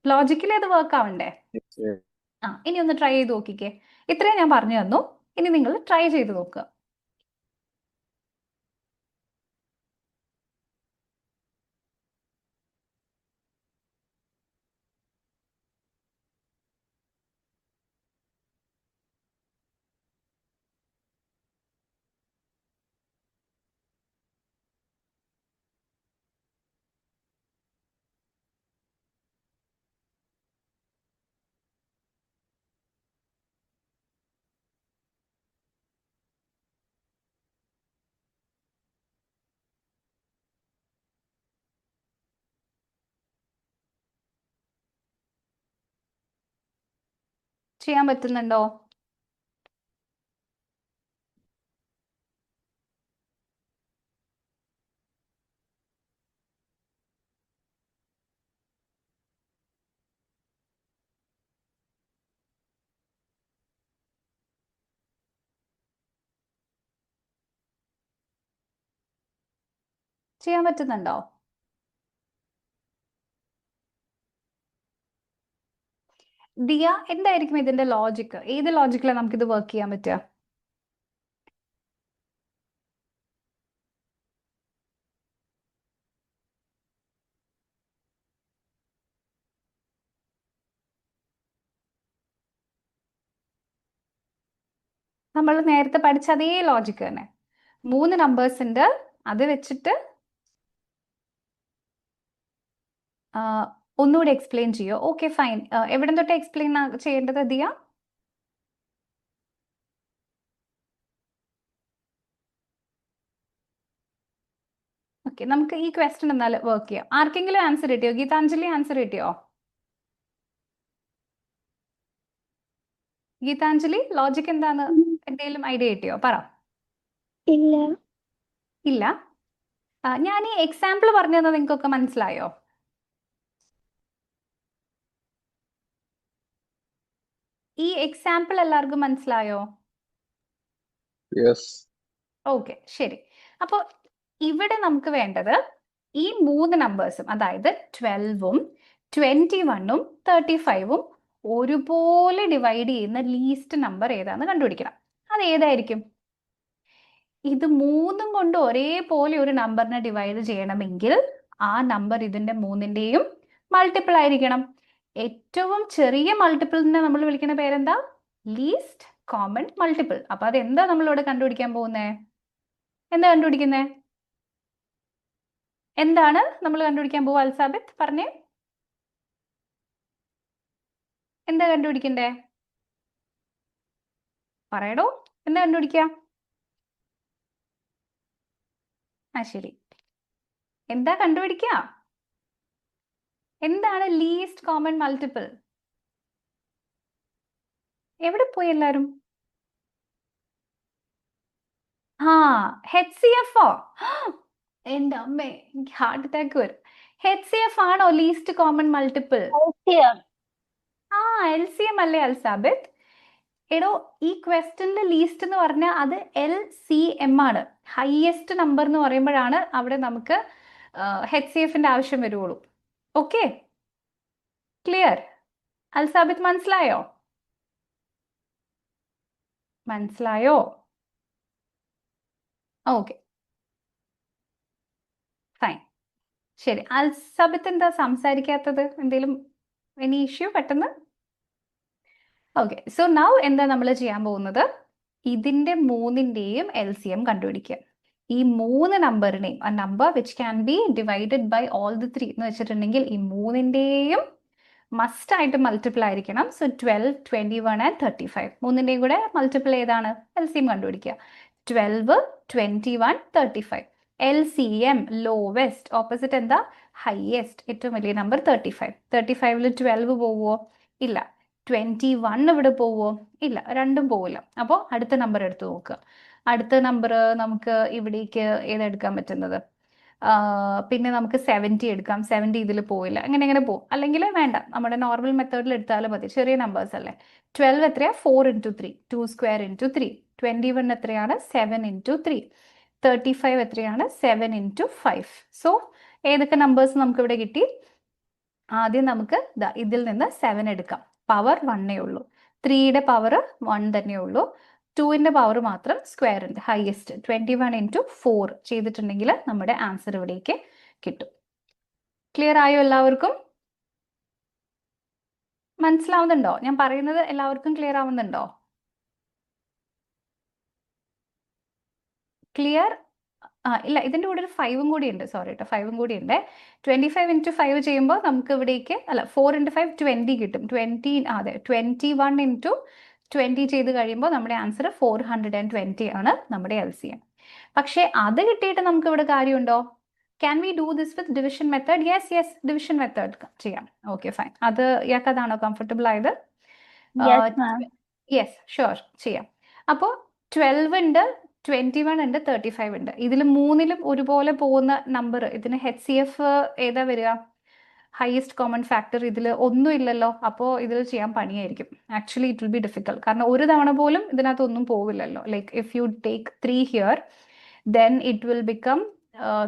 ലോജിക്കലി അത് വർക്ക് ആവണ്ടേ? ഇനി ഒന്ന് ട്രൈ ചെയ്ത് നോക്കിക്കേ. ഇത്രയും ഞാൻ പറഞ്ഞു തന്നു, ഇനി നിങ്ങൾ ട്രൈ ചെയ്ത് നോക്കുക. ചെയ്യാൻ പറ്റുന്നുണ്ടോ? ചെയ്യാൻ പറ്റുന്നുണ്ടോ? ദിയ, എന്തായിരിക്കും ഇതിന്റെ ലോജിക്ക്? ഏത് ലോജിക്കിലാണ് നമുക്കിത് വർക്ക് ചെയ്യാൻ പറ്റുക? നമ്മൾ നേരത്തെ പഠിച്ച അതേ ലോജിക്ക് തന്നെ. 3 നമ്പേഴ്സ് ഉണ്ട്, അത് വെച്ചിട്ട് ഒന്നുകൂടി എക്സ്പ്ലെയിൻ ചെയ്യോ? Okay, fine. എവിടെ തൊട്ട് എക്സ്പ്ലെയിൻ ചെയ്യേണ്ടത് ദിയ? ഓക്കെ, നമുക്ക് ഈ ക്വസ്റ്റ്യൻ എന്നാൽ വർക്ക് ചെയ്യാം. ആർക്കെങ്കിലും ആൻസർ കിട്ടിയോ? ഗീതാഞ്ജലി ആൻസർ കിട്ടിയോ? ഗീതാഞ്ജലി, ലോജിക്ക് എന്താന്ന് എന്തെങ്കിലും ഐഡിയ കിട്ടിയോ? പറ. ഇല്ല. ഇല്ല? ഞാൻ ഈ എക്സാമ്പിൾ പറഞ്ഞു തന്നത് നിങ്ങൾക്കൊക്കെ മനസ്സിലായോ? ഈ എക്സാമ്പിൾ എല്ലാവർക്കും മനസ്സിലായോ? യെസ്. ഓക്കെ, ശരി. അപ്പോൾ ഇവിടെ നമുക്ക് വേണ്ടത് ഈ 3 നമ്പേഴ്സും, അതായത് 12ഉം 21ഉം 35ഉം ഒരുപോലെ ഡിവൈഡ് ചെയ്യുന്ന ലീസ്റ്റ് നമ്പർ ഏതാന്ന് കണ്ടുപിടിക്കണം. അത് ഏതായിരിക്കും? ഇത് 3ഉം കൊണ്ട് ഒരേപോലെ ഒരു നമ്പറിനെ ഡിവൈഡ് ചെയ്യണമെങ്കിൽ ആ നമ്പർ ഇതിന്റെ 3ന്റെയും മൾട്ടിപ്പിൾ ആയിരിക്കണം. ഏറ്റവും ചെറിയ മൾട്ടിപ്പിളിനെ നമ്മൾ വിളിക്കുന്ന പേരെന്താ? Least common multiple. അപ്പൊ അതെന്താ നമ്മളിവിടെ കണ്ടുപിടിക്കാൻ പോകുന്നേ? എന്താ കണ്ടുപിടിക്കുന്നേ? എന്താണ് നമ്മൾ കണ്ടുപിടിക്കാൻ പോവുക? അൽസാബിത്ത് പറഞ്ഞേ, എന്താ കണ്ടുപിടിക്കണ്ടേ? പറയടോ, എന്താ കണ്ടുപിടിക്കുക? ശരി, എന്താ കണ്ടുപിടിക്കുക? എന്താണ് ലീസ്റ്റ് കോമൺ മൾട്ടിപ്പിൾ? എവിടെ പോയി എല്ലാരും? ആ HCF ഓ? എന്റെ അമ്മേ, എനിക്ക് ഹാർട്ട് അറ്റാക്ക് വരും. HCF ആണോ ലീസ്റ്റ് കോമൺ മൾട്ടിപ്പിൾ? LCM. ആ LCM അല്ലേ അൽസാബിത്ത്? എടോ, ഈ ക്വസ്റ്റ്യനിൽ ലീസ്റ്റ് എന്ന് പറഞ്ഞാൽ അത് LCM ആണ്. ഹയസ്റ്റ് നമ്പർ എന്ന് പറയുമ്പോഴാണ് അവിടെ നമുക്ക് HCFന്റെ ആവശ്യം വരുള്ളൂ. Okay, clear? അൽസാബിത്ത് മനസ്സിലായോ? മനസ്സിലായോ? Okay, fine. ശരി, അൽസാബിത്ത് എന്താ സംസാരിക്കാത്തത്? എന്തെങ്കിലും എനി ഇഷ്യൂ പെട്ടെന്ന്? ഓക്കെ, സോ നൗ എന്താ നമ്മൾ ചെയ്യാൻ പോകുന്നത്? ഇതിന്റെ മൂന്നിന്റെയും LCM കണ്ടുപിടിക്കുക. ഈ മൂന്ന് നമ്പറിനെയും, a number which can be divided by all the three എന്ന് വെച്ചിട്ടുണ്ടെങ്കിൽ ഈ മൂന്നിന്റെയും മസ്റ്റ് ആയിട്ട് മൾട്ടിപ്പിൾ ആയിരിക്കണം. സോ 12, 21 ആൻഡ് 35 മൂന്നിന്റെയും കൂടെ മൾട്ടിപ്പിൾ ഏതാണ്? LCM കണ്ടുപിടിക്കുക. 12, 21, 35. LCM ലോവസ്റ്റ്, ഓപ്പോസിറ്റ് എന്താ? ഹയസ്റ്റ്, ഏറ്റവും വലിയ നമ്പർ 35. 35ൽ 12 പോവോ? ഇല്ല. 21 ഇവിടെ പോവോ? ഇല്ല, രണ്ടും പോവില്ല. അപ്പോൾ അടുത്ത നമ്പർ എടുത്ത് നോക്കുക. അടുത്ത നമ്പർ നമുക്ക് ഇവിടേക്ക് ഏതെടുക്കാൻ പറ്റുന്നത്? പിന്നെ നമുക്ക് 70 എടുക്കാം. 70 ഇതിൽ പോയില്ല. അങ്ങനെ പോകും. അല്ലെങ്കിൽ വേണ്ട, നമ്മുടെ നോർമൽ മെത്തേഡിൽ എടുത്താലും മതി, ചെറിയ നമ്പേഴ്സ് അല്ലേ. 12 എത്രയാ? 4 into 3, 2 square into 3. 21 എത്രയാണ്? 7 into 3. 35 എത്രയാണ്? 7 into 5. സോ ഏതൊക്കെ നമ്പേഴ്സ് നമുക്ക് ഇവിടെ കിട്ടി? ആദ്യം നമുക്ക് ഇതിൽ നിന്ന് 7 എടുക്കാം. പവർ 1 ഉള്ളൂ. 3യുടെ പവർ 1 തന്നെ ഉള്ളൂ. 2ന്റെ പവർ മാത്രം സ്ക്വയർ ഉണ്ട്, ഹയസ്റ്റ്. 21 into 4 ചെയ്തിട്ടുണ്ടെങ്കിൽ നമ്മുടെ ആൻസർ ഇവിടേക്ക് കിട്ടും. ക്ലിയർ ആയോ എല്ലാവർക്കും? മനസ്സിലാവുന്നുണ്ടോ? ഞാൻ പറയുന്നത് എല്ലാവർക്കും ക്ലിയർ ആവുന്നുണ്ടോ? ക്ലിയർ? ഇല്ല, ഇതിൻ്റെ കൂടെ ഒരു 5ഉം കൂടി ഉണ്ട്. സോറി കേട്ടോ, 5ഉം കൂടി ഉണ്ട്. 25 into 5 ചെയ്യുമ്പോൾ നമുക്ക് ഇവിടേക്ക് 4 into 5 20 കിട്ടും. 21 into 20 ചെയ്ത് കഴിയുമ്പോൾ നമ്മുടെ ആൻസർ 420 ആണ് നമ്മുടെ LCM. പക്ഷേ അത് കിട്ടിയിട്ട് നമുക്ക് ഇവിടെ കാര്യമുണ്ടോ? Can we do this with division method? Yes, division method ചെയ്യാം. Okay, fine. അത് ഇയാൾക്ക് അതാണോ കംഫർട്ടബിൾ ആയത്? യെസ്, ഷുവർ, ചെയ്യാം. അപ്പോൾ 12 ഉണ്ട്, 21 ഉണ്ട്, 35 ഉണ്ട്. ഇതിൽ മൂന്നിലും ഒരുപോലെ പോകുന്ന നമ്പർ, ഇതിന് HCF ഏതാ വരിക? Highest common factor. ഇതിൽ ഒന്നും ഇല്ലല്ലോ, അപ്പോൾ ഇതിൽ ചെയ്യാൻ പണിയായിരിക്കും. Actually it will be difficult, കാരണം ഒരു തവണ പോലും ഇതിനകത്ത് ഒന്നും പോവില്ലല്ലോ. Like if you take 3 here, then it will become,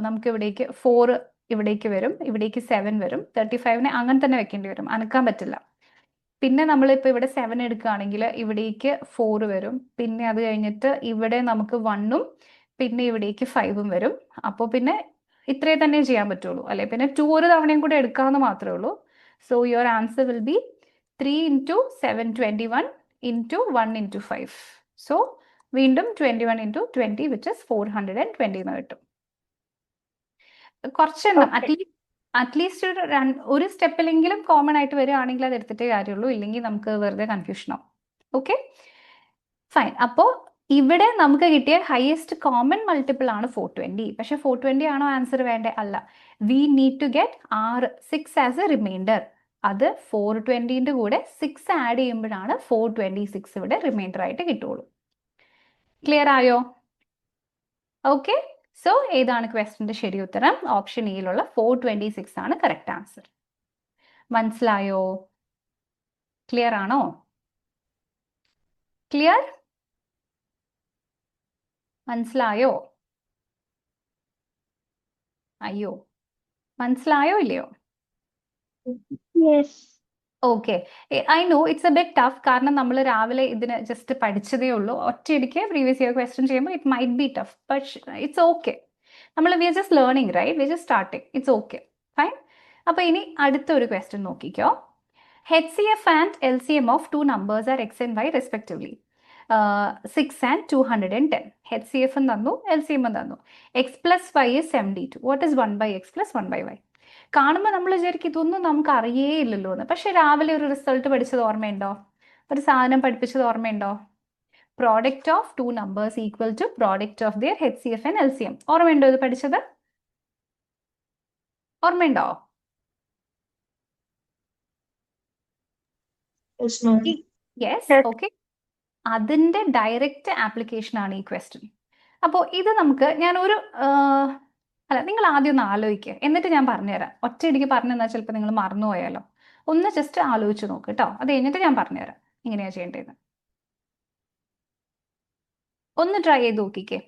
നമുക്ക് ഇവിടേക്ക് 4 ഇവിടേക്ക് വരും, ഇവിടേക്ക് 7 വരും. 35നെ അങ്ങനെ തന്നെ വെക്കേണ്ടി വരും, അനക്കാൻ പറ്റില്ല. പിന്നെ നമ്മളിപ്പോൾ ഇവിടെ 7 എടുക്കുകയാണെങ്കിൽ ഇവിടേക്ക് 4 വരും. പിന്നെ അത് കഴിഞ്ഞിട്ട് ഇവിടെ നമുക്ക് 1ഉം പിന്നെ ഇവിടേക്ക് 5ഉം വരും. അപ്പോൾ പിന്നെ ഇത്രേ തന്നെ ചെയ്യാൻ പറ്റുള്ളൂ, അല്ലെ? പിന്നെ 2 ഒരു തവണയും കൂടെ എടുക്കാമെന്ന് മാത്രമേ ഉള്ളൂ. So your answer will be 3 into 7, 21 into 1 into 5. So വീണ്ടും 21 into 20 വിച്ച് ഇസ് 420 എന്ന് കിട്ടും. കുറച്ചെണ്ണം അറ്റ്ലീസ്റ്റ് ഒരു സ്റ്റെപ്പിലെങ്കിലും കോമൺ ആയിട്ട് വരികയാണെങ്കിൽ അത് എടുത്തിട്ടേ കാര്യമുള്ളൂ, ഇല്ലെങ്കിൽ നമുക്ക് വെറുതെ കൺഫ്യൂഷൻ ആവും. Okay, fine. അപ്പോൾ ഇവിടെ നമുക്ക് കിട്ടിയ ഹയസ്റ്റ് കോമൺ മൾട്ടിപ്പിൾ ആണ് 420. പക്ഷെ 420 ആണോ ആൻസർ? വേണ്ടേ? അല്ല. We need to get 6 as a reminder. അത് 420ന്റെ കൂടെ 6 ആഡ് ചെയ്യുമ്പോഴാണ് 426 ഇവിടെ റിമൈൻഡർ ആയിട്ട് കിട്ടുള്ളൂ. ക്ലിയർ ആയോ? ഓക്കെ, സോ ഏതാണ് ക്വസ്റ്റ്യന്റെ ശരി ഉത്തരം? ഓപ്ഷൻ ഇയിലുള്ള 426 ആണ് കറക്റ്റ് ആൻസർ. മനസ്സിലായോ? ക്ലിയർ ആണോ? ക്ലിയർ? മനസ്സിലായോ? അയ്യോ, മനസ്സിലായോ ഇല്ലയോ? Yes. Okay, I know it's a bit tough, കാരണം നമ്മൾ രാവിലെ ഇതിന് ജസ്റ്റ് പഠിച്ചതേ ഉള്ളൂ. ഒറ്റയടിക്ക് പ്രീവിയസ് ഇയർ ക്വസ്റ്റ്യൻ ചെയ്യുമ്പോൾ it might be tough, but it's okay. നമ്മൾ we are just learning, right? We are just starting. It's okay, fine. അപ്പോൾ ഇനി അടുത്തൊരു ക്വസ്റ്റ്യൻ നോക്കിക്കോ. HCF and LCM of two numbers are x and y respectively. 6 and 210. HCF തന്നു, LCM തന്നു. x plus y is 72. What is 1 by x plus 1 by y? കാണുമ്പോൾ നമ്മൾ വിചാരിക്കും ഇതൊന്നും നമുക്ക് അറിയേ ഇല്ലല്ലോ എന്ന്. പക്ഷെ രാവിലെ ഒരു റിസൾട്ട് പഠിച്ചത് ഓർമ്മയുണ്ടോ? ഒരു സാധനം പഠിപ്പിച്ചത് ഓർമ്മയുണ്ടോ? Product of two numbers equal to product of their HCF and LCM. ഓർമ്മയുണ്ടോ ഇത് പഠിച്ചത്? ഓർമ്മയുണ്ടോ? Yes, ma'am. Yes, Yes. Okay. അതിന്റെ ഡയറക്റ്റ് ആപ്ലിക്കേഷൻ ആണ് ഈ ക്വസ്റ്റ്യൻ. അപ്പോൾ ഇത് നമുക്ക് അല്ല, നിങ്ങൾ ആദ്യം ഒന്ന് ആലോചിക്കുക, എന്നിട്ട് ഞാൻ പറഞ്ഞുതരാം. ഒറ്റയടിക്ക് പറഞ്ഞു തന്നാൽ ചിലപ്പോൾ നിങ്ങൾ മറന്നുപോയാലോ. ഒന്ന് ജസ്റ്റ് ആലോചിച്ച് നോക്ക് കേട്ടോ. അത് കഴിഞ്ഞിട്ട് ഞാൻ പറഞ്ഞുതരാം എങ്ങനെയാ ചെയ്യേണ്ടത്. ഒന്ന് ട്രൈ ചെയ്ത് നോക്കിക്കേ.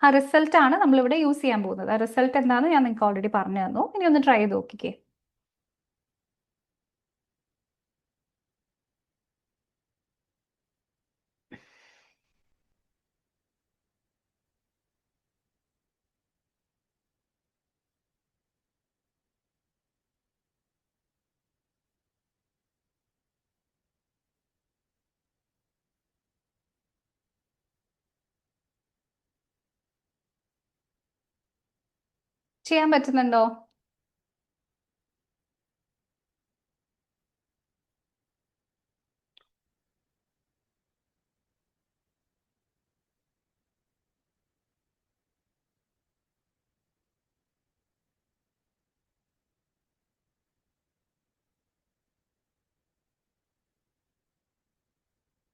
ആ റിസൾട്ട് ആണ് നമ്മളിവിടെ യൂസ് ചെയ്യാൻ പോകുന്നത്. ആ റിസൾട്ട് എന്താണെന്ന് ഞാൻ നിങ്ങൾക്ക് ഓൾറെഡി പറഞ്ഞു തന്നു. ഇനി ഒന്ന് ട്രൈ ചെയ്ത് നോക്കിക്കേ. ചെയ്യാൻ പറ്റുന്നുണ്ടോ?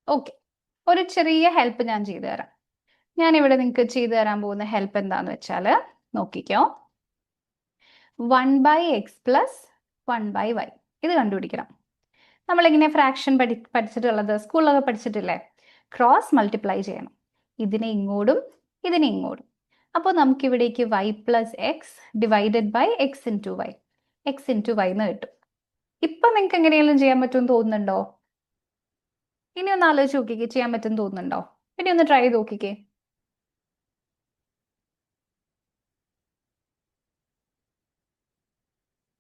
ഓക്കെ, ഒരു ചെറിയ ഹെൽപ്പ് ഞാൻ ചെയ്തു തരാം. ഞാൻ ഇവിടെ നിങ്ങൾക്ക് ചെയ്തു തരാൻ പോകുന്ന ഹെൽപ്പ് എന്താന്ന് വെച്ചാൽ നോക്കിക്കോ. 1/x പ്ലസ് 1/y ഇത് കണ്ടുപിടിക്കണം. നമ്മളിങ്ങനെ ഫ്രാക്ഷൻ പഠിച്ചിട്ടുള്ളത് സ്കൂളിലൊക്കെ പഠിച്ചിട്ടില്ലേ? ക്രോസ് മൾട്ടിപ്ലൈ ചെയ്യണം. ഇതിനെ ഇങ്ങോട്ടും ഇതിനെ ഇങ്ങോട്ടും. അപ്പോൾ നമുക്ക് ഇവിടേക്ക് y plus x divided by x into y, x into y എന്ന് കിട്ടും. ഇപ്പം നിങ്ങൾക്ക് എങ്ങനെയെങ്കിലും ചെയ്യാൻ പറ്റുമെന്ന് തോന്നുന്നുണ്ടോ? ഇനി ഒന്ന് ആലോചിച്ച് നോക്കിക്കേ, ചെയ്യാൻ പറ്റുമെന്ന് തോന്നുന്നുണ്ടോ? ഇനി ഒന്ന് ട്രൈ ചെയ്ത് നോക്കിക്കേ.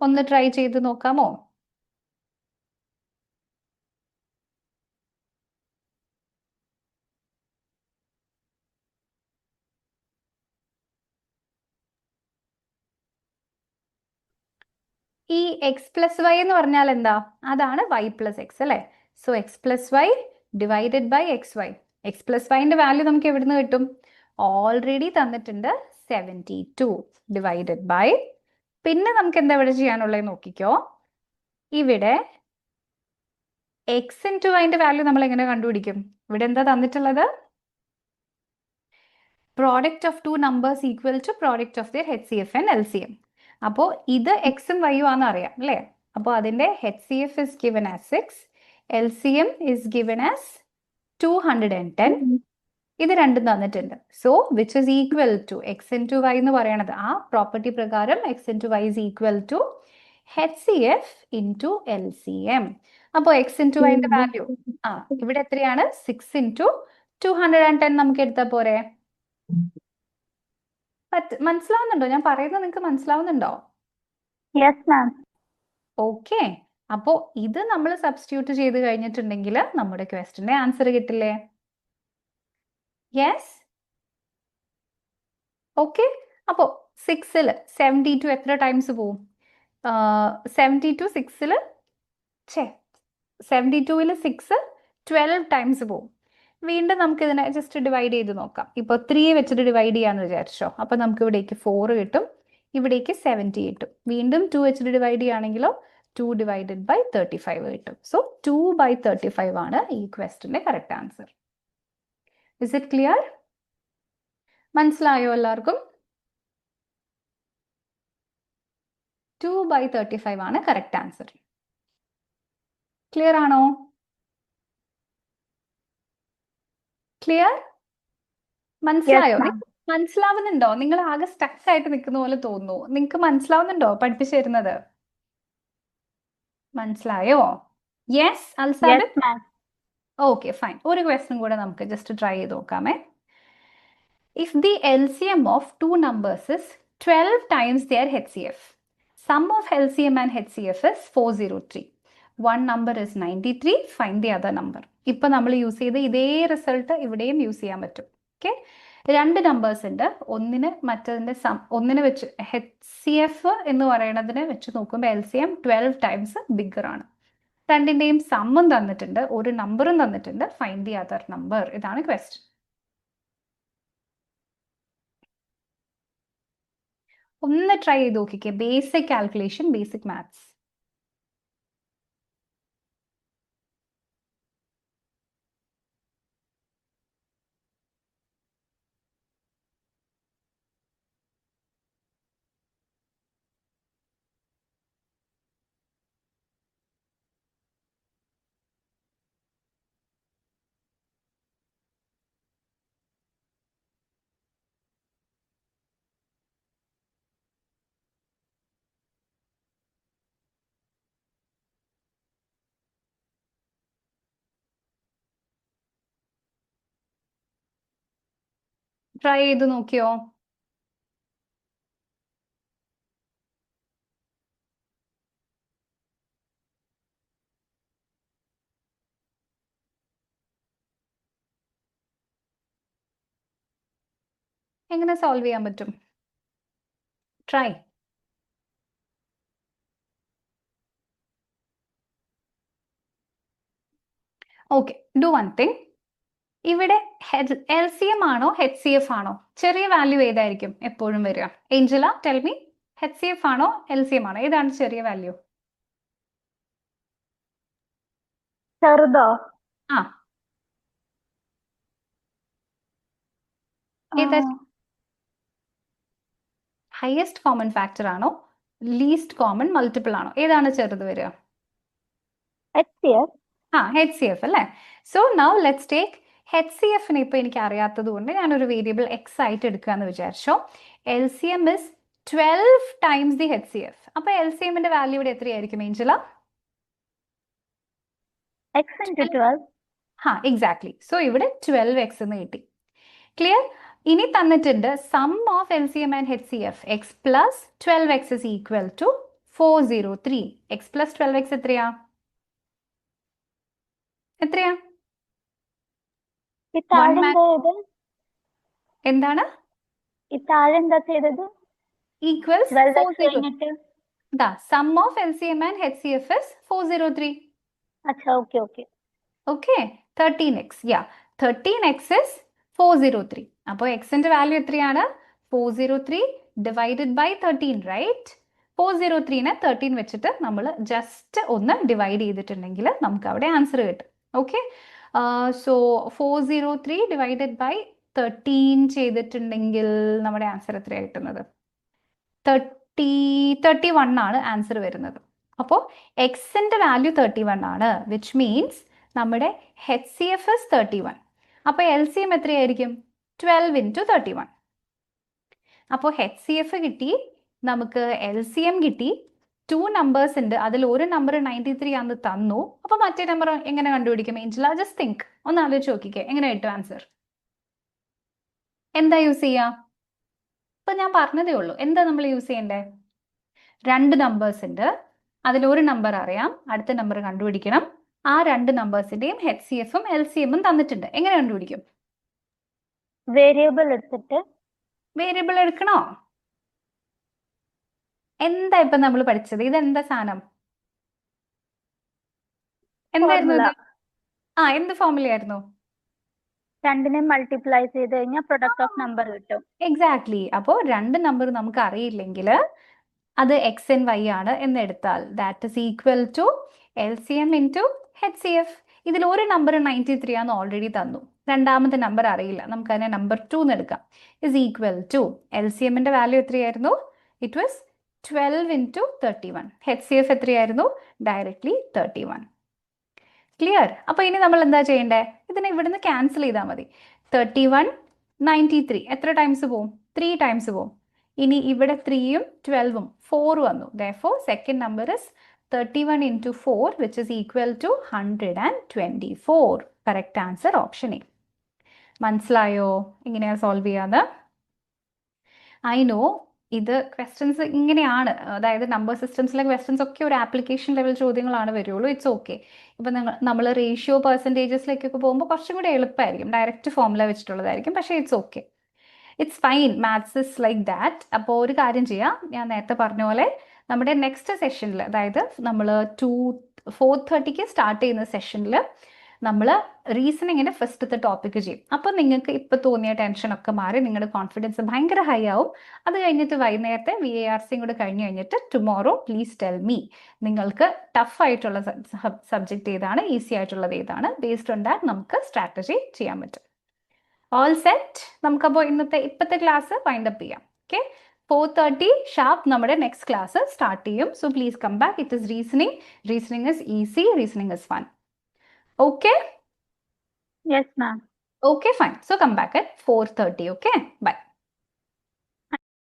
ഒന്ന് ട്രൈ ചെയ്ത് നോക്കാമോ? ഈ എക്സ് പ്ലസ് വൈ എന്ന് പറഞ്ഞാൽ എന്താ? അതാണ് വൈ പ്ലസ് എക്സ് അല്ലേ? So X plus Y divided by X Y. X plus വൈൻ്റെ വാല്യൂ നമുക്ക് എവിടുന്ന് കിട്ടും? ഓൾറെഡി തന്നിട്ടുണ്ട് 72 ഡിവൈഡഡ് ബൈ. പിന്നെ നമുക്ക് എന്താ ഇവിടെ ചെയ്യാനുള്ളത് നോക്കിക്കോ. ഇവിടെ എക്സ് ഇൻറ്റു വൈൻ്റെ വാല്യൂ നമ്മൾ എങ്ങനെ കണ്ടുപിടിക്കും? ഇവിടെ എന്താ തന്നിട്ടുള്ളത്? Product of two numbers equal to product of their HCF and LCM. അപ്പോൾ ഇത് എക്സും വൈയും ആണെന്ന് അറിയാം അല്ലേ? അപ്പോൾ അതിൻ്റെ HCF is given as 6, LCM is given as 210. ഇത് രണ്ടും തന്നിട്ടുണ്ട്. So which is equal to x into y എന്ന് പറയണത്, ആ പ്രോപ്പർട്ടി പ്രകാരം x into y is equal to HCF into LCM. അപ്പോൾ എക്സ് ഇൻറ്റു വൈൻ്റെ വാല്യൂ ഇവിടെ എത്രയാണ്? 6 ഇൻറ്റു 210 നമുക്ക് എടുത്താൽ പോരെ? മനസ്സിലാവുന്നുണ്ടോ? ഞാൻ പറയുന്നത് നിങ്ങൾക്ക് മനസ്സിലാവുന്നുണ്ടോ? Yes, ma'am. ഓക്കെ, അപ്പോൾ ഇത് നമ്മൾ സബ്സ്റ്റിറ്റ്യൂട്ട് ചെയ്ത് കഴിഞ്ഞിട്ടുണ്ടെങ്കിൽ നമ്മുടെ ക്വസ്റ്റിന്റെ ആൻസർ കിട്ടില്ലേ? Yes, okay. അപ്പോൾ 6ൽ 72 എത്ര ടൈംസ് പോവും? 72 6ൽ 72ൽ 6 12 ടൈംസ് പോവും. വീണ്ടും നമുക്ക് ഇതിനെ ജസ്റ്റ് ഡിവൈഡ് ചെയ്ത് നോക്കാം. ഇപ്പോൾ 3 വെച്ചിട്ട് ഡിവൈഡ് ചെയ്യാന്ന് വിചാരിച്ചോ. അപ്പോൾ നമുക്ക് ഇവിടേക്ക് 4 കിട്ടും, ഇവിടേക്ക് 70 കിട്ടും. വീണ്ടും 2 വെച്ചിട്ട് ഡിവൈഡ് ചെയ്യുകയാണെങ്കിലോ 2 ഡിവൈഡഡ് ബൈ 35 കിട്ടും. സോ 2/35 ആണ് ഈ ക്വസ്റ്റിന്റെ correct answer. Is it clear? മനസ്സിലായോ എല്ലാവർക്കും? 2/35 ആണ് കറക്റ്റ് ആൻസർ. ക്ലിയർ ആണോ? ക്ലിയർ? മനസ്സിലായോ? മനസ്സിലാവുന്നുണ്ടോ? നിങ്ങൾ ആകെ സ്റ്റക്ക് ആയിട്ട് നിൽക്കുന്ന പോലെ തോന്നുന്നു. നിങ്ങൾക്ക് മനസ്സിലാവുന്നുണ്ടോ പഠിപ്പിച്ചു തരുന്നത്? മനസ്സിലായോ? യെസ് അൽസാബിൻ? Yes, ma'am. Okay fine. ഒരു ക്വസ്റ്റ്യൻ കൂടെ നമുക്ക് ജസ്റ്റ് ട്രൈ ചെയ്ത് നോക്കാമേ. If the LCM of two numbers is 12 times their HCF, sum of LCM and HCF is 403. One number is 93, find the other number. ഇപ്പോൾ നമ്മൾ use ചെയ്ത ഇതേ result ഇവിടെയും use ചെയ്യാൻ പറ്റും. ഓക്കെ, രണ്ട് നമ്പേഴ്സ് ഉണ്ട്. ഒന്നിനെ വെച്ച് HCF എന്ന് പറയുന്നതിനെ വെച്ച് നോക്കുമ്പോൾ LCM 12 ടൈംസ് ബിഗർ ആണ്. രണ്ടിൻ്റെയും സമ്മും തന്നിട്ടുണ്ട്, ഒരു നമ്പറും തന്നിട്ടുണ്ട്. Find the other number. ഇതാണ് ക്വസ്റ്റ്യൻ. ഒന്ന് ട്രൈ ചെയ്ത് നോക്കിക്കേ. Basic calculation, basic maths. Try ചെയ്ത് നോക്കിയോ? എങ്ങനെ സോൾവ് ചെയ്യാൻ പറ്റും? Try. Okay, do one thing. ഇവിടെ LCM ആണോ HCF ആണോ? ചെറിയ വാല്യൂ ഏതായിരിക്കും എപ്പോഴും വരിക? Angela, tell me. HCF ആണോ LCM ആണോ? ഏതാണ് ചെറിയ വാല്യൂ? ചെറുതോ? ആ, ഏതാ? ഹയസ്റ്റ് കോമൺ ഫാക്ടർ ആണോ ലീസ്റ്റ് കോമൺ മൾട്ടിപ്പിൾ ആണോ? ഏതാണ് ചെറുത് വരിക? HCF. ആ, HCF അല്ലേ? സോ നൗ ലെറ്റ്സ് ടേക്ക് HCFനെ ഇപ്പൊ എനിക്ക് അറിയാത്തത് കൊണ്ട് ഞാനൊരു വേരിയബിൾ എക്സ് ആയിട്ട് എടുക്കാന്ന് വിചാരിച്ചോ. LCM is 12 times the HCF. അപ്പൊ LCMന്റെ വാല്യൂ ഇവിടെ എത്രയായിരിക്കും ഏഞ്ചല? X into 12. ഹാ, എക്സാക്ട്ലി. സോ ഇവിടെ 12x എന്ന് കിട്ടി. ക്ലിയർ? ഇനി തന്നിട്ടുണ്ട് sum of LCM and HCF x plus 12x is equal to 403. X plus 12x എത്രയാ? എത്രയാ? ഈ താഴെ One man- എന്താ ചെയ്തത്? എന്താണ്? ഈ താഴെ എന്താ ചെയ്തത്? ഈക്വൽസ് 12x കഴിഞ്ഞിട്ട്. Sum of LCM and HCF is 403. അച്ഛാ, okay okay. Okay, 13x. Yeah, 13x is 403. അപ്പോൾ എക്സിന്റെ വാല്യൂ എത്രയാണ്? 403 ഡിവൈഡഡ് ബൈ 13, റൈറ്റ്? 403നെ 13 വെച്ചിട്ട് നമ്മൾ ജസ്റ്റ് ഒന്ന് ഡിവൈഡ് ചെയ്തിട്ടുണ്ടെങ്കിൽ നമുക്ക് അവിടെ ആൻസർ കിട്ടും. ഓക്കെ, സോ 403 ഡിവൈഡഡ് ബൈ 13 ചെയ്തിട്ടുണ്ടെങ്കിൽ നമ്മുടെ ആൻസർ എത്രയാണ് കിട്ടുന്നത്? 31 ആണ് ആൻസർ വരുന്നത്. അപ്പോൾ എക്സിന്റെ വാല്യൂ 31 ആണ്, വിച്ച് മീൻസ് നമ്മുടെ HCF is 31. അപ്പോൾ LCM എത്രയായിരിക്കും? 12 into 31. അപ്പോൾ HCF കിട്ടി, നമുക്ക് LCM കിട്ടി. 2 നമ്പേഴ്സ് ഉണ്ട്, അതിൽ ഒരു നമ്പർ 93 ആണെന്ന് തന്നു. അപ്പോൾ മറ്റേ നമ്പർ എങ്ങനെ കണ്ടുപിടിക്കും ഏഞ്ചല? ജസ്റ്റ് തിങ്ക്, ഒന്ന് ആലോചിച്ച് നോക്കിക്കേ, എങ്ങനെ കിട്ടും ആൻസർ? എന്താ യൂസ് ചെയ്യാം? ഇപ്പൊ ഞാൻ പറഞ്ഞതേ ഉള്ളൂ. എന്താ നമ്മൾ യൂസ് ചെയ്യണ്ടേ? 2 നമ്പേഴ്സ് ഉണ്ട്, അതിൽ ഒരു നമ്പർ അറിയാം, അടുത്ത നമ്പർ കണ്ടുപിടിക്കണം. ആ 2 നമ്പേഴ്സിന്റെയും HCFും LCMും തന്നിട്ടുണ്ട്. എങ്ങനെ കണ്ടുപിടിക്കും? വേരിയബിൾ എടുത്തിട്ട്. വേരിയബിൾ എടുക്കണോ? എന്താ ഇപ്പൊ നമ്മൾ പഠിച്ചത്? ഇതെന്താ സാധനം? എന്തായിരുന്നു Formula. ഇത്? എന്ത് ഫോർമുല ആയിരുന്നു? രണ്ടിനെ മൾട്ടിപ്ലൈ ചെയ്ത് കഴിഞ്ഞാൽ പ്രൊഡക്റ്റ് ഓഫ് നമ്പർ കിട്ടും. എക്സാക്ട്ലി. അപ്പോൾ 2 നമ്പർ നമുക്ക് അറിയില്ലെങ്കിൽ അത് എക്സ് ആൻഡ് വൈ ആണ് എന്നെടുത്താൽ that is equal to LCM into HCF. ഇതിൽ ഒരു നമ്പർ 93 ആണെന്ന് ഓൾറെഡി തന്നു, രണ്ടാമത്തെ നമ്പർ അറിയില്ല, നമുക്ക് അതിനെ നമ്പർ 2 എന്ന് എടുക്കാം. ഇസ് ഈക്വൽ ടു LCMന്റെ വാല്യൂ എത്രയായിരുന്നു? It was 12 into 31. HCF എത്രയായിരുന്നു? ഡയറക്ട്ലി 31. ക്ലിയർ? അപ്പോൾ ഇനി നമ്മൾ എന്താ ചെയ്യണ്ടേ? ഇതിനെ ഇവിടുന്ന് ക്യാൻസൽ ചെയ്താൽ മതി. 31 93 എത്ര ടൈംസ് പോവും? 3 ടൈംസ് പോവും. ഇനി ഇവിടെ 3ഉം 12ഉം 4 വന്നു. Therefore, second number is 31 into 4, which is equal to 124. Correct answer option A. മനസ്സിലായോ എങ്ങനെയാണ് സോൾവ് ചെയ്യാന്ന്? ഐ നോ ഇത് ക്വസ്റ്റ്യൻസ് ഇങ്ങനെയാണ്, അതായത് നമ്പർ സിസ്റ്റംസിലെ ക്വസ്റ്റ്യൻസ് ഒക്കെ ഒരു ആപ്ലിക്കേഷൻ ലെവൽ ചോദ്യങ്ങളാണ് വരുള്ളൂ. It's okay. ഇപ്പം നമ്മൾ റേഷ്യോ പെർസെൻറ്റേജസിലേക്കൊക്കെ പോകുമ്പോൾ കുറച്ചും കൂടി എളുപ്പമായിരിക്കും, ഡയറക്റ്റ് ഫോർമുല വെച്ചിട്ടുള്ളതായിരിക്കും. പക്ഷേ it's okay, it's fine. Maths is like that. അപ്പോൾ ഒരു കാര്യം ചെയ്യാം, ഞാൻ നേരത്തെ പറഞ്ഞ പോലെ നമ്മുടെ നെക്സ്റ്റ് സെഷനിൽ, അതായത് നമ്മൾ 4:30 സ്റ്റാർട്ട് ചെയ്യുന്ന സെഷനിൽ നമ്മൾ റീസണിങ്ങിൻ്റെ ഫസ്റ്റത്തെ ടോപ്പിക്ക് ചെയ്യും. അപ്പോൾ നിങ്ങൾക്ക് ഇപ്പോൾ തോന്നിയ ടെൻഷനൊക്കെ മാറി നിങ്ങളുടെ കോൺഫിഡൻസ് ഭയങ്കര ഹൈ ആവും. അത് കഴിഞ്ഞിട്ട് വൈകുന്നേരത്തെ VARCയും കൂടെ കഴിഞ്ഞ് കഴിഞ്ഞിട്ട് ടുമോറോ പ്ലീസ് ടെൽ മീ നിങ്ങൾക്ക് ടഫ് ആയിട്ടുള്ള സബ്ജക്റ്റ് ഏതാണ്, ഈസി ആയിട്ടുള്ളത് ഏതാണ്. ബേസ്ഡ് ഓൺ ദാറ്റ് നമുക്ക് സ്ട്രാറ്റജി ചെയ്യാൻ പറ്റും. All set. നമുക്കപ്പോൾ ഇപ്പോഴത്തെ ക്ലാസ് വൈൻഡ് അപ്പ് ചെയ്യാം. ഓക്കെ, 4:30 ഷാർപ്പ് നമ്മുടെ നെക്സ്റ്റ് ക്ലാസ് സ്റ്റാർട്ട് ചെയ്യും. So please come back. It is reasoning. Reasoning is easy, reasoning is fun. Okay? Yes, ma'am. Okay, fine. So come back at 4:30. Okay? Bye.